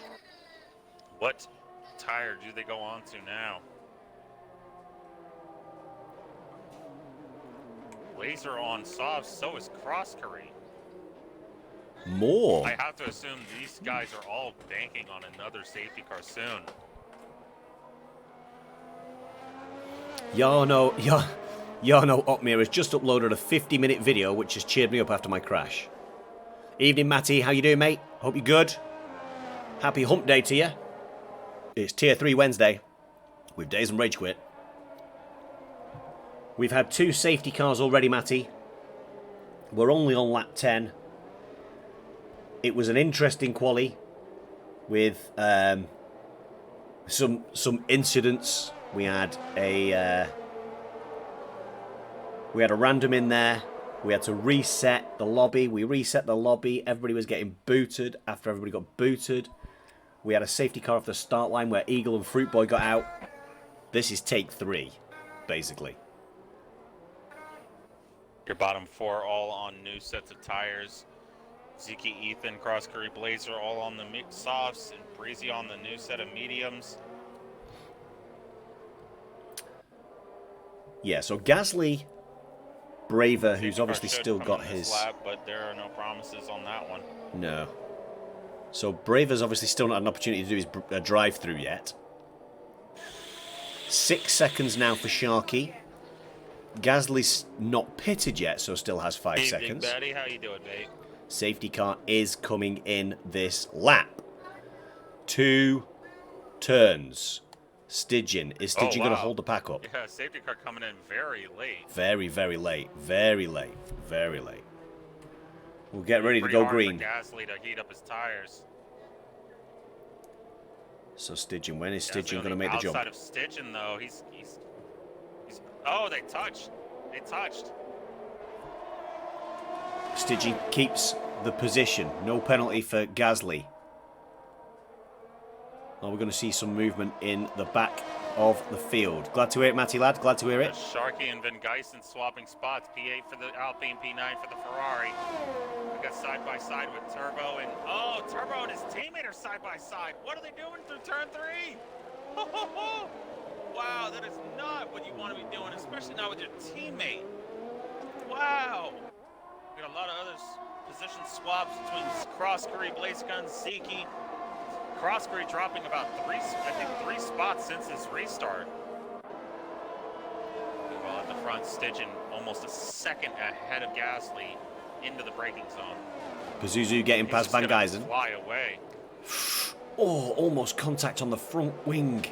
B: What tire do they go on to now? Laser on soft, so is Cross Curry.
A: More.
B: I have to assume these guys are all banking on another safety car soon.
A: Yarno Otmir has just uploaded a 50-minute video which has cheered me up after my crash. Evening, Matty. How you doing, mate? Hope you're good. Happy hump day to you. It's Tier 3 Wednesday with Days and Rage Quit. We've had 2 safety cars already, Matty. We're only on lap 10. It was an interesting quali with some incidents. We had a random in there. We had to reset the lobby. We reset the lobby. Everybody was getting booted. After everybody got booted, we had a safety car off the start line where Eagle and Fruit Boy got out. This is take 3, basically.
B: Your bottom 4 all on new sets of tires. Zeke, Ethan, Cross Curry, Blazer all on the softs, and Breezy on the new set of mediums.
A: Yeah, so Gasly, Braver, who's obviously still got his
B: lap, but there are no promises on that one.
A: No. So Braver's obviously still not had an opportunity to do his drive-through yet. 6 seconds now for Sharky. Gasly's not pitted yet, so still has 5 seconds.
B: Big Betty, how you doing, mate?
A: Safety car is coming in this lap. 2 turns. Stygian. Is Stygian going to hold the pack up?
B: Yeah, safety car coming in very late.
A: Very, very late. Very late. Very late. We'll get ready to go green.
B: Gasly to heat up his tires.
A: So Stygian, when is Stygian going to make the jump?
B: Outside of Stygian, though, he's. Oh, they touched. They touched.
A: Stygian keeps the position. No penalty for Gasly. Oh, we're going to see some movement in the back of the field. Glad to hear it, Matty lad. Glad to hear it.
B: Sharky and Van Geysen swapping spots. P8 for the Alpine, P9 for the Ferrari. We got side by side with Turbo and Turbo and his teammate are side by side. What are they doing through turn 3? Wow, that is not what you want to be doing, especially not with your teammate. Wow. We got a lot of other position swaps between Cross Curry, Blaze Gun, Zeke. Cross Curry dropping about 3 spots since his restart. Well, at the front, Stygian almost a second ahead of Gasly into the braking zone.
A: Pazuzu getting past Van Geysen.
B: Fly away.
A: Oh, almost contact on the front wing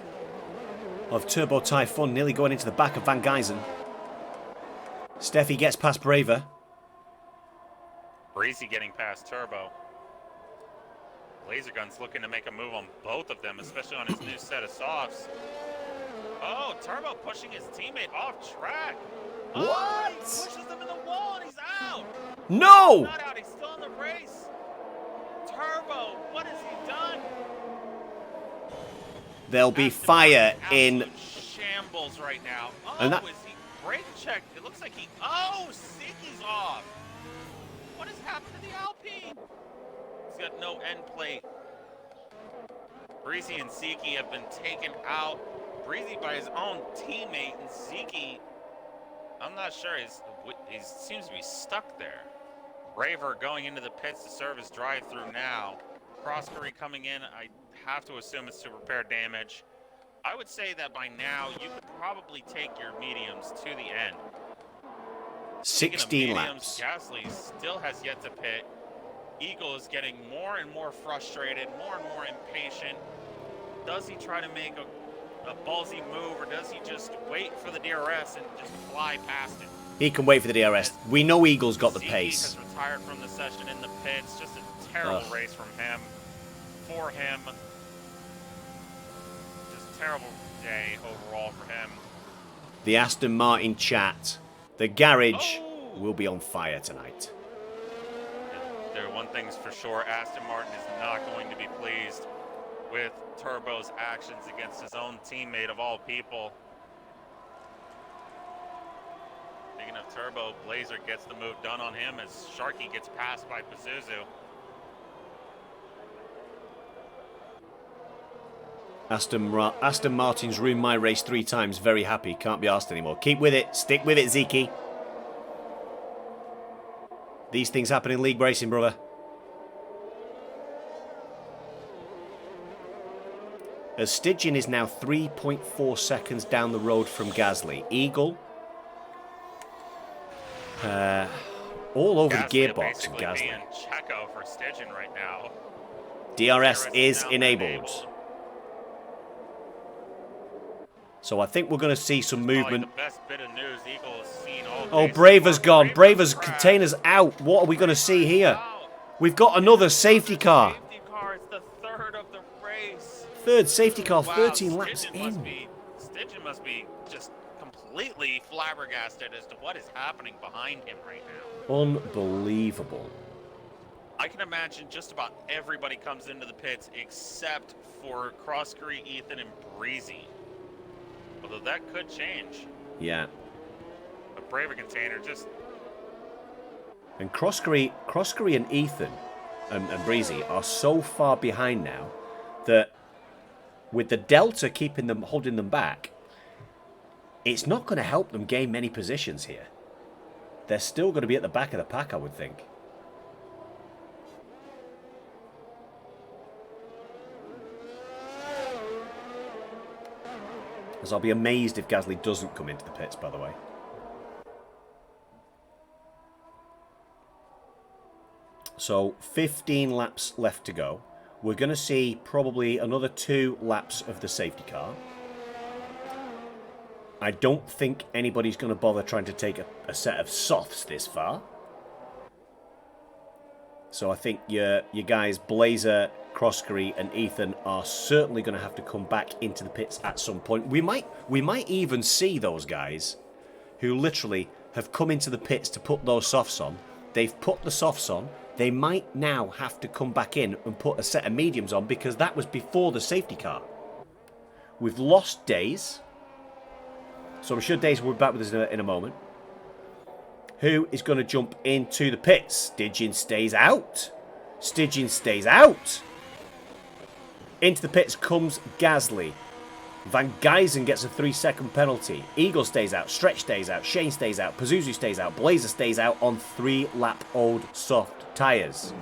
A: of Turbo Typhoon, nearly going into the back of Van Geysen. Steffi gets past Braver.
B: Breezy getting past Turbo. Laser Gun's looking to make a move on both of them, especially on his new set of softs. Oh, Turbo pushing his teammate off track.
A: What?
B: Oh, he pushes them in the wall and he's out.
A: No!
B: He's not out. He's still in the race. Turbo, what has he done?
A: There'll be
B: Aston
A: fire
B: Martin,
A: in...
B: absolute shambles right now. Oh,
A: And that-
B: is he brake check? It looks like he... Oh, Siki's off. What has happened to the Alpine? He's got no end plate. Breezy and Siki have been taken out. Breezy by his own teammate, and Siki, I'm not sure. He seems to be stuck there. Braver going into the pits to serve his drive-through now. Croskery coming in. I have to assume it's to repair damage. I would say that by now you could probably take your mediums to the end.
A: 16
B: mediums,
A: laps.
B: Gasly still has yet to pit. Eagle is getting more and more frustrated, more and more impatient. Does he try to make a ballsy move, or does he just wait for the DRS and just fly past it?
A: He can wait for the DRS. We know Eagle's got the
B: Zeke
A: pace.
B: has retired from the session in the pits. Just a terrible race from him. For him. Just a terrible day overall for him.
A: The Aston Martin chat. The garage will be on fire tonight.
B: One thing's for sure, Aston Martin is not going to be pleased with Turbo's actions against his own teammate of all people. Speaking of Turbo, Blazer gets the move done on him as Sharky gets passed by Pazuzu.
A: Aston Martin's ruined my race 3 times. Very happy. Can't be asked anymore. Keep with it. Stick with it, Ziki. These things happen in league racing, brother. As Stygian is now 3.4 seconds down the road from Gasly. Eagle. All over
B: Gasly
A: the gearbox of
B: basically
A: Gasly.
B: being Checo for Stygian right now.
A: DRS is
B: now
A: enabled. So I think we're going to see some movement.
B: The best bit of news Eagle has seen all day
A: Oh,
B: so
A: Braver's
B: far.
A: gone. Braver's
B: crashed.
A: container's out. What are we going to see here?
B: Out.
A: We've got another safety car.
B: Safety car. It's the third of the race.
A: Third safety car,
B: Wow,
A: 13 laps
B: Stygian must be just completely flabbergasted as to what is happening behind him right now.
A: Unbelievable.
B: I can imagine just about everybody comes into the pits except for Croskery, Ethan, and Breezy. Although that could change.
A: Yeah.
B: A Braver container just...
A: And Croskery and Ethan and Breezy are so far behind now that with the Delta holding them back, it's not going to help them gain many positions here. They're still going to be at the back of the pack, I would think. As I'll be amazed if Gasly doesn't come into the pits, by the way. So 15 laps left to go. We're going to see probably another 2 laps of the safety car. I don't think anybody's going to bother trying to take a set of softs this far. So I think your guys, Blazer, Croskery and Ethan, are certainly going to have to come back into the pits at some point. We might even see those guys who literally have come into the pits to put those softs on. They've put the softs on. They might now have to come back in and put a set of mediums on because that was before the safety car. We've lost Days. So I'm sure Days will be back with us in a moment. Who is going to jump into the pits? Stygian stays out. Stygian stays out. Into the pits comes Gasly. Van Geysen gets a 3-second penalty. Eagle stays out. Stretch stays out. Shane stays out. Pazuzu stays out. Blazer stays out on 3-lap-old soft tyres.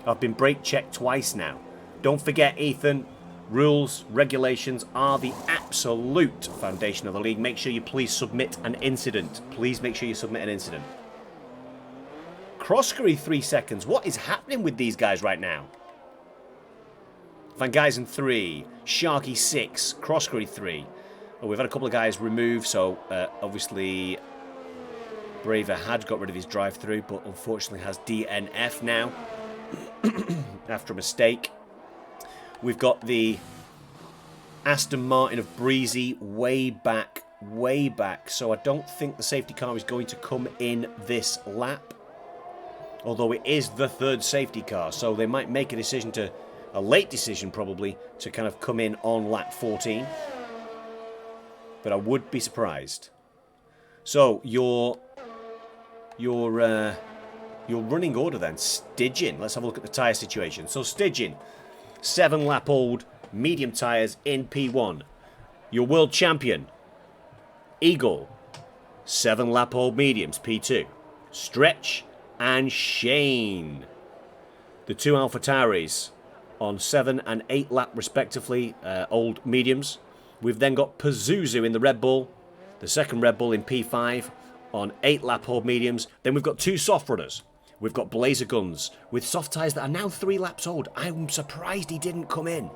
A: I've been brake checked twice now. Don't forget, Ethan, rules, regulations are the absolute foundation of the league. Make sure you please submit an incident. Please make sure you submit an incident. Croskery 3 seconds. What is happening with these guys right now? Van Geysen 3, Sharky 6, Croskery 3. Oh, we've had a couple of guys removed, so obviously Braver had got rid of his drive-through, but unfortunately has DNF now after a mistake. We've got the Aston Martin of Breezy way back, so I don't think the safety car is going to come in this lap. Although it is the 3rd safety car, so they might make a decision to a late decision probably to kind of come in on lap 14. But I would be surprised. So your running order then, Stygian. Let's have a look at the tyre situation. So Stygian, 7-lap-old medium tyres in P1. Your world champion, Eagle, 7-lap-old mediums, P2. Stretch and Shane, the 2 AlphaTauris on 7 and 8 lap respectively, old mediums. We've then got Pazuzu in the Red Bull, the second Red Bull in P5 on 8 lap old mediums. Then we've got 2 soft runners. We've got Blazer Guns with soft tyres that are now 3 laps old. I'm surprised he didn't come in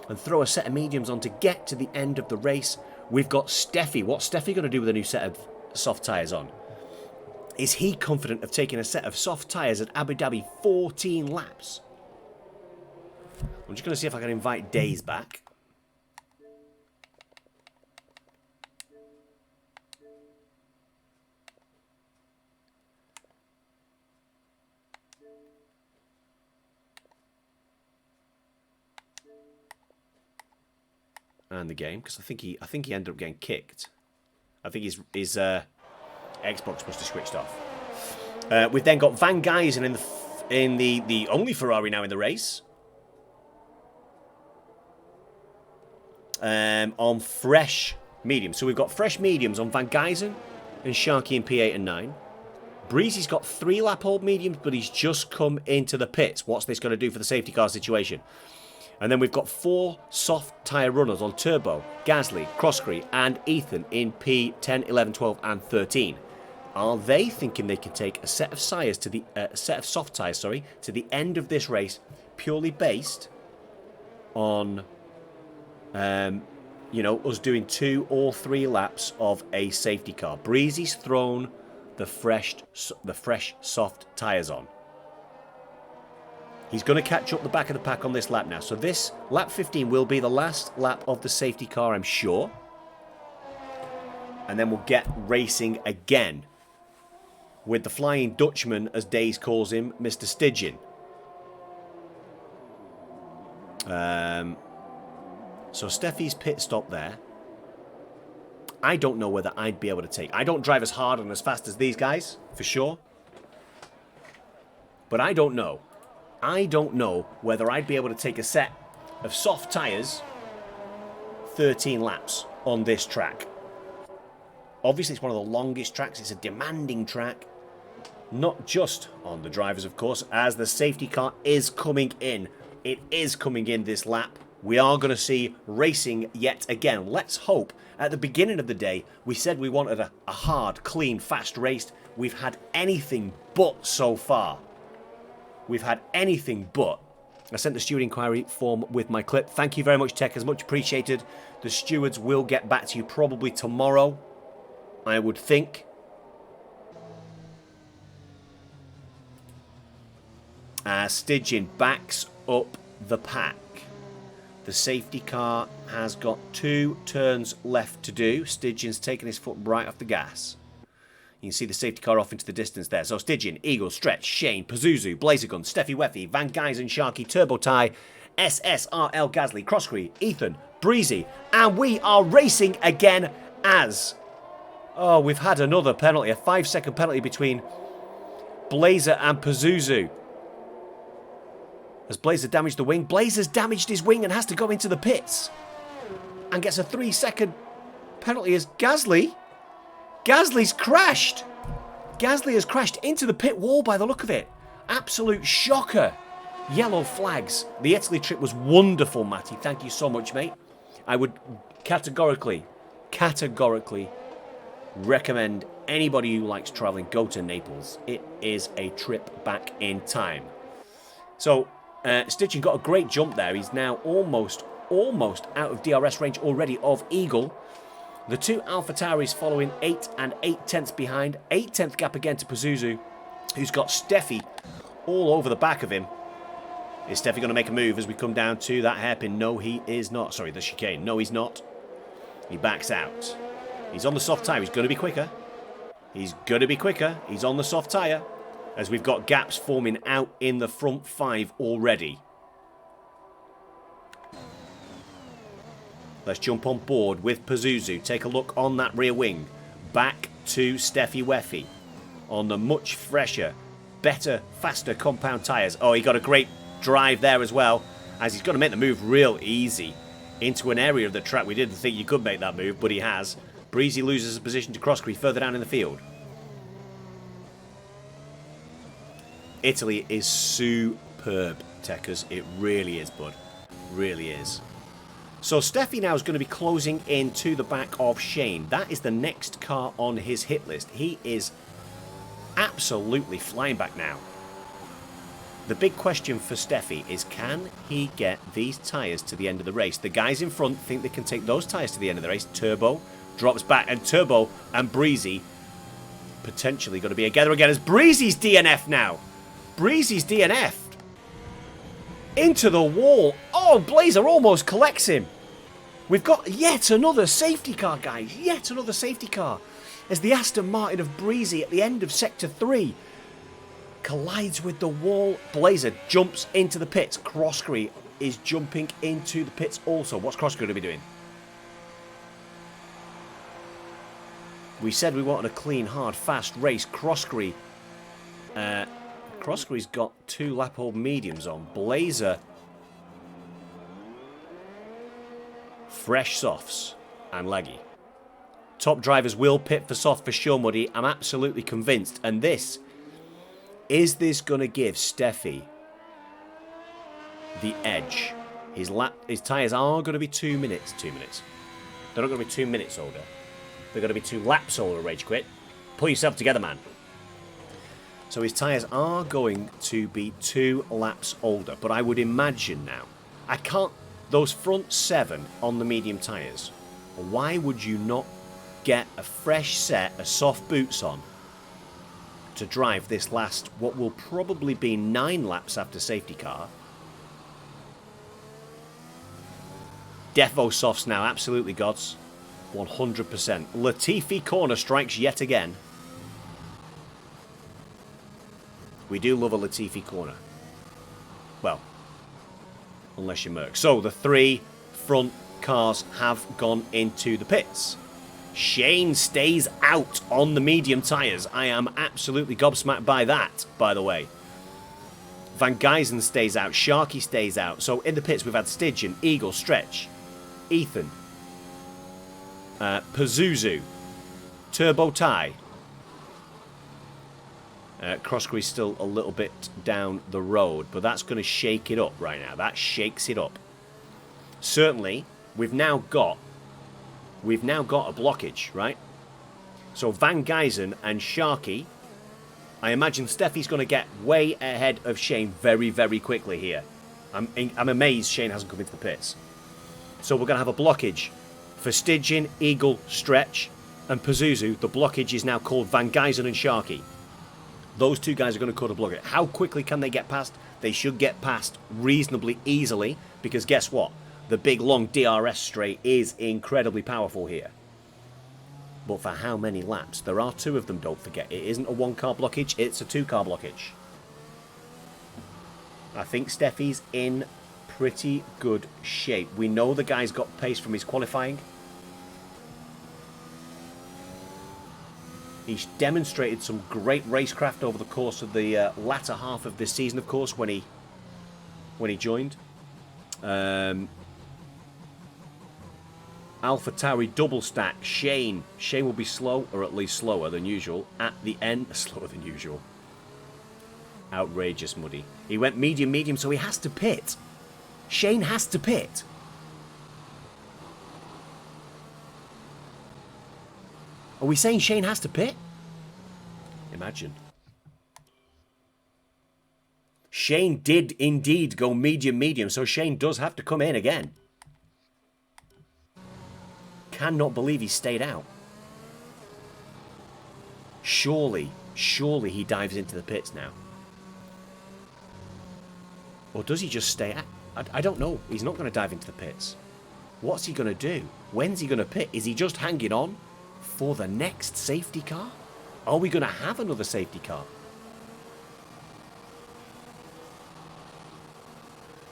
A: and throw a set of mediums on to get to the end of the race. We've got Steffi. What's Steffi going to do with a new set of soft tyres on? Is he confident of taking a set of soft tyres at Abu Dhabi 14 laps? I'm just going to see if I can invite Days back. And the game, because I think he ended up getting kicked. I think his Xbox must have switched off. We've then got Van Geysen in the only Ferrari now in the race. On fresh mediums. So we've got fresh mediums on Van Geysen and Sharky in P8 and 9. Breezy's got 3 lap old mediums, but he's just come into the pits. What's this going to do for the safety car situation? And then we've got 4 soft tyre runners on Turbo, Gasly, Croskery and Ethan in P10, 11, 12 and 13. Are they thinking they can take a set of tyres to the soft tyres, to the end of this race, purely based on us doing 2 or 3 laps of a safety car? Breezy's thrown the fresh soft tyres on. He's going to catch up the back of the pack on this lap now. So this lap 15 will be the last lap of the safety car, I'm sure. And then we'll get racing again with the Flying Dutchman, as Days calls him, Mr. Stygian. So Steffi's pit stop there. I don't know whether I'd be able to take... I don't drive as hard and as fast as these guys, for sure. But I don't know. I don't know whether I'd be able to take a set of soft tyres 13 laps on this track. Obviously, it's one of the longest tracks. It's a demanding track. Not just on the drivers, of course, as the safety car is coming in. It is coming in this lap. We are going to see racing yet again. Let's hope. At the beginning of the day, we said we wanted a hard, clean, fast race. We've had anything but so far. We've had anything but. I sent the steward inquiry form with my clip. Thank you very much, Tech. As much appreciated. The stewards will get back to you probably tomorrow, I would think. Stygian backs up the pack. The safety car has got 2 turns left to do. Stygian's taken his foot right off the gas. You can see the safety car off into the distance there. So Stygian, Eagle, Stretch, Shane, Pazuzu, Blazergun, Steffi Weffy, Van Geysen, Sharky, Turbo Tie, SSRL Gasly, Croskery, Ethan, Breezy. And we are racing again as... Oh, we've had another penalty. A 5-second penalty between Blazer and Pazuzu. Has Blazer damaged the wing? Blazer's damaged his wing and has to go into the pits. And gets a 3-second penalty as Gasly... Gasly's crashed. Gasly has crashed into the pit wall by the look of it. Absolute shocker. Yellow flags. The Italy trip was wonderful, Matty. Thank you so much, mate. I would categorically recommend anybody who likes traveling, go to Naples. It is a trip back in time. So, Stygian got a great jump there. He's now almost out of DRS range already of Eagle. The 2 AlphaTauris following 8 and 8/10 behind. 8/10 gap again to Pazuzu, who's got Steffi all over the back of him. Is Steffi going to make a move as we come down to that hairpin? No, he is not. Sorry, the chicane. No, he's not. He backs out. He's on the soft tyre. He's going to be quicker. He's going to be quicker. He's on the soft tyre. As we've got gaps forming out in the front 5 already. Let's jump on board with Pazuzu. Take a look on that rear wing. Back to Steffi Weffy on the much fresher, better, faster compound tyres. Oh, he got a great drive there as well, as he's going to make the move real easy into an area of the track we didn't think you could make that move, but he has. Breezy loses a position to Croskery further down in the field. Italy is superb, Techers. It really is, bud. Really is. So Steffi now is going to be closing in to the back of Shane. That is the next car on his hit list. He is absolutely flying back now. The big question for Steffi is, can he get these tyres to the end of the race? The guys in front think they can take those tyres to the end of the race. Turbo drops back, and Turbo and Breezy potentially going to be together again as Breezy's DNF now. Breezy's DNF'd. Into the wall. Oh, Blazer almost collects him. We've got yet another safety car, guys. Yet another safety car. As the Aston Martin of Breezy at the end of Sector 3 collides with the wall. Blazer jumps into the pits. Croskery is jumping into the pits also. What's Croskery going to be doing? We said we wanted a clean, hard, fast race. Croskery's got 2 lap-hold mediums on. Blazer, fresh softs and leggy. Top drivers will pit for soft for sure, Muddy. I'm absolutely convinced. And this, is this going to give Steffi the edge? His tyres are going to be 2 minutes. 2 minutes. They're not going to be 2 minutes older. They're going to be 2 laps older, Rage Quit. Pull yourself together, man. So his tyres are going to be 2 laps older. But I would imagine now, I can't, those front 7 on the medium tyres, why would you not get a fresh set of soft boots on to drive this last, what will probably be 9 laps after safety car? Defo softs now, absolutely, gods. 100%. Latifi corner strikes yet again. We do love a Latifi corner. Well, unless you're Merc. So the 3 front cars have gone into the pits. Shane stays out on the medium tyres. I am absolutely gobsmacked by that, by the way. Van Geysen stays out. Sharky stays out. So in the pits we've had Stygian, Eagle, Stretch, Ethan, Pazuzu, Turbo Ty. Croskery's still a little bit down the road, but that's going to shake it up right now. That shakes it up. Certainly, we've now got a blockage, right? So Van Geysen and Sharky, I imagine Steffi's going to get way ahead of Shane very, very quickly here. I'm amazed Shane hasn't come into the pits. So we're going to have a blockage for Stygian, Eagle, Stretch, and Pazuzu. The blockage is now called Van Geysen and Sharky. Those 2 guys are going to cut a blockage. How quickly can they get past? They should get past reasonably easily, because guess what? The big long DRS straight is incredibly powerful here. But for how many laps? There are 2 of them, don't forget. It isn't a 1-car blockage, it's a 2-car blockage. I think Steffi's in pretty good shape. We know the guy's got pace from his qualifying. He's demonstrated some great racecraft over the course of the latter half of this season, of course, when he joined. Alpha Tauri double stack. Shane will be slow, or at least slower than usual. At the end, slower than usual. Outrageous, Muddy. He went medium, so he has to pit. Shane has to pit. Are we saying Shane has to pit? Imagine. Shane did indeed go medium, so Shane does have to come in again. Cannot believe he stayed out. Surely he dives into the pits now. Or does he just stay out? I don't know. He's not going to dive into the pits. What's he going to do? When's he going to pit? Is he just hanging on for the next safety car? Are we going to have another safety car?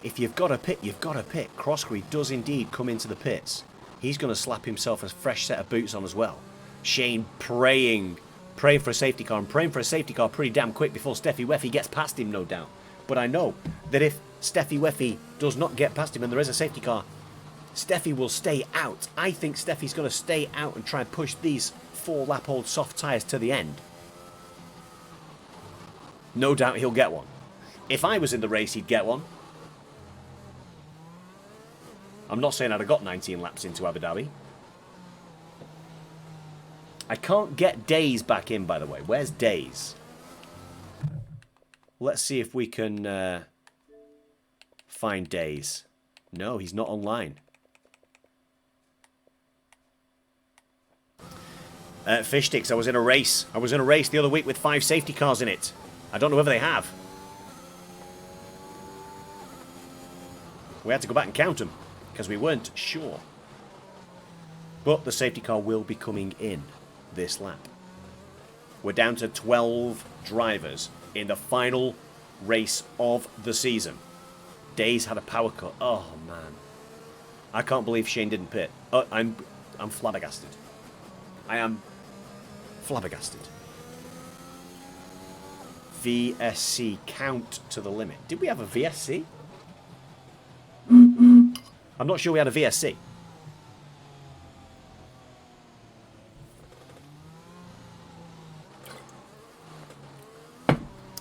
A: If you've got to pit, you've got to pit. Croskery does indeed come into the pits. He's going to slap himself a fresh set of boots on as well. Shane praying for a safety car, and praying for a safety car pretty damn quick before Steffi Weffy gets past him, no doubt. But I know that if Steffi Weffy does not get past him and there is a safety car, Steffi will stay out. I think Steffi's going to stay out and try and push these 4-lap-old soft tyres to the end. No doubt he'll get one. If I was in the race, he'd get one. I'm not saying I'd have got 19 laps into Abu Dhabi. I can't get Days back in, by the way. Where's Days? Let's see if we can find Days. No, he's not online. Fish sticks, I was in a race. I was in a race the other week with 5 safety cars in it. I don't know whether they have. We had to go back and count them because we weren't sure. But the safety car will be coming in this lap. We're down to 12 drivers in the final race of the season. Days had a power cut. Oh, man. I can't believe Shane didn't pit. I'm flabbergasted. I am flabbergasted. VSC count to the limit. Did we have a VSC? I'm not sure we had a VSC.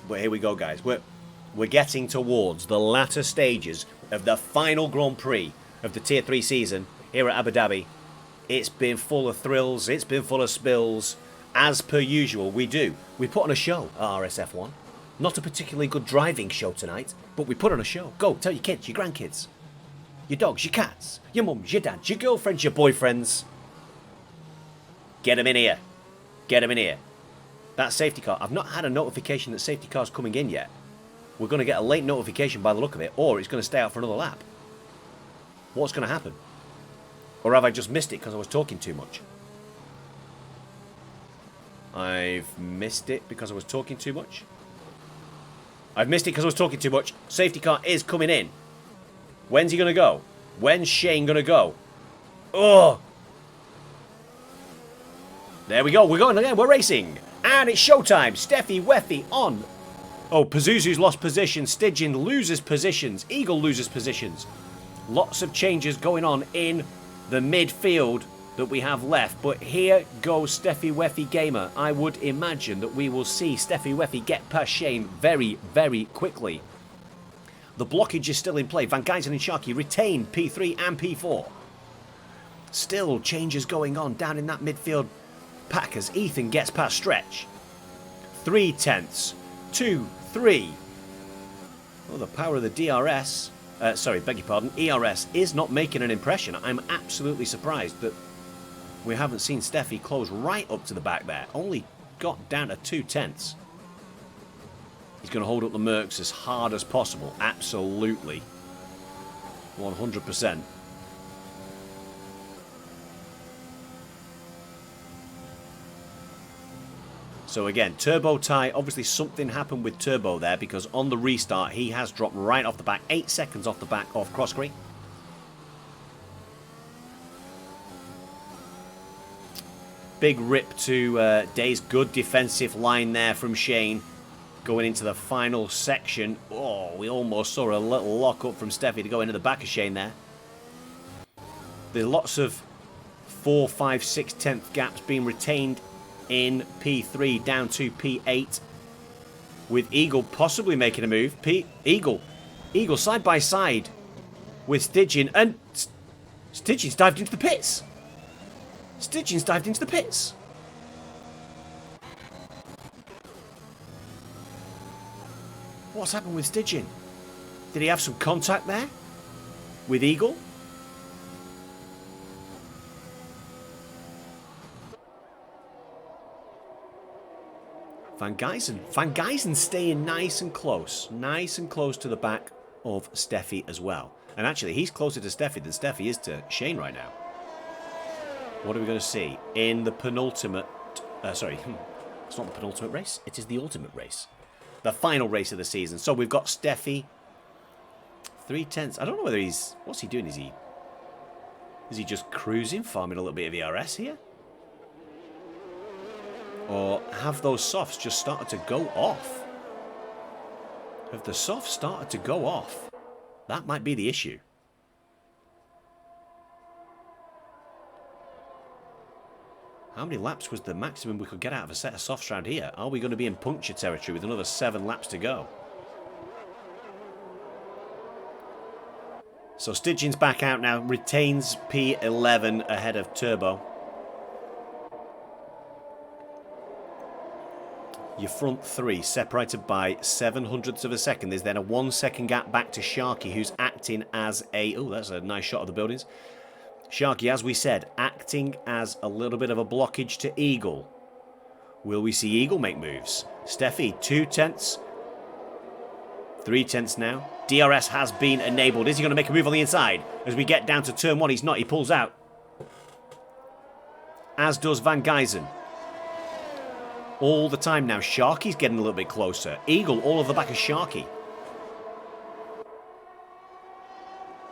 A: But here we go, guys. We're getting towards the latter stages of the final Grand Prix of the Tier 3 season here at Abu Dhabi. It's been full of thrills. It's been full of spills. As per usual, we put on a show at RSF1. Not a particularly good driving show tonight, but we put on a show. Go, tell your kids, your grandkids, your dogs, your cats, your mums, your dads, your girlfriends, your boyfriends. Get them in here. Get them in here. That safety car, I've not had a notification that safety car's coming in yet. We're going to get a late notification by the look of it, or it's going to stay out for another lap. What's going to happen? Or have I just missed it because I was talking too much? I've missed it because I was talking too much. I've missed it because I was talking too much. Safety car is coming in. When's he going to go? When's Shane going to go? Oh! There we go. We're going again. We're racing. And it's showtime. Steffi Weffy on. Oh, Pazuzu's lost position. Stygian loses positions. Eagle loses positions. Lots of changes going on in the midfield that we have left. But here goes Steffi Weffy Gamer. I would imagine that we will see Steffi Weffy get past Shane very, very quickly. The blockage is still in play. Van Gijzen and Sharkey retain P3 and P4. Still changes going on down in that midfield pack as Ethan gets past Stretch. 3 tenths. 2, 3. Oh, the power of the DRS. Sorry, beg your pardon. ERS is not making an impression. I'm absolutely surprised that we haven't seen Steffi close right up to the back there. Only got down to 2 tenths. He's going to hold up the Mercs as hard as possible. Absolutely. 100%. So again, Turbo tie, obviously something happened with Turbo there because on the restart he has dropped right off the back, 8 seconds off the back of Crossgreen. Big rip to Day's good defensive line there from Shane going into the final section. Oh, we almost saw a little lock up from Steffi to go into the back of Shane there. There's lots of 4, 5, 6 tenth gaps being retained in P3 down to P8 with Eagle possibly making a move. Eagle side by side with Stygian, and Stygian's dived into the pits. Stygian's dived into the pits. What's happened with Stygian? Did he have some contact there with Eagle? Van Gijzen staying nice and close to the back of Steffi as well. And actually, he's closer to Steffi than Steffi is to Shane right now. What are we going to see in the penultimate... sorry, it's not the penultimate race. It is the ultimate race. The final race of the season. So we've got Steffi. 3 tenths. I don't know whether he's... What's he doing? Is he... Is he just cruising, farming a little bit of ERS here? Or have those softs just started to go off? Have the softs started to go off? That might be the issue. How many laps was the maximum we could get out of a set of softs around here? Are we going to be in puncture territory with another 7 laps to go? So Stygian's back out now, retains P11 ahead of Turbo. Your front 3 separated by 7/100ths of a second. There's then a 1 second gap back to Sharky, who's acting as a... Oh, that's a nice shot of the buildings. Sharky, as we said, acting as a little bit of a blockage to Eagle. Will we see Eagle make moves? Steffi, 2/10. 3/10 now. DRS has been enabled. Is he going to make a move on the inside? As we get down to turn 1, he's not. He pulls out. As does Van Geysen. All the time now. Sharky's getting a little bit closer. Eagle all over the back of Sharky.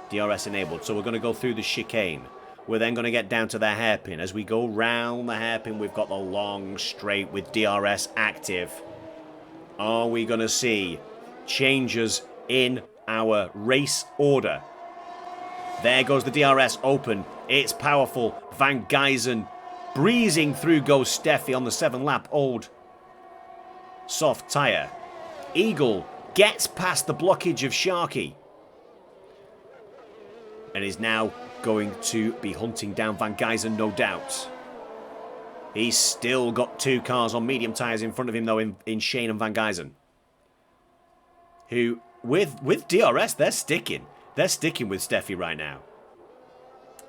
A: DRS enabled. So we're going to go through the chicane. We're then going to get down to the hairpin. As we go round the hairpin, we've got the long straight with DRS active. Are we going to see changes in our race order? There goes the DRS open. It's powerful. Van Geysen breezing through goes Steffi on the 7 lap old soft tyre. Eagle gets past the blockage of Sharky and is now going to be hunting down Van Geysen, no doubt. He's still got 2 cars on medium tyres in front of him, though, in Shane and Van Geysen, who, with DRS, they're sticking. They're sticking with Steffi right now.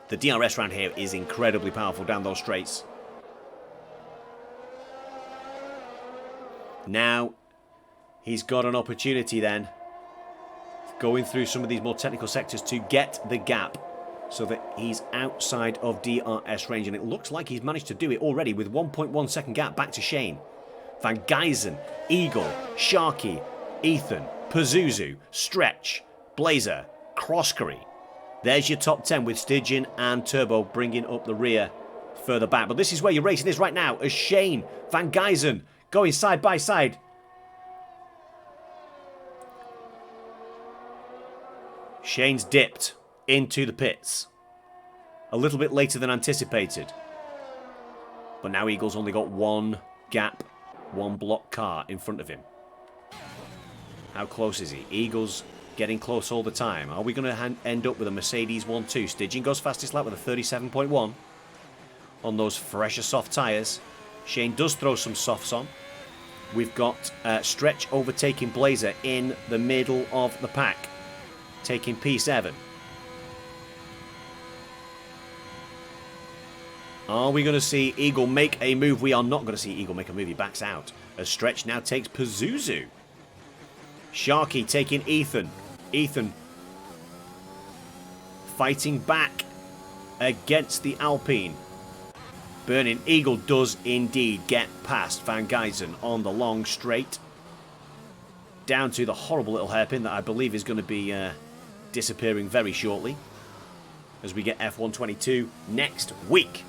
A: The DRS round here is incredibly powerful down those straights. Now, he's got an opportunity then, going through some of these more technical sectors, to get the gap so that he's outside of DRS range. And it looks like he's managed to do it already with 1.1 second gap back to Shane. Van Geysen, Eagle, Sharky, Ethan, Pazuzu, Stretch, Blazer, Croskery. There's your top 10 with Stygian and Turbo bringing up the rear further back. But this is where your racing is right now, as Shane, Van Geysen going side by side. Shane's dipped into the pits a little bit later than anticipated. But now Eagle's only got 1 gap, 1 block car in front of him. How close is he? Eagle's getting close all the time. Are we going to end up with a Mercedes 1-2? Stygian goes fastest lap with a 37.1 on those fresher soft tyres. Shane does throw some softs on. We've got Stretch overtaking Blazer in the middle of the pack, taking P7. Are we going to see Eagle make a move? We are not going to see Eagle make a move. He backs out as Stretch now takes Pazuzu. Sharky taking Ethan. Ethan fighting back against the Alpine. Burning Eagle does indeed get past Van Geysen on the long straight. Down to the horrible little hairpin that I believe is going to be disappearing very shortly, as we get F122 next week.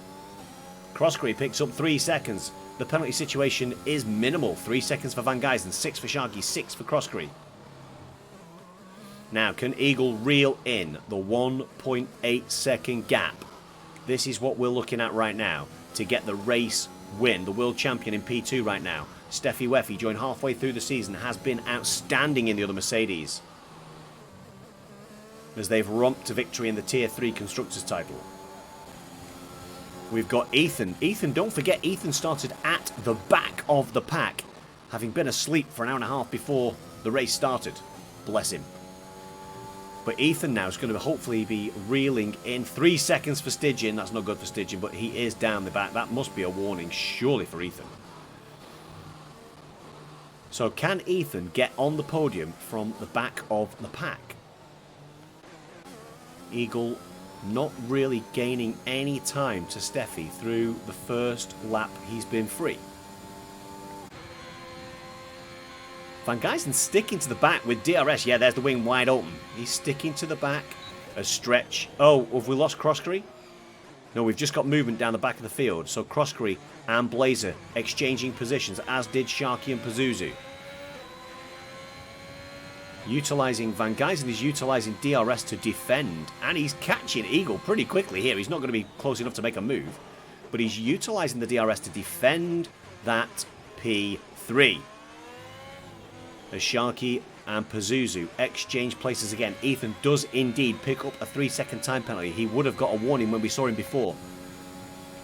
A: Croskery picks up 3 seconds. The penalty situation is minimal. 3 seconds for Van Geysen, 6 for Sharky, 6 for Croskery. Now, can Eagle reel in the 1.8 second gap? This is what we're looking at right now to get the race win. The world champion in P2 right now, Steffi Weffy, joined halfway through the season, has been outstanding in the other Mercedes as they've romped to victory in the Tier 3 Constructors title. We've got Ethan. Ethan, don't forget, Ethan started at the back of the pack, having been asleep for an hour and a half before the race started. Bless him. But Ethan now is going to hopefully be reeling in. 3 seconds for Stygian. That's not good for Stygian, but he is down the back. That must be a warning, surely, for Ethan. So can Ethan get on the podium from the back of the pack? Eagle not really gaining any time to Steffi through the first lap he's been free. Van Geysen's sticking to the back with DRS. Yeah, there's the wing wide open. He's sticking to the back. A Stretch. Oh, have we lost Croskery? No, we've just got movement down the back of the field. So Croskery and Blazer exchanging positions, as did Sharky and Pazuzu. Utilising Van Geysen is utilising DRS to defend, and he's catching Eagle pretty quickly here. He's not going to be close enough to make a move, but he's utilising the DRS to defend that P3. As Sharky and Pazuzu exchange places again. Ethan does indeed pick up a 3-second time penalty. He would have got a warning when we saw him before.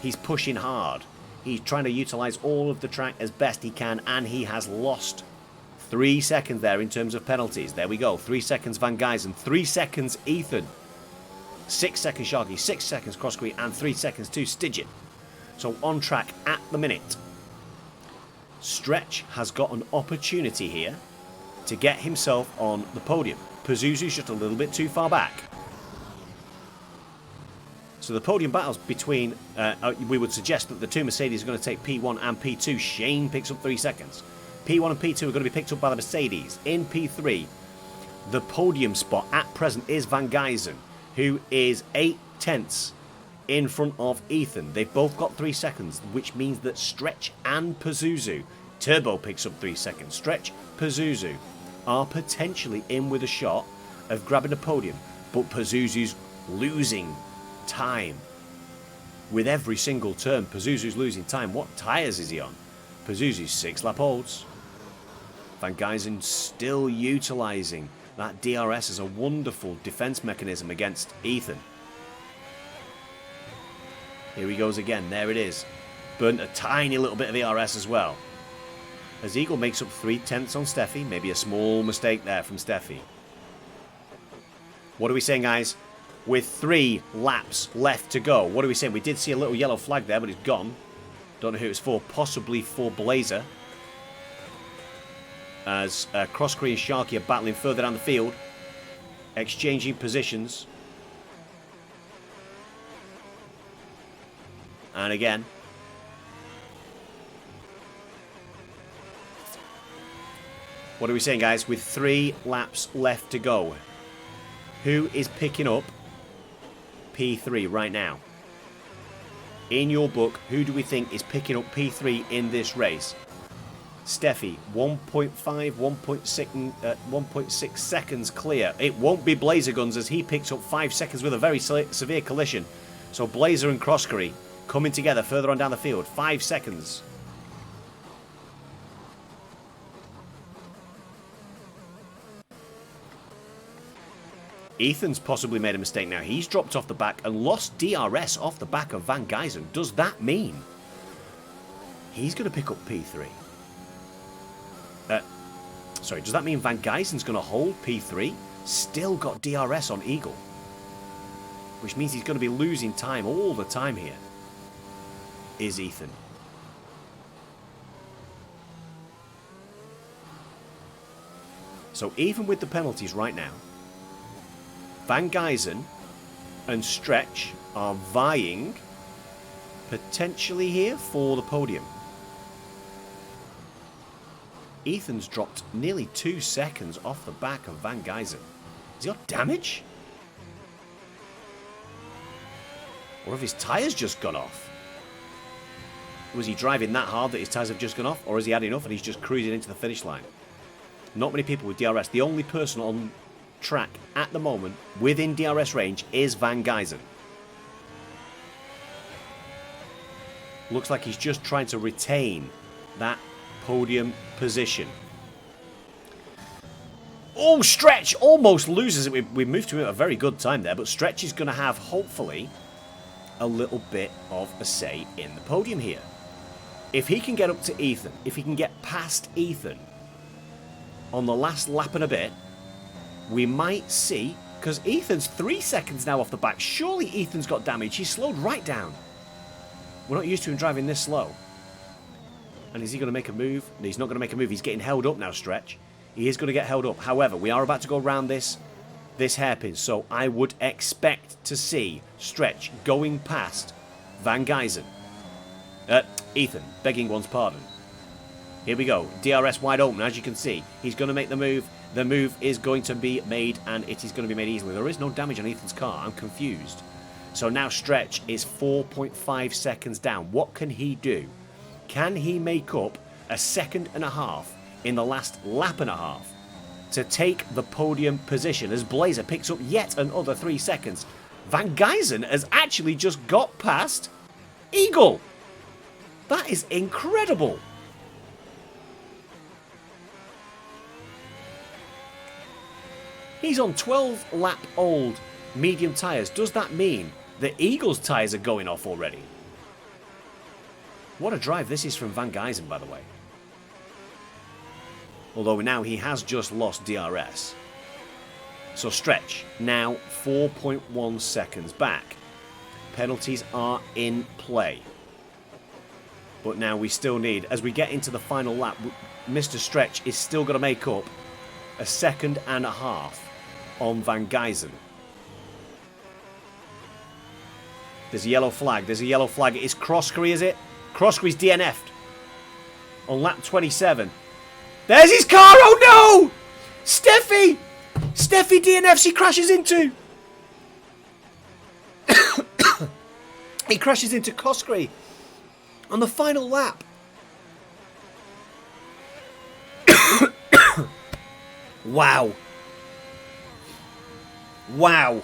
A: He's pushing hard. He's trying to utilise all of the track as best he can, and he has lost 3 seconds there in terms of penalties. There we go. 3 seconds Van Geysen, 3 seconds Ethan, 6 seconds Sharky, 6 seconds Croskery, and 3 seconds to Stygian. So on track at the minute. Stretch has got an opportunity here to get himself on the podium. Pazuzu's just a little bit too far back. So the podium battles between, we would suggest that the two Mercedes are going to take P1 and P2. Shane picks up 3 seconds. P1 and P2 are going to be picked up by the Mercedes. In P3, the podium spot at present is Van Geysen, who is 8/10 in front of Ethan. They've both got 3 seconds, which means that Stretch and Pazuzu, Turbo picks up 3 seconds. Stretch, Pazuzu are potentially in with a shot of grabbing a podium, but Pazuzu's losing time. With every single turn, Pazuzu's losing time. What tyres is he on? Pazuzu's 6-lap olds. Van Geysen still utilising that DRS as a wonderful defence mechanism against Ethan. Here he goes again. There it is. Burnt a tiny little bit of ERS as well. As Eagle makes up 3/10 on Steffi. Maybe a small mistake there from Steffi. What are we saying, guys? With 3 laps left to go. What are we saying? We did see a little yellow flag there, but it's gone. Don't know who it's for. Possibly for Blazer. As Croskery and Sharky are battling further down the field. Exchanging positions. And again. What are we saying, guys? With 3 laps left to go. Who is picking up P3 right now? In your book, who do we think is picking up P3 in this race? Steffi, 1.5, 1.6 seconds clear. It won't be Blazer Guns as he picks up 5 seconds with a very severe collision. So Blazer and Croskery coming together further on down the field. 5 seconds. Ethan's possibly made a mistake now. He's dropped off the back and lost DRS off the back of Van Geysen. Does that mean he's going to pick up P3? Sorry, does that mean Van Geysen's going to hold P3? Still got DRS on Eagle. Which means he's going to be losing time all the time here. Is Ethan. So even with the penalties right now, Van Geysen and Stretch are vying potentially here for the podium. Ethan's dropped nearly 2 seconds off the back of Van Geysen. Has he got damage? Or have his tyres just gone off? Was he driving that hard that his tyres have just gone off? Or has he had enough and he's just cruising into the finish line? Not many people with DRS. The only person on track at the moment within DRS range is Van Geysen. Looks like he's just trying to retain that podium position. Oh, Stretch almost loses it. We moved to him at a very good time there, but Stretch is going to have, hopefully, a little bit of a say in the podium here. If he can get up to Ethan, if he can get past Ethan on the last lap and a bit, we might see, because Ethan's 3 seconds now off the back. Surely Ethan's got damage. He's slowed right down. We're not used to him driving this slow. And is he going to make a move? No, he's not going to make a move. He's getting held up now, Stretch. He is going to get held up. However, we are about to go around this hairpin. So I would expect to see Stretch going past Van Geysen. Ethan, begging one's pardon. Here we go. DRS wide open, as you can see. He's going to make the move. The move is going to be made, and it is going to be made easily. There is no damage on Ethan's car. I'm confused. So now Stretch is 4.5 seconds down. What can he do? Can he make up a second and a half in the last lap and a half to take the podium position as Blazer picks up yet another 3 seconds? Van Gijzen has actually just got past Eagle. That is incredible. He's on 12 lap old medium tyres. Does that mean the Eagle's tyres are going off already? What a drive this is from Van Gijzen, by the way. Although now he has just lost DRS. So Stretch now 4.1 seconds back. Penalties are in play. But now we still need, as we get into the final lap, Mr. Stretch is still going to make up a second and a half on Van Gijzen. There's a yellow flag. There's a yellow flag. It's Croskery, is it? Croskery's DNF'd on lap 27. There's his car. Oh no! Steffi! Steffi DNFs. He crashes into. He crashes into Croskery on the final lap. Wow. Wow.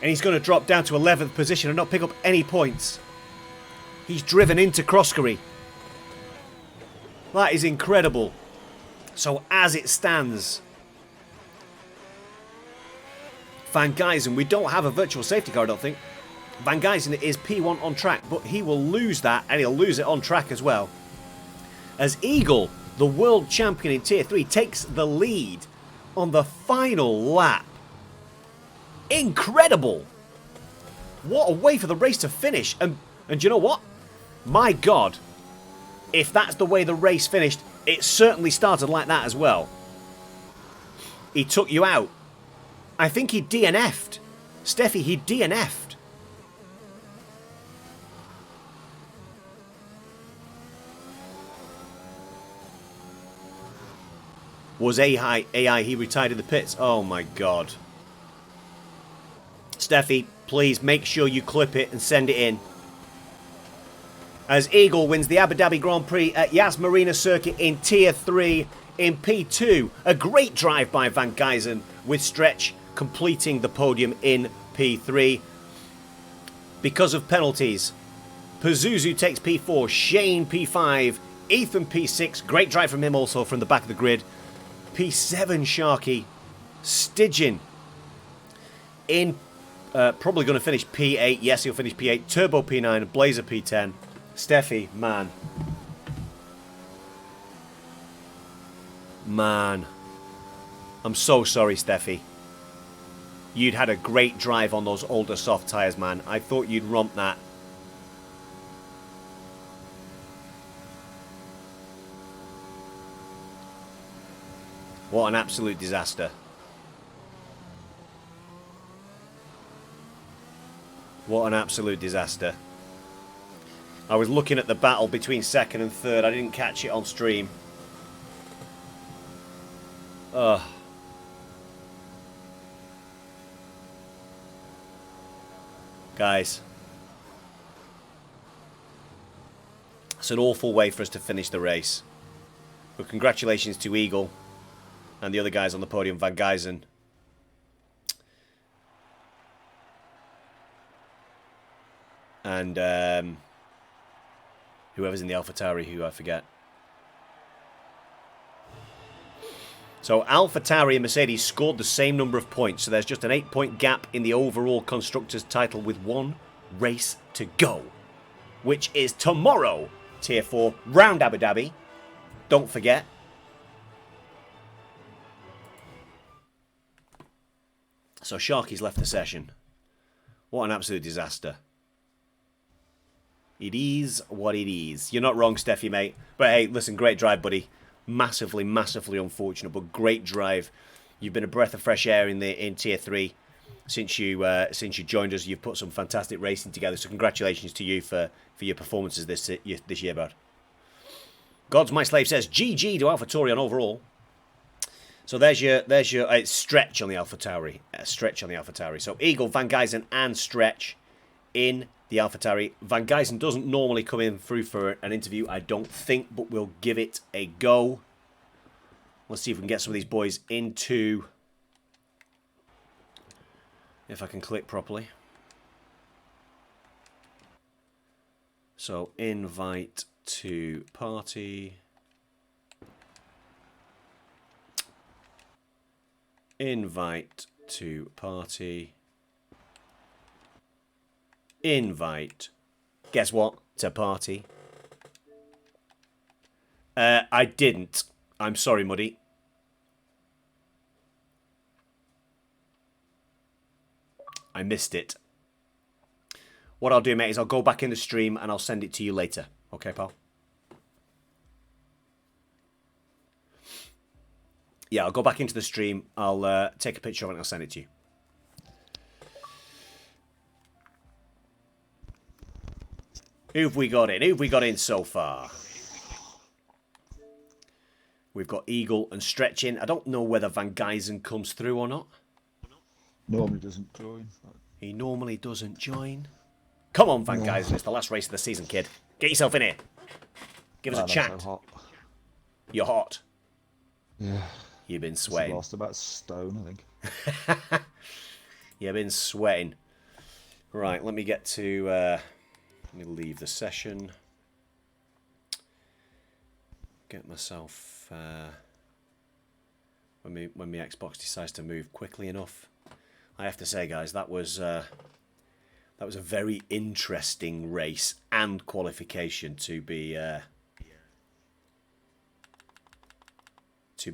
A: And he's going to drop down to 11th position and not pick up any points. He's driven into Croskery. That is incredible. So as it stands, Van Gijzen, we don't have a virtual safety car, I don't think. Van Gijzen is P1 on track, but he will lose that, and he'll lose it on track as well. As Eagle, the world champion in Tier 3, takes the lead on the final lap. Incredible! What a way for the race to finish. And you know what? My God, if that's the way the race finished, it certainly started like that as well. He took you out. I think he DNF'd. Steffi, he DNF'd. Was AI, he retired in the pits. Oh my God. Steffi, please make sure you clip it and send it in. As Eagle wins the Abu Dhabi Grand Prix at Yas Marina Circuit in Tier 3 in P2. A great drive by Van Gijzen, with Stretch completing the podium in P3. Because of penalties, Pazuzu takes P4, Shane P5, Ethan P6. Great drive from him also from the back of the grid. P7 Sharky. Stidgen in probably going to finish P8. Yes, he'll finish P8. Turbo P9. Blazer P10. Steffi, man. Man. I'm so sorry, Steffi. You'd had a great drive on those older soft tyres, man. I thought you'd romp that. What an absolute disaster. What an absolute disaster. I was looking at the battle between second and third. I didn't catch it on stream. Ugh. Guys. It's an awful way for us to finish the race. But congratulations to Eagle and the other guys on the podium, Van Gijzen. And whoever's in the AlphaTauri, who I forget. So AlphaTauri and Mercedes scored the same number of points. So there's just an 8-point gap in the overall Constructors title with one race to go. Which is tomorrow, Tier 4, round Abu Dhabi. Don't forget. So Sharky's left the session. What an absolute disaster. It is what it is. You're not wrong, Steffi, mate. But hey, listen, great drive, buddy. Massively, massively unfortunate, but great drive. You've been a breath of fresh air in Tier 3 since you joined us. You've put some fantastic racing together. So congratulations to you for your performances this year, bud. God's My Slave says GG to AlphaTauri on overall. So there's your it's Stretch on the AlphaTauri. Stretch on the AlphaTauri. So Eagle, Van Geysen, and Stretch in the AlphaTauri. Van Geysen doesn't normally come in through for an interview, I don't think, but we'll give it a go. Let's see if we can get some of these boys into... If I can click properly. So, invite to party. Invite to party. Invite. Guess what? To party. I didn't. I'm sorry, Muddy. I missed it. What I'll do, mate, is I'll go back in the stream and I'll send it to you later. Okay, pal? Yeah, I'll go back into the stream. I'll take a picture of it and I'll send it to you. Who've we got in? Who've we got in so far? We've got Eagle and Stretch in. I don't know whether Van Geysen comes through or not.
C: Normally doesn't join.
A: He normally doesn't join. Come on, Van Geysen. It's the last race of the season, kid. Get yourself in here. Give us a chat.
C: So hot.
A: You're hot.
C: Yeah.
A: You've been sweating.
C: Lost about stone, I think.
A: You've been sweating. Right, let me get to... let me leave the session. Get myself... when my Xbox decides to move quickly enough. I have to say, guys, that was a very interesting race and qualification to be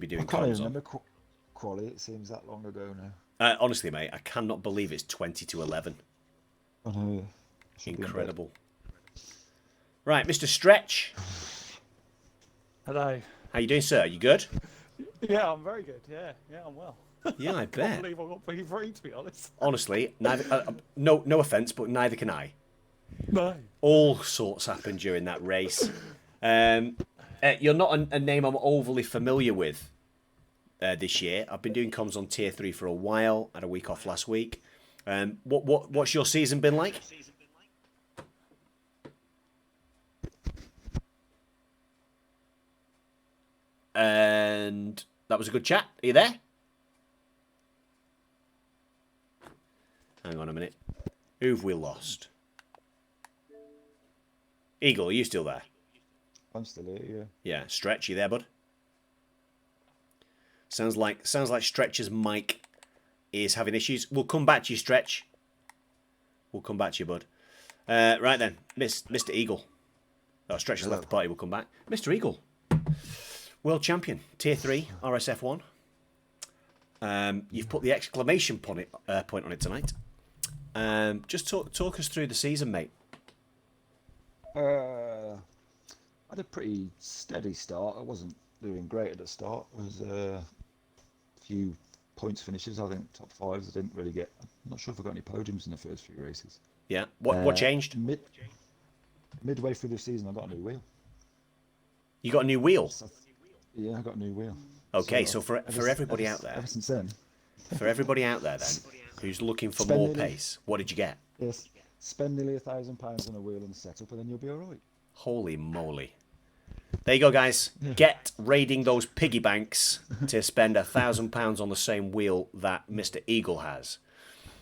A: doing.
C: I can't even remember quali. It seems that long ago now.
A: Honestly, mate, I cannot believe it's 20-11.
C: I know.
A: Incredible. Right, Mr. Stretch.
D: Hello.
A: How you doing, sir? You good?
D: Yeah, I'm very good. Yeah, I'm well.
A: Yeah, I
D: I
A: bet.
D: can't believe I got P3, to be honest.
A: Honestly, neither. No offense, but neither can I.
D: No.
A: All sorts happened during that race. You're not a name I'm overly familiar with this year. I've been doing comms on Tier 3 for a while. Had a week off last week. What's your season been like? And that was a good chat. Are you there? Hang on a minute. Who've we lost? Eagle, are you still there?
C: I'm still here, yeah.
A: Yeah, Stretch, you there, bud? Sounds like Stretch's mic is having issues. We'll come back to you, Stretch. We'll come back to you, bud. Right then, Mr. Eagle. Oh, Stretch has left the party. We'll come back. Mr. Eagle, world champion, Tier 3, RSF1. You've put the exclamation point on it tonight. Just talk us through the season, mate.
C: I had a pretty steady start. I wasn't doing great at the start. It was a few points finishes. I think top fives. I didn't really get... I'm not sure if I got any podiums in the first few races.
A: Yeah. What changed?
C: Midway through the season, I got a new wheel.
A: You got a new wheel?
C: Yeah, I got a new wheel.
A: Okay, so for everybody out there...
C: Ever since then.
A: For everybody out there, then, who's looking for more pace, what did you get?
C: Yes. Spend nearly £1,000 on a wheel and setup, and then you'll be all right.
A: Holy moly. There you go, guys. Get raiding those piggy banks to spend £1,000 on the same wheel that Mr. Eagle has.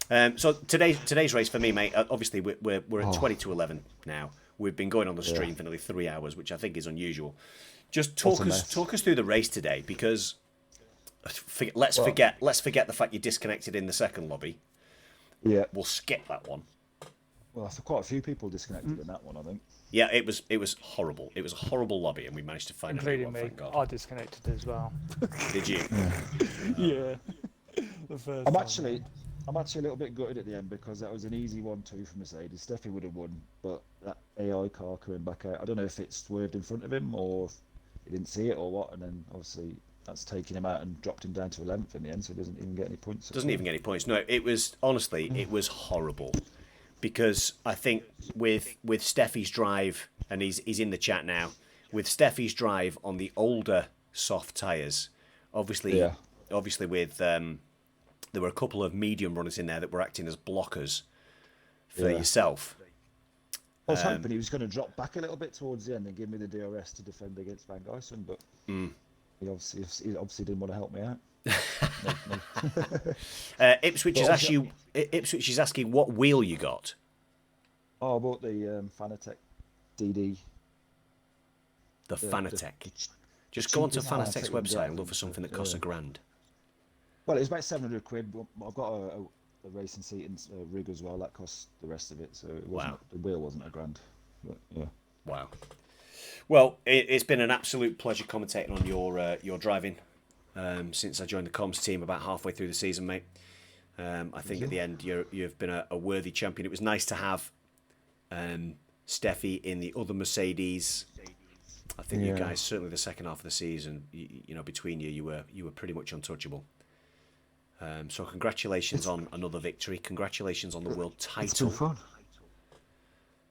A: So today's race for me, mate, obviously we're at 20-11 now. We've been going on the stream for nearly 3 hours, which I think is unusual. Just talk us through the race today, because let's forget the fact you disconnected in the second lobby.
C: Yeah.
A: We'll skip that one.
C: Well, quite a few people disconnected in that one, I think.
A: Yeah, it was horrible. It was a horrible lobby, and we managed to find
D: Including
A: one,
D: me.
A: thank God.
D: I disconnected as well.
A: Did you?
D: Yeah. The first
C: I'm
D: time.
C: actually a little bit gutted at the end, because that was an easy 1-2 for Mercedes. Steffi would have won, but that AI car coming back out, I don't know if it swerved in front of him or if he didn't see it or what, and then obviously that's taken him out and dropped him down to 11th in the end, so he doesn't even get any points.
A: Doesn't even get any points. No, it was, honestly, it was horrible. Because I think with Steffi's drive, and he's in the chat now, with Steffi's drive on the older soft tyres, obviously obviously with there were a couple of medium runners in there that were acting as blockers for yourself.
C: I was hoping he was going to drop back a little bit towards the end and give me the DRS to defend against Van Geysen, but he obviously didn't want to help me out.
A: Ipswich is asking what wheel you got.
C: Oh, I bought the Fanatec DD.
A: The Fanatec. Just go onto Fanatec's website and look for something that costs £1,000.
C: Well, it was about 700 quid. But I've got a racing seat and rig as well. That costs the rest of it. So it wasn't, the wheel wasn't £1,000. But yeah.
A: Wow. Well, it's been an absolute pleasure commentating on your driving since I joined the comms team about halfway through the season, mate. I think at the end you've been a worthy champion. It was nice to have Steffi in the other Mercedes. I think you guys, certainly the second half of the season, you know, between you were pretty much untouchable. So congratulations on another victory. Congratulations on the world title.
C: It's been fun.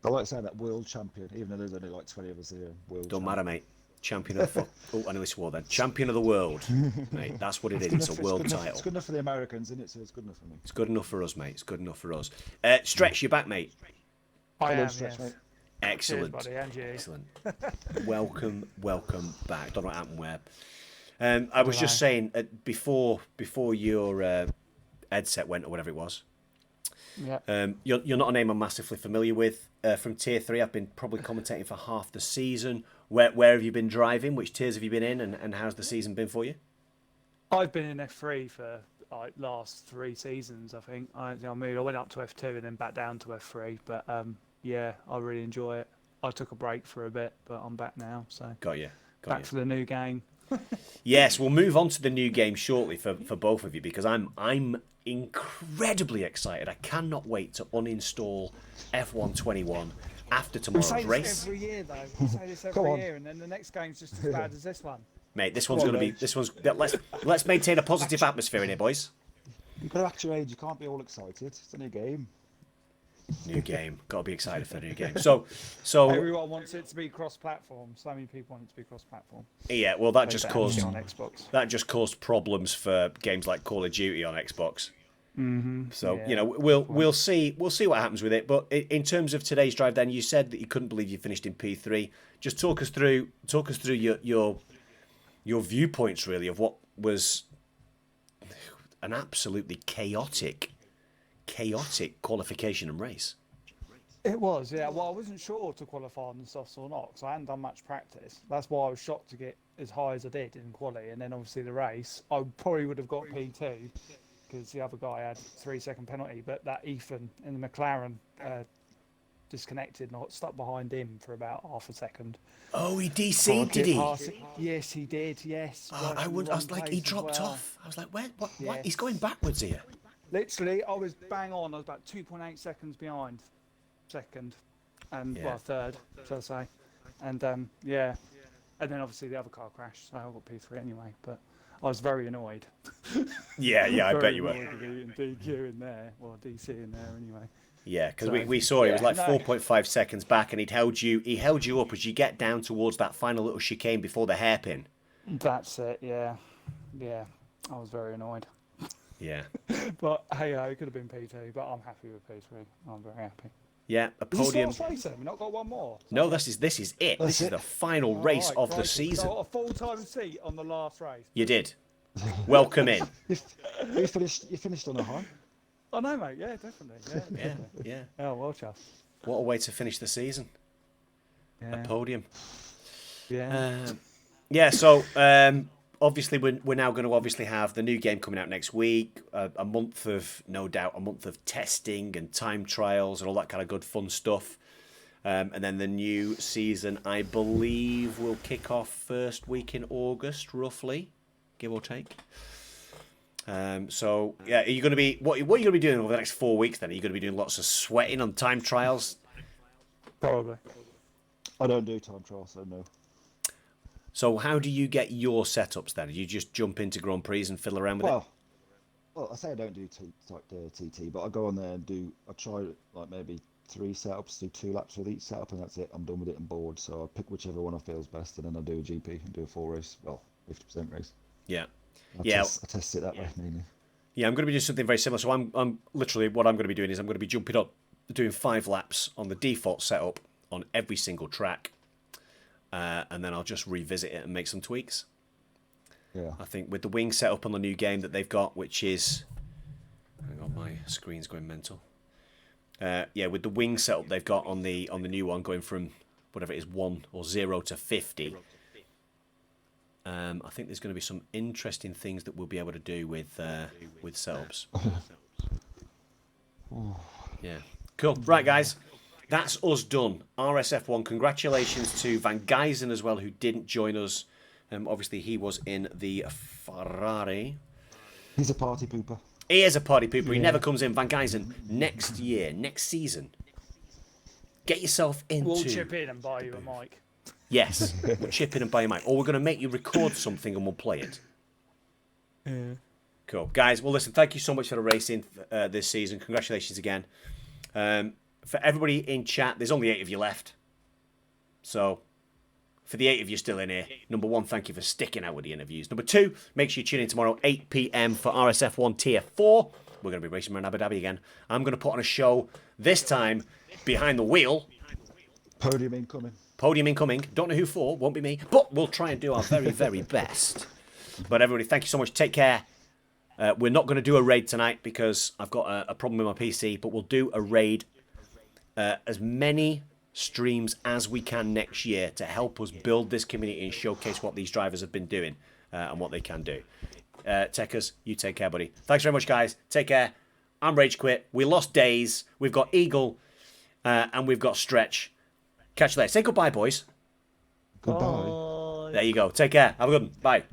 C: I like saying that world champion, even though there's only like 20 of us here.
A: Don't matter, mate. Champion of the I nearly swore then. Champion of the world, mate. That's what it is. It's a world title.
C: It's good enough for the Americans, isn't it? So it's good enough for me.
A: It's good enough for us, mate. It's good enough for us. Stretch, you back, mate.
D: I am,
C: Stretch,
D: yes.
C: Mate.
A: Excellent.
D: Cheers, buddy, and you.
A: Excellent. welcome back. Don't know what happened where. I was just saying before your headset went or whatever it was.
D: Yeah.
A: You're not a name I'm massively familiar with from Tier 3. I've been probably commentating for half the season. Where have you been driving? Which tiers have you been in, and how's the season been for you?
D: I've been in F3 for like last 3 seasons, I think. I went up to F2 and then back down to F3, but yeah, I really enjoy it. I took a break for a bit, but I'm back now, so
A: Got you.
D: back for the new game.
A: Yes, we'll move on to the new game shortly for both of you, because I'm incredibly excited. I cannot wait to uninstall F1 21 after tomorrow's race.
D: Every year, though. We say this every year, and then the next game's just as bad as this one.
A: Mate, this one's going to be. Let's maintain a positive atmosphere in here, boys.
C: You've got to act your age. You can't be all excited. It's a new game.
A: New game. Got to be excited for the new game. So
D: Everyone wants it to be cross-platform. So many people want it to be cross-platform.
A: yeah. Well, that just caused
D: on Xbox.
A: that just caused problems for games like Call of Duty on Xbox.
D: Mm-hmm.
A: So
D: Yeah.
A: you know we'll see what happens with it. But in terms of today's drive, then you said that you couldn't believe you finished in P3. Just talk us through your viewpoints really of what was an absolutely chaotic qualification and race.
D: It was, yeah. Well, I wasn't sure to qualify on the softs or not because I hadn't done much practice. That's why I was shocked to get as high as I did in quali. And then obviously the race, I probably would have got P2 because the other guy had 3-second penalty. But that Ethan in the McLaren disconnected and I got stuck behind him for about half a second.
A: Oh, he DC'd, did he?
D: Yes, he did. Yes.
A: I was like, he dropped off. I was like, where? What?
D: Yes.
A: He's going backwards here.
D: Literally, I was bang on. I was about 2.8 seconds behind second and third, shall I say. And yeah. And then obviously the other car crashed, so I got P3 anyway. But I was very annoyed.
A: Yeah, I bet you were.
D: DQ in there, well, DC in there anyway.
A: Yeah, because we saw it was like 4.5 seconds back, and he held you up as you get down towards that final little chicane before the hairpin.
D: That's it. Yeah. I was very annoyed.
A: Yeah.
D: But hey, it could have been P2, but I'm happy with P3. I'm very happy.
A: Yeah, a
D: Is this
A: podium.
D: last race then? We've not got one more.
A: No, this is it. This is the final race of the season.
D: So I got a full-time seat on the last race.
A: You did. Welcome in.
C: You finished on a high.
D: Oh no, mate. Yeah, definitely.
A: Yeah.
D: Oh, well, chuffed.
A: What a way to finish the season.
D: Yeah.
A: A podium.
D: Yeah.
A: So obviously we're now going to obviously have the new game coming out next week. A month of testing and time trials and all that kind of good fun stuff. And then the new season, I believe, will kick off first week in August, roughly, give or take. So yeah, are you going to be what are you going to be doing over the next 4 weeks? Then are you going to be doing lots of sweating on time trials?
D: Probably.
C: I don't do time trials, so no.
A: So how do you get your setups then? Do you just jump into Grand Prix and fiddle around with it?
C: Well, I say I don't do TT, but I go on there and I try like maybe 3 setups, do 2 laps with each setup, and that's it. I'm done with it and bored. So I pick whichever one I feels best, and then I do a GP and do a full race. Well, 50% race.
A: Yeah. Yeah.
C: I test it that way mainly.
A: Yeah, I'm going to be doing something very similar. So I'm literally what I'm going to be doing is I'm going to be jumping up, doing 5 laps on the default setup on every single track, and then I'll just revisit it and make some tweaks.
C: Yeah.
A: I think with the wing setup on the new game that they've got, which is, hang on, my screen's going mental. Yeah, with the wing setup they've got on the new one, going from whatever it is 1 or 0 to 50. I think there's going to be some interesting things that we'll be able to do with setups. Yeah, cool. Right, guys, that's us done. RSF1. Congratulations to Van Geysen as well, who didn't join us. Obviously, he was in the Ferrari.
C: He's a party pooper.
A: He is a party pooper. He never comes in. Van Geysen, next year, next season, get yourself into...
D: We'll chip in and buy you a mic.
A: Yes, we'll chip in and buy a mic. Or we're going to make you record something and we'll play it.
D: Yeah.
A: Cool. Guys, well, listen, thank you so much for the racing this season. Congratulations again. For everybody in chat, there's only 8 of you left. So, for the 8 of you still in here, number 1, thank you for sticking out with the interviews. Number 2, make sure you tune in tomorrow, 8 p.m. for RSF1 Tier 4. We're going to be racing around Abu Dhabi again. I'm going to put on a show, this time, behind the wheel.
C: Podium incoming.
A: Podium incoming. Don't know who for. Won't be me. But we'll try and do our very, very best. But everybody, thank you so much. Take care. We're not going to do a raid tonight because I've got a problem with my PC. But we'll do a raid as many streams as we can next year to help us build this community and showcase what these drivers have been doing and what they can do. Techers, you take care, buddy. Thanks very much, guys. Take care. I'm Rage Quit. We lost Days. We've got Eagle and we've got Stretch. Catch you later. Say goodbye, boys.
C: Goodbye.
A: There you go. Take care. Have a good one. Bye.